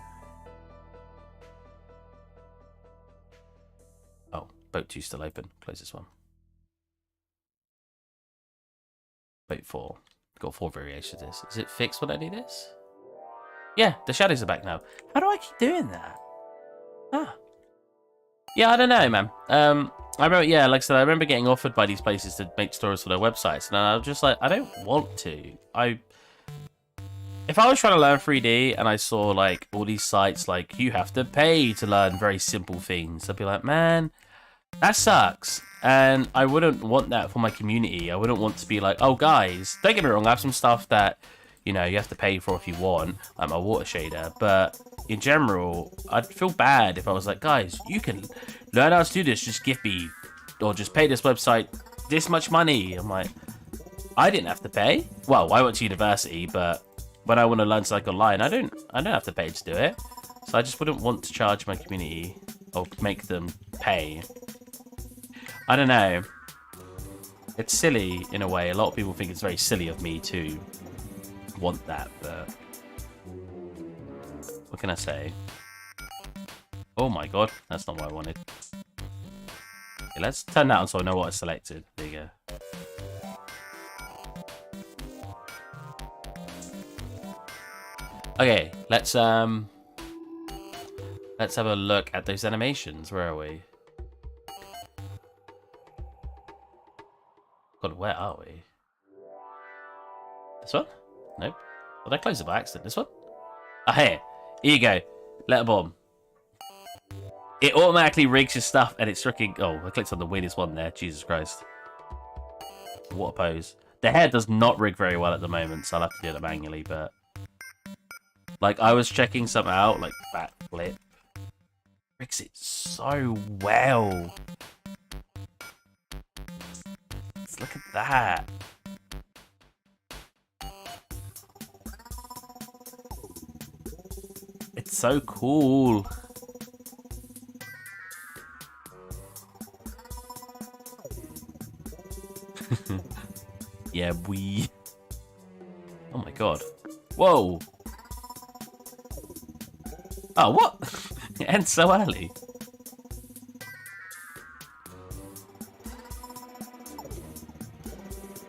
Oh, boat 2 still open. Close this one. Boat 4. Got 4 variations of this. Is it fixed when I do this? Yeah, the shadows are back now. How do I keep doing that? Ah. Yeah, I don't know, man. I remember, yeah, like I said, I remember getting offered by these places to make stories for their websites, and I was just like, I don't want to. If I was trying to learn 3D and I saw like all these sites like you have to pay to learn very simple things, I'd be like, man, That sucks. And I wouldn't want that for my community. I wouldn't want to be like, oh, guys, don't get me wrong. I have some stuff that, you know, you have to pay for if you want, like my water shader. But in general, I'd feel bad if I was like, guys, you can learn how to do this. Just give me, or just pay this website this much money. I'm like, I didn't have to pay. Well, I went to university, but when I want to learn something online, I don't have to pay to do it. So I just wouldn't want to charge my community or make them pay. I don't know. It's silly in a way. A lot of people think it's very silly of me to want that, but what can I say? Oh my god, that's not what I wanted. Okay, let's turn that on so I know what I selected. There you go. Okay, let's have a look at those animations. Where are we? God, where are we? This one? Nope. Did I close it by accident? This one? Ah, here. Here you go. Letter bomb. It automatically rigs your stuff and it's freaking... Oh, I clicked on the weirdest one there. Jesus Christ. What a pose. The hair does not rig very well at the moment, so I'll have to do that manually, but... Like, I was checking something out, like back flip. Rigs it so well. Look at that. It's so cool. Yeah, we... Oh my god. Whoa. Oh, what? It ends so early.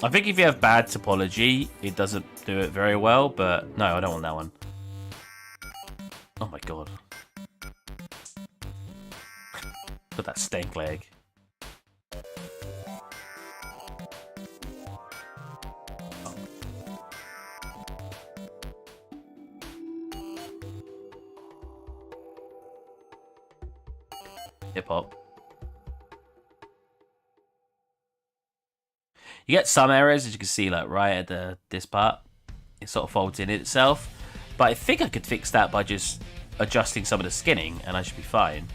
I think if you have bad topology, it doesn't do it very well, but no, I don't want that one. Oh my god. Put that stank leg. Hip hop. You get some errors, as you can see, like right at this part. It sort of folds in itself. But I think I could fix that by just adjusting some of the skinning, and I should be fine.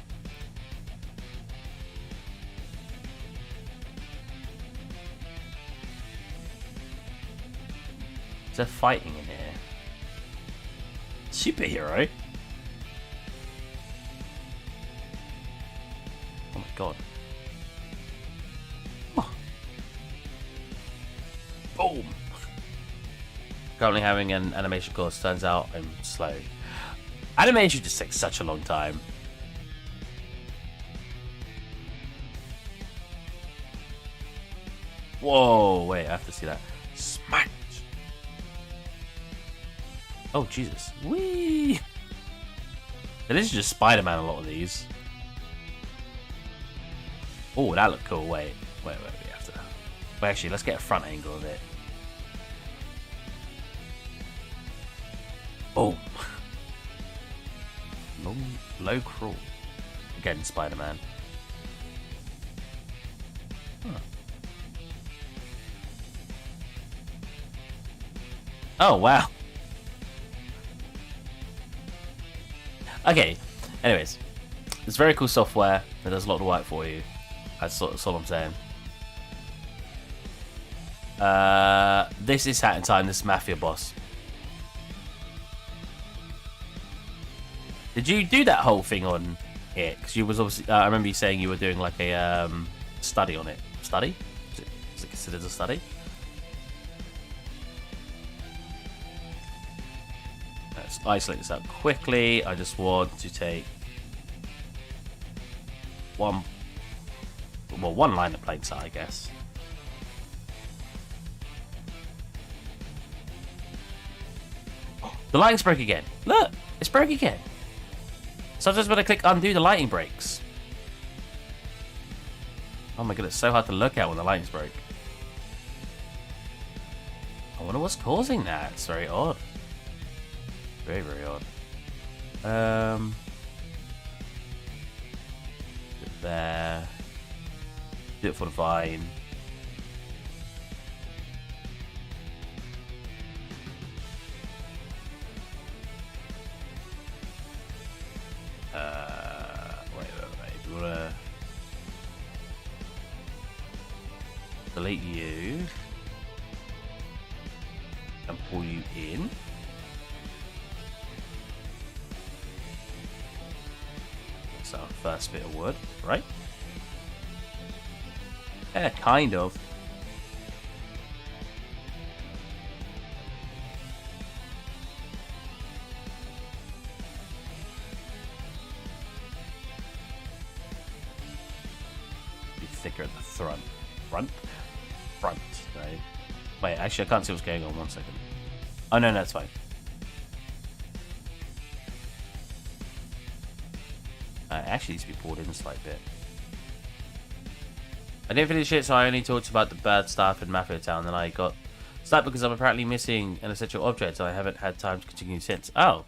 Is there fighting in here? Superhero? Oh my god. Oh. Boom! Currently having an animation course, turns out I'm slow. Animation just takes such a long time. Whoa, wait, I have to see that. Smash! Oh, Jesus. Whee! It is just Spider-Man, a lot of these. Oh, that looked cool. Wait, we have to... Wait, actually, let's get a front angle of it. Boom. Low crawl. Again, Spider-Man. Huh. Oh, wow. Okay, anyways. It's very cool software that does a lot of work for you. That's all I'm saying. This is Hat in Time, this Mafia boss. Did you do that whole thing on it? Because you was obviously... I remember you saying you were doing like a study on it. Study? Is it considered a study? Let's isolate this out quickly. I just want to take one line of plain sight, I guess. The lighting's broke again. Look, it's broke again. Sometimes when I click undo, the lighting breaks. Oh my god, it's so hard to look at when the lighting's broke. I wonder what's causing that. It's very odd. Very, very odd. There. Do it for the Vine. Wait. You wanna delete you and pull you in. So first bit of wood, right? Yeah, kind of. Be thicker at the front. Front? Right? Wait, actually I can't see what's going on. 1 second. Oh no, that's fine. It actually needs to be pulled in a slight bit. I didn't finish it, so I only talked about the bad stuff in Mafia Town. Then I got stuck because I'm apparently missing an essential object, and I haven't had time to continue since. Oh.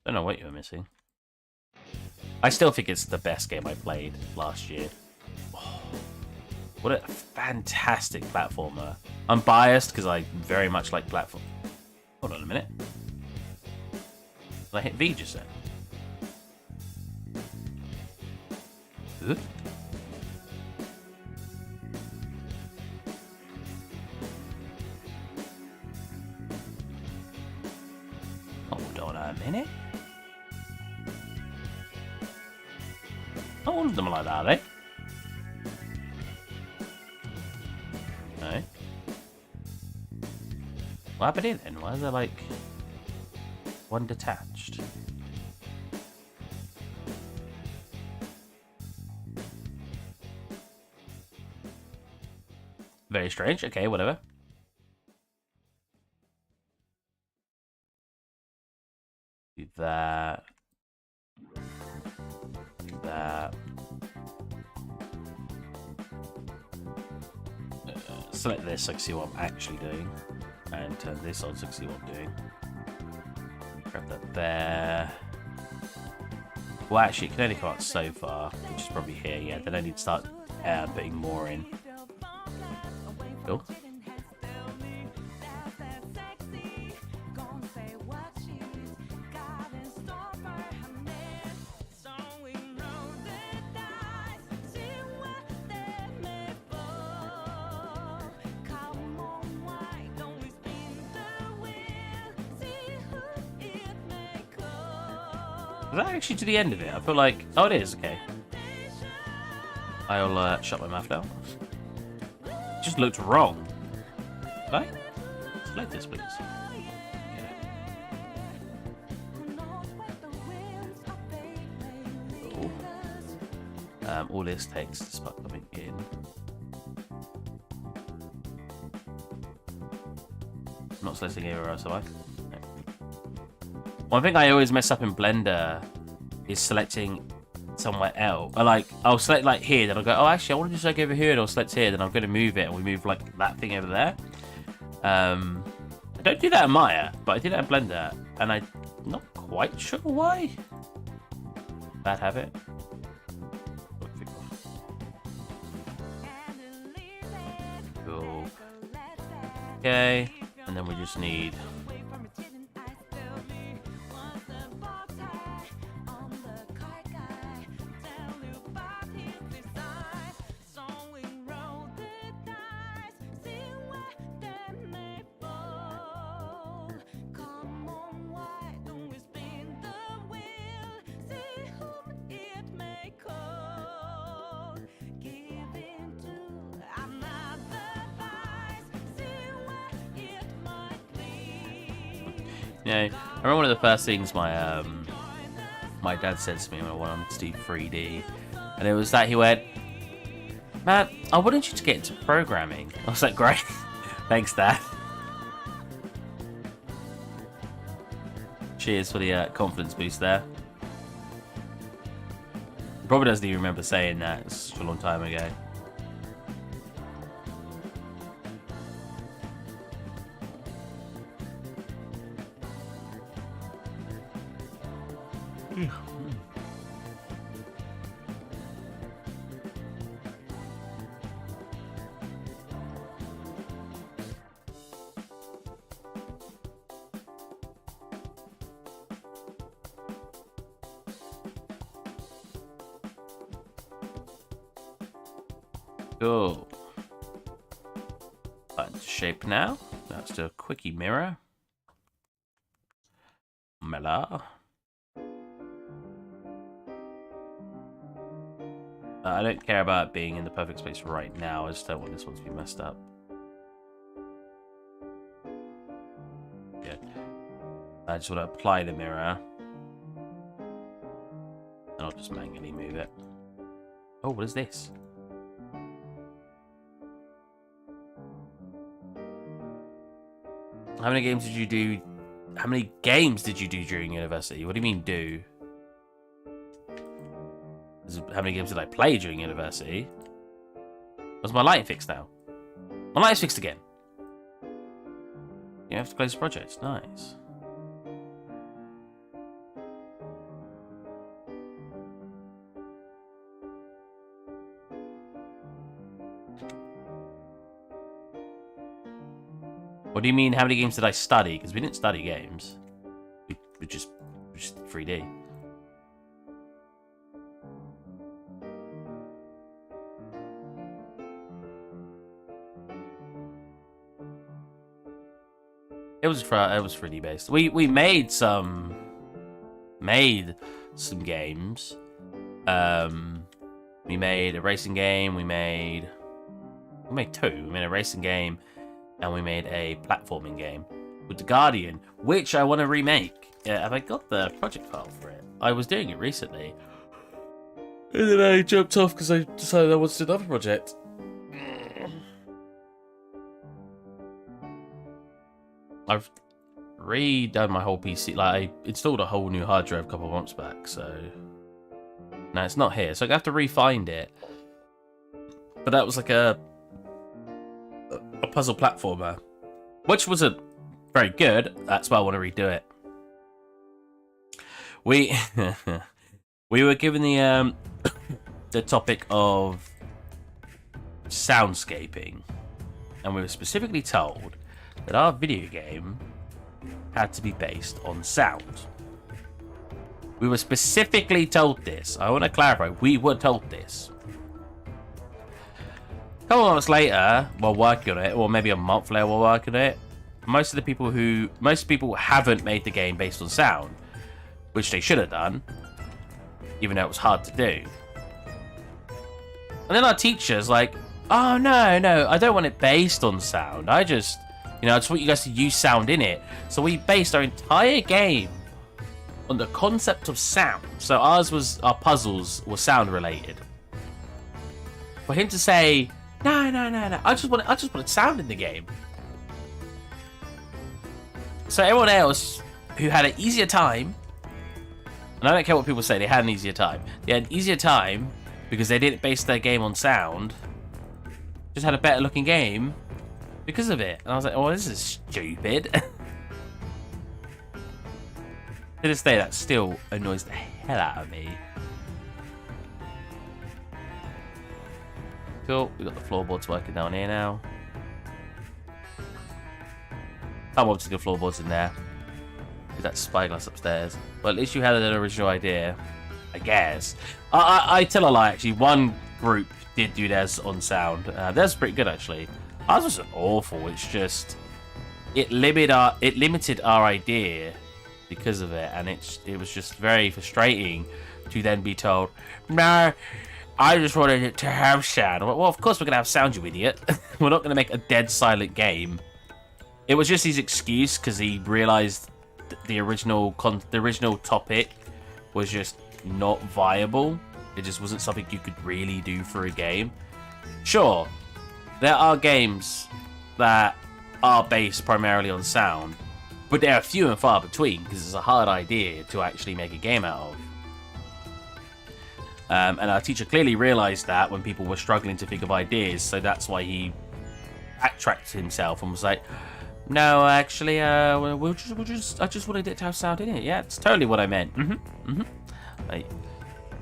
Don't know what you were missing. I still think it's the best game I played last year. Oh, what a fantastic platformer. I'm biased because I very much like platform. Hold on a minute. Did I hit V just then? Huh? Hold on a minute. Not all of them are like that, are they? No. What happened here then? Why is there like one detached? Very strange. Okay, whatever. Do that. Do that. Select this so I can see what I'm actually doing. And turn this on so I can see what I'm doing. Grab that there. Well, actually, it can only come out so far, which is probably here. Yeah, then I need to start putting more in. Cool. Is that actually to the end of it? I feel like... Oh, it is. Okay. I'll shut my mouth down. It just looked wrong. Right? Select this, please. Cool. All this takes to start coming in. I'm not selecting anywhere else, am I? No. One thing I always mess up in Blender is selecting somewhere else. Like, I'll select like here, then I'll go, oh, actually, I want to just like over here, and I'll select here, then I'm going to move it, and we move like that thing over there. I don't do that in Maya, but I do that in Blender, and I'm not quite sure why. Bad habit. Cool. Okay, and then we just need... Yeah, I remember one of the first things my my dad said to me when I wanted to do 3D, and it was that he went, "Matt, I wanted you to get into programming." I was like, "Great, thanks, Dad." Cheers for the confidence boost there. He probably doesn't even remember saying that. It's such a long time ago. Cool. Button to shape now. Let's do a quickie mirror. Mela. I don't care about being in the perfect space right now. I just don't want this one to be messed up. Good. I just want to apply the mirror. And I'll just manually move it. Oh, what is this? How many games did you do? How many games did you do during university? What do you mean do? How many games did I play during university? Was my lighting fixed now? My lighting's fixed again. You have to close the project. Nice. What do you mean, how many games did I study? Because we didn't study games. We just 3D. It was 3D based. We made some games. We made a racing game. We made two. We made a racing game, and we made a platforming game with The Guardian, which I want to remake. Have I got the project file for it? I was doing it recently, and then I jumped off because I decided I wanted to do another project. I've redone my whole PC. Like, I installed a whole new hard drive a couple of months back, so no, it's not here. So I have to re-find it. But that was like a puzzle platformer, which wasn't very good. That's why I want to redo it. We were given the the topic of soundscaping, and we were specifically told that our video game had to be based on sound. We were specifically told this. I want to clarify, we were told this. A couple of months later, while working on it, or maybe a month later while working on it, most people haven't made the game based on sound, which they should have done, even though it was hard to do. And then our teacher's like, oh no, I don't want it based on sound. I just want you guys to use sound in it. So we based our entire game on the concept of sound. So our puzzles were sound related. For him to say, no, I just wanted sound in the game. So everyone else who had an easier time, and I don't care what people say, they had an easier time. They had an easier time because they didn't base their game on sound. Just had a better looking game because of it. And I was like, oh, this is stupid. To this day, that still annoys the hell out of me. Cool, we got the floorboards working down here now. I want to get floorboards in there. With that spyglass upstairs. Well, at least you had an original idea, I guess. I tell a lie, actually. One group did do theirs on sound. Theirs pretty good, actually. Ours wasn't awful. It's just it limited our idea because of it, and it was just very frustrating to then be told, no, I just wanted it to have sound. Well, of course we're gonna have sound, you idiot. We're not gonna make a dead silent game. It was just his excuse because he realized the original topic was just not viable. It just wasn't something you could really do for a game. Sure, there are games that are based primarily on sound, but they are few and far between because it's a hard idea to actually make a game out of. And our teacher clearly realized that when people were struggling to think of ideas, so that's why he backtracked himself and was like, no, actually, I just wanted it to have sound in it. Yeah, it's totally what I meant. Like,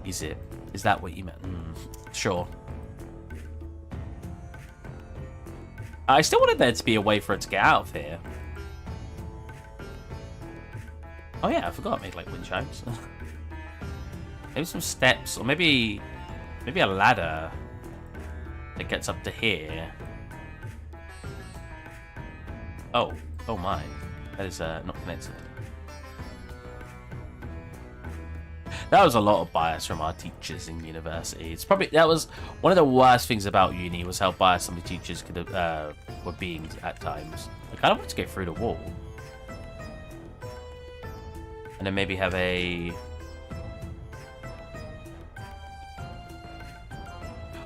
is that what you meant? Sure. I still wanted there to be a way for it to get out of here. Oh yeah, I forgot I made like wind chimes. Maybe some steps, or maybe a ladder. It gets up to here. Oh my. That is not connected. That was a lot of bias from our teachers in university. That was one of the worst things about uni, was how biased some of the teachers were being at times. I kind of want to get through the wall. And then maybe have a...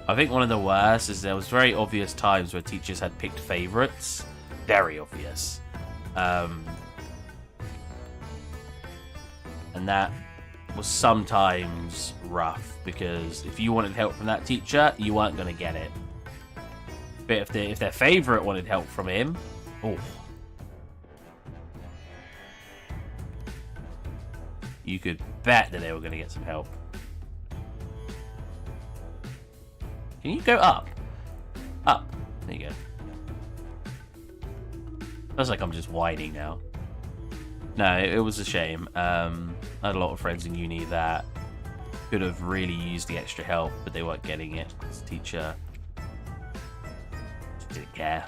I think one of the worst is there was very obvious times where teachers had picked favorites. Very obvious. And that was sometimes rough, because if you wanted help from that teacher, you weren't going to get it. But if their favorite wanted help from him, oh, you could bet that they were going to get some help. Can you go up? Up. There you go. Feels like I'm just whining now. No, it was a shame. I had a lot of friends in uni that could have really used the extra help, but they weren't getting it. This teacher just didn't care.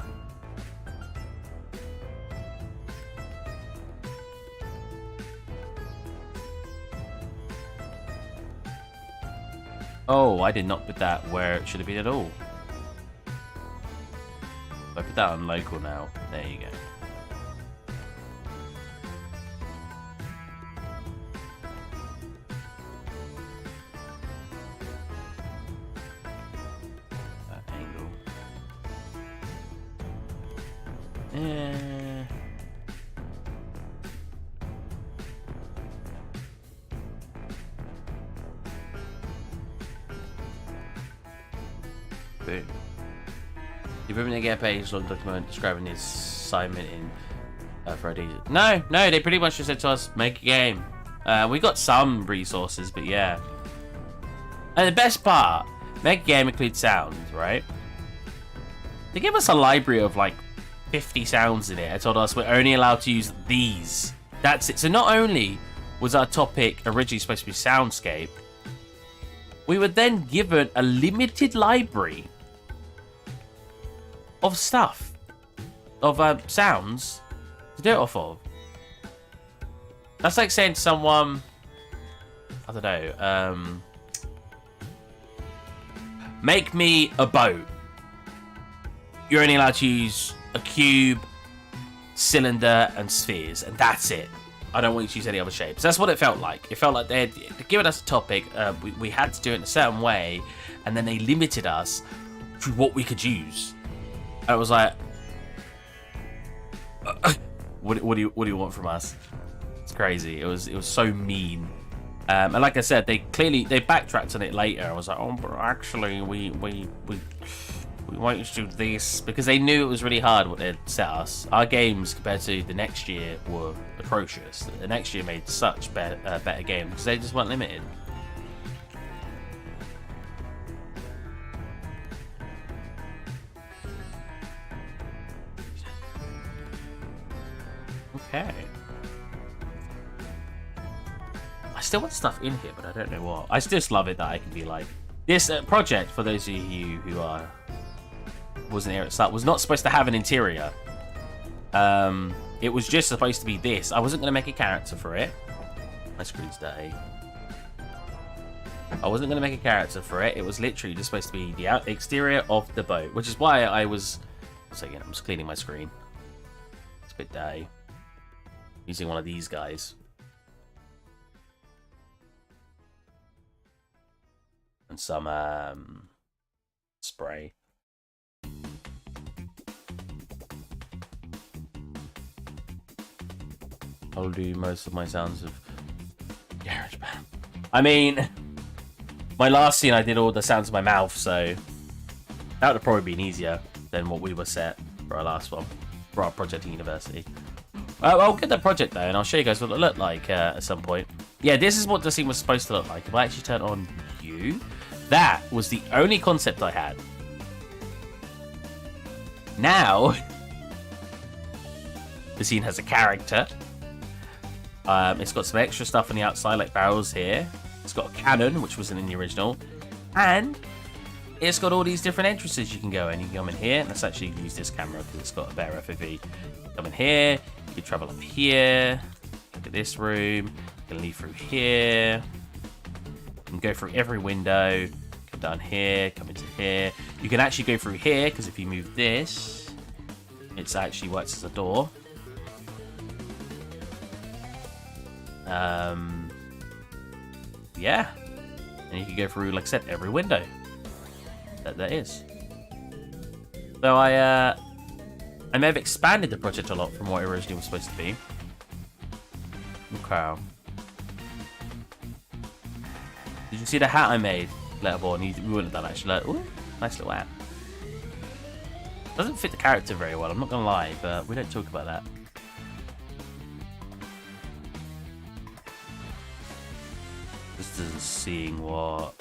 Oh, I did not put that where it should have been at all. I put that on local now. There you go. Boom. You've written a get page on document describing the assignment in Friday. No, they pretty much just said to us, make a game. We got some resources, but yeah. And the best part, make a game includes sounds, right? They gave us a library of like 50 sounds in it and told us we're only allowed to use these. That's it. So not only was our topic originally supposed to be soundscape, we were then given a limited library of stuff, of sounds to do it off of. That's like saying to someone, I don't know, make me a boat. You're only allowed to use a cube, cylinder, and spheres, and that's it. I don't want you to use any other shapes. That's what it felt like. It felt like they'd given us a topic, we had to do it in a certain way, and then they limited us to what we could use. And it was like, what do you want from us? It's crazy. It was so mean. And like I said, they backtracked on it later. I was like, oh, but actually, we want you to do this, because they knew it was really hard what they'd set us. Our games compared to the next year were atrocious. The next year made such better games because they just weren't limited. Okay. I still want stuff in here, but I don't know what. I just love it that I can be like, this project, for those of you who wasn't here at the start, was not supposed to have an interior. It was just supposed to be this. I wasn't going to make a character for it. My screen's dirty. I wasn't going to make a character for it. It was literally just supposed to be the exterior of the boat, which is why I was... So again, I'm just cleaning my screen. It's a bit dirty. Using one of these guys. And some spray. I'll do most of my sounds of GarageBand. I mean, my last scene I did all the sounds of my mouth, so that would have probably been easier than what we were set for our last one, for our project at university. I'll get the project though, and I'll show you guys what it looked like at some point. Yeah, this is what the scene was supposed to look like. If I actually turn on you, that was the only concept I had. Now, the scene has a character. It's got some extra stuff on the outside, like barrels here. It's got a cannon, which wasn't in the original. And it's got all these different entrances you can go in. You can come in here. Let's actually use this camera because it's got a better FOV. Come in here. You can travel up here. Look at this room. You can leave through here. You can go through every window. Come down here. Come into here. You can actually go through here because if you move this, it actually works as a door. Yeah. And you can go through, like I said, every window that there is. So I may have expanded the project a lot from what it originally was supposed to be. Okay. Did you see the hat I made, Letterborn? We wouldn't have done actually. Like, ooh, nice little hat. Doesn't fit the character very well, I'm not gonna lie, but we don't talk about that. Just seeing what.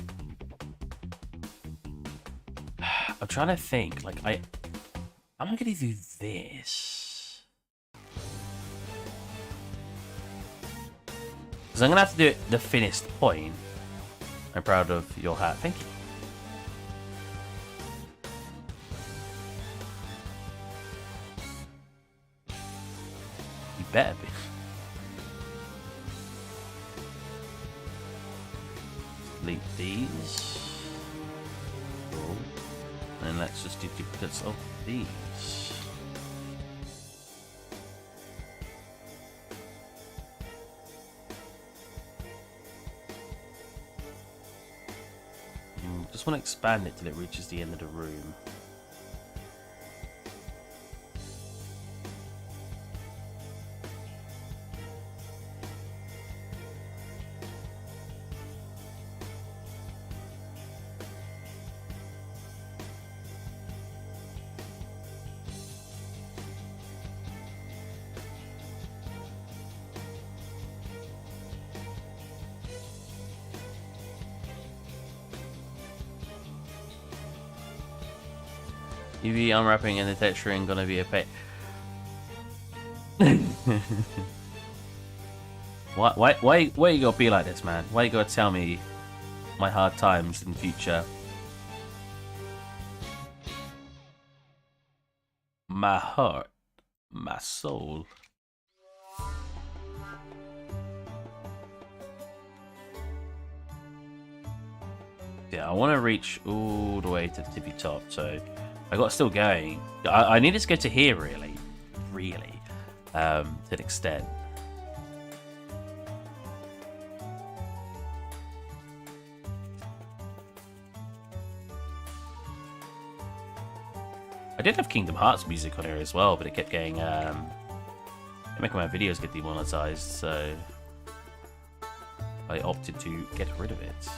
I'm trying to think. Like I'm gonna do this because I'm gonna have to do it the finished point. I'm proud of your hat. Thank you. You better be. Delete these. Cool. And let's just do duplicates of these. Just want to expand it till it reaches the end of the room. UV unwrapping and the texturing gonna be a pain. Why you gotta be like this, man? Why you gotta tell me my hard times in future? My heart, my soul. Yeah, I want to reach all the way to the tippy top, so I got still going. I needed to go to here, really, to an extent. I did have Kingdom Hearts music on here as well, but it kept getting making my videos get demonetized, so I opted to get rid of it.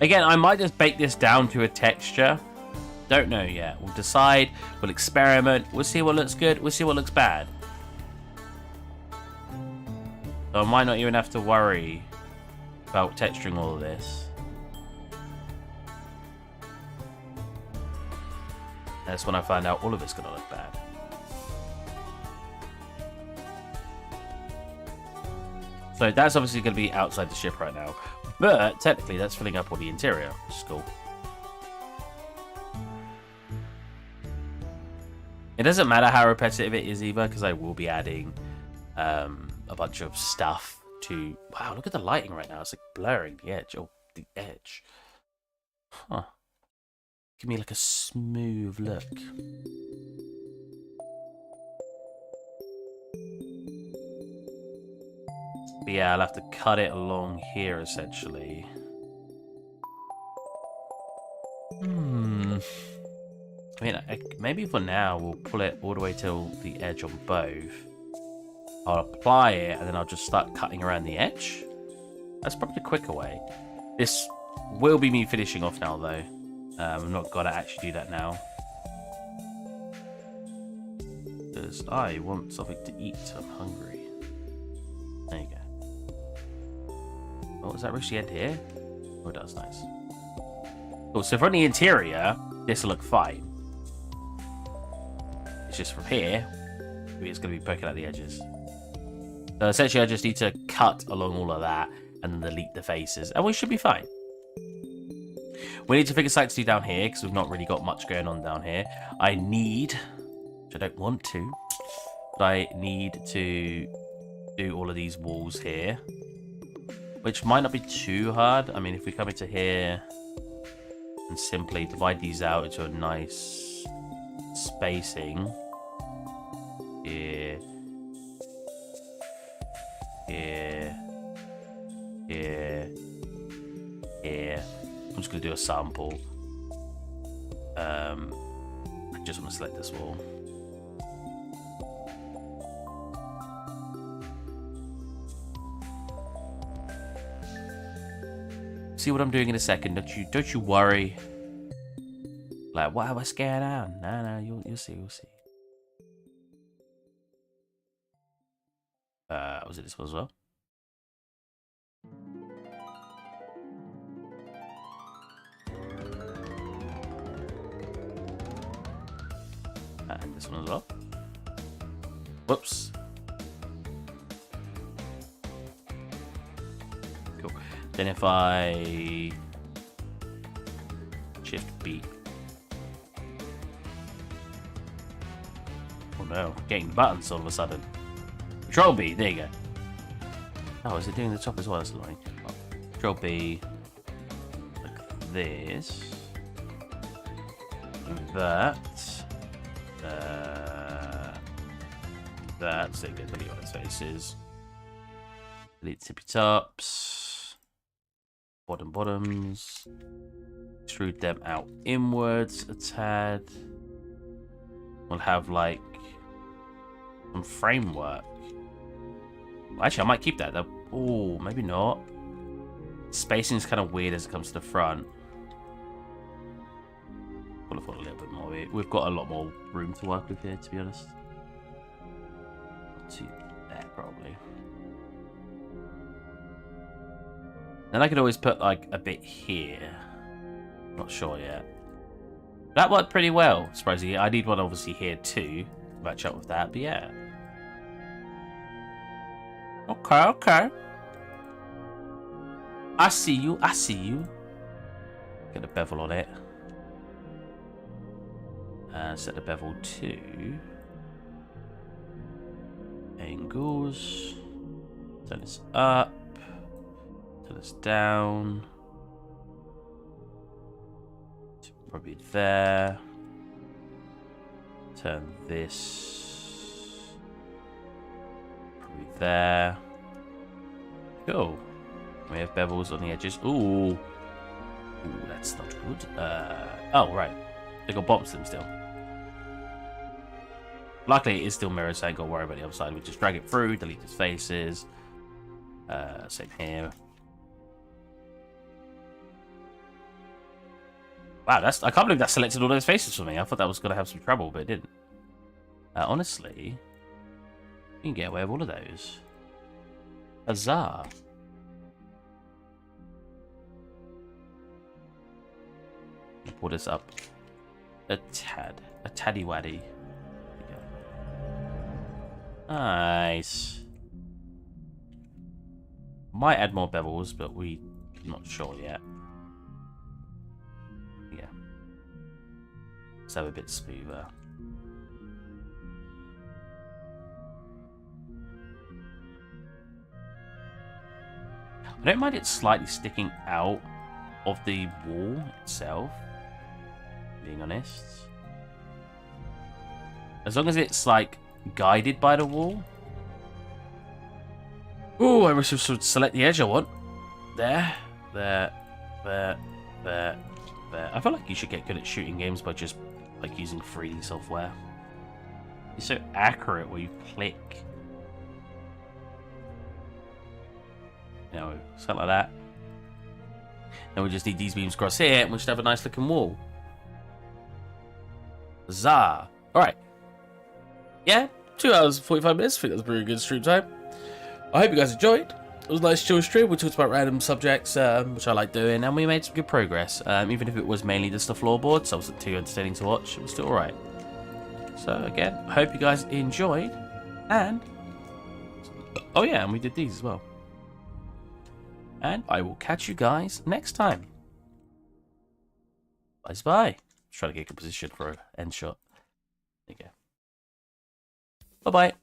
Again, I might just bake this down to a texture. Don't know yet. We'll decide. We'll experiment. We'll see what looks good. We'll see what looks bad. So I might not even have to worry about texturing all of this. That's when I find out all of it's going to look bad. So that's obviously going to be outside the ship right now. But technically that's filling up all the interior, which is cool. It doesn't matter how repetitive it is either, because I will be adding a bunch of stuff to... Wow, look at the lighting right now. It's like blurring the edge. Oh, the edge. Huh. Give me like a smooth look. But yeah, I'll have to cut it along here, essentially. I mean, maybe for now, we'll pull it all the way till the edge on both. I'll apply it, and then I'll just start cutting around the edge. That's probably the quicker way. This will be me finishing off now, though. I've not got to actually do that now. Because I want something to eat. I'm hungry. There you go. Oh, does that actually end here? Oh, it does. Nice. Cool. So from the interior, this will look fine. It's just from here, it's going to be poking at the edges. So essentially, I just need to cut along all of that and then delete the faces, and we should be fine. We need to figure something to do down here because we've not really got much going on down here. I need, which I don't want to, but I need to do all of these walls here, which might not be too hard. I mean, if we come into here and simply divide these out into a nice spacing. Here. Here. Here. Here. I'm just going to do a sample. I just want to select this wall. See what I'm doing in a second. Don't you worry. Like, what's going on? No, you'll see, you'll see. Was it this one as well? And this one as well. Whoops. Cool. Then if I Shift B. Oh no, getting buttons all of a sudden. Control B, there you go. Oh, is it doing the top as well? That's annoying. Oh, Control B, like this. That. That. So you get delete all those faces. Delete tippy tops. Bottoms. Extrude them out inwards a tad. We'll have like some framework. Actually, I might keep that though. Oh, maybe not. Spacing is kind of weird as it comes to the front. We'll have got a little bit more. We've got a lot more room to work with here, to be honest. To there, probably. Then I could always put like a bit here. Not sure yet. That worked pretty well, surprisingly. I need one obviously here too to match up with that, but yeah. Okay. I see you. Get a bevel on it. Set the bevel to angles. Turn this up. Turn this down. Probably there. Turn this. Probably there. Cool. We have bevels on the edges. Ooh. Ooh, that's not good. Oh, right. They got bottoms to them still. Luckily, it is still mirrored, so I ain't got to worry about the other side. We just drag it through, delete his faces. Same here. Wow, I can't believe that selected all those faces for me. I thought that was going to have some trouble, but it didn't. Honestly, you can get away with all of those. Huzzah. Pull this up a taddy waddy. Nice. Might add more bevels, but we're not sure yet. Yeah. Let's have a bit smoother. I don't mind it slightly sticking out of the wall itself, being honest. As long as it's like guided by the wall. Oh, I wish I should select the edge I want. There. I feel like you should get good at shooting games by just like using 3D software. It's so accurate where you click. You know, something like that. And we just need these beams across here, and we should have a nice looking wall. Huzzah! Alright. Yeah, 2 hours and 45 minutes. I think that's a pretty good stream time. I hope you guys enjoyed. It was a nice chill stream. We talked about random subjects, which I like doing, and we made some good progress. Even if it was mainly just the floorboards, so it wasn't too entertaining to watch. It was still alright. So again, I hope you guys enjoyed, and oh yeah, and we did these as well. And I will catch you guys next time. Bye. Try to get a good position for an end shot. There you go. Bye bye.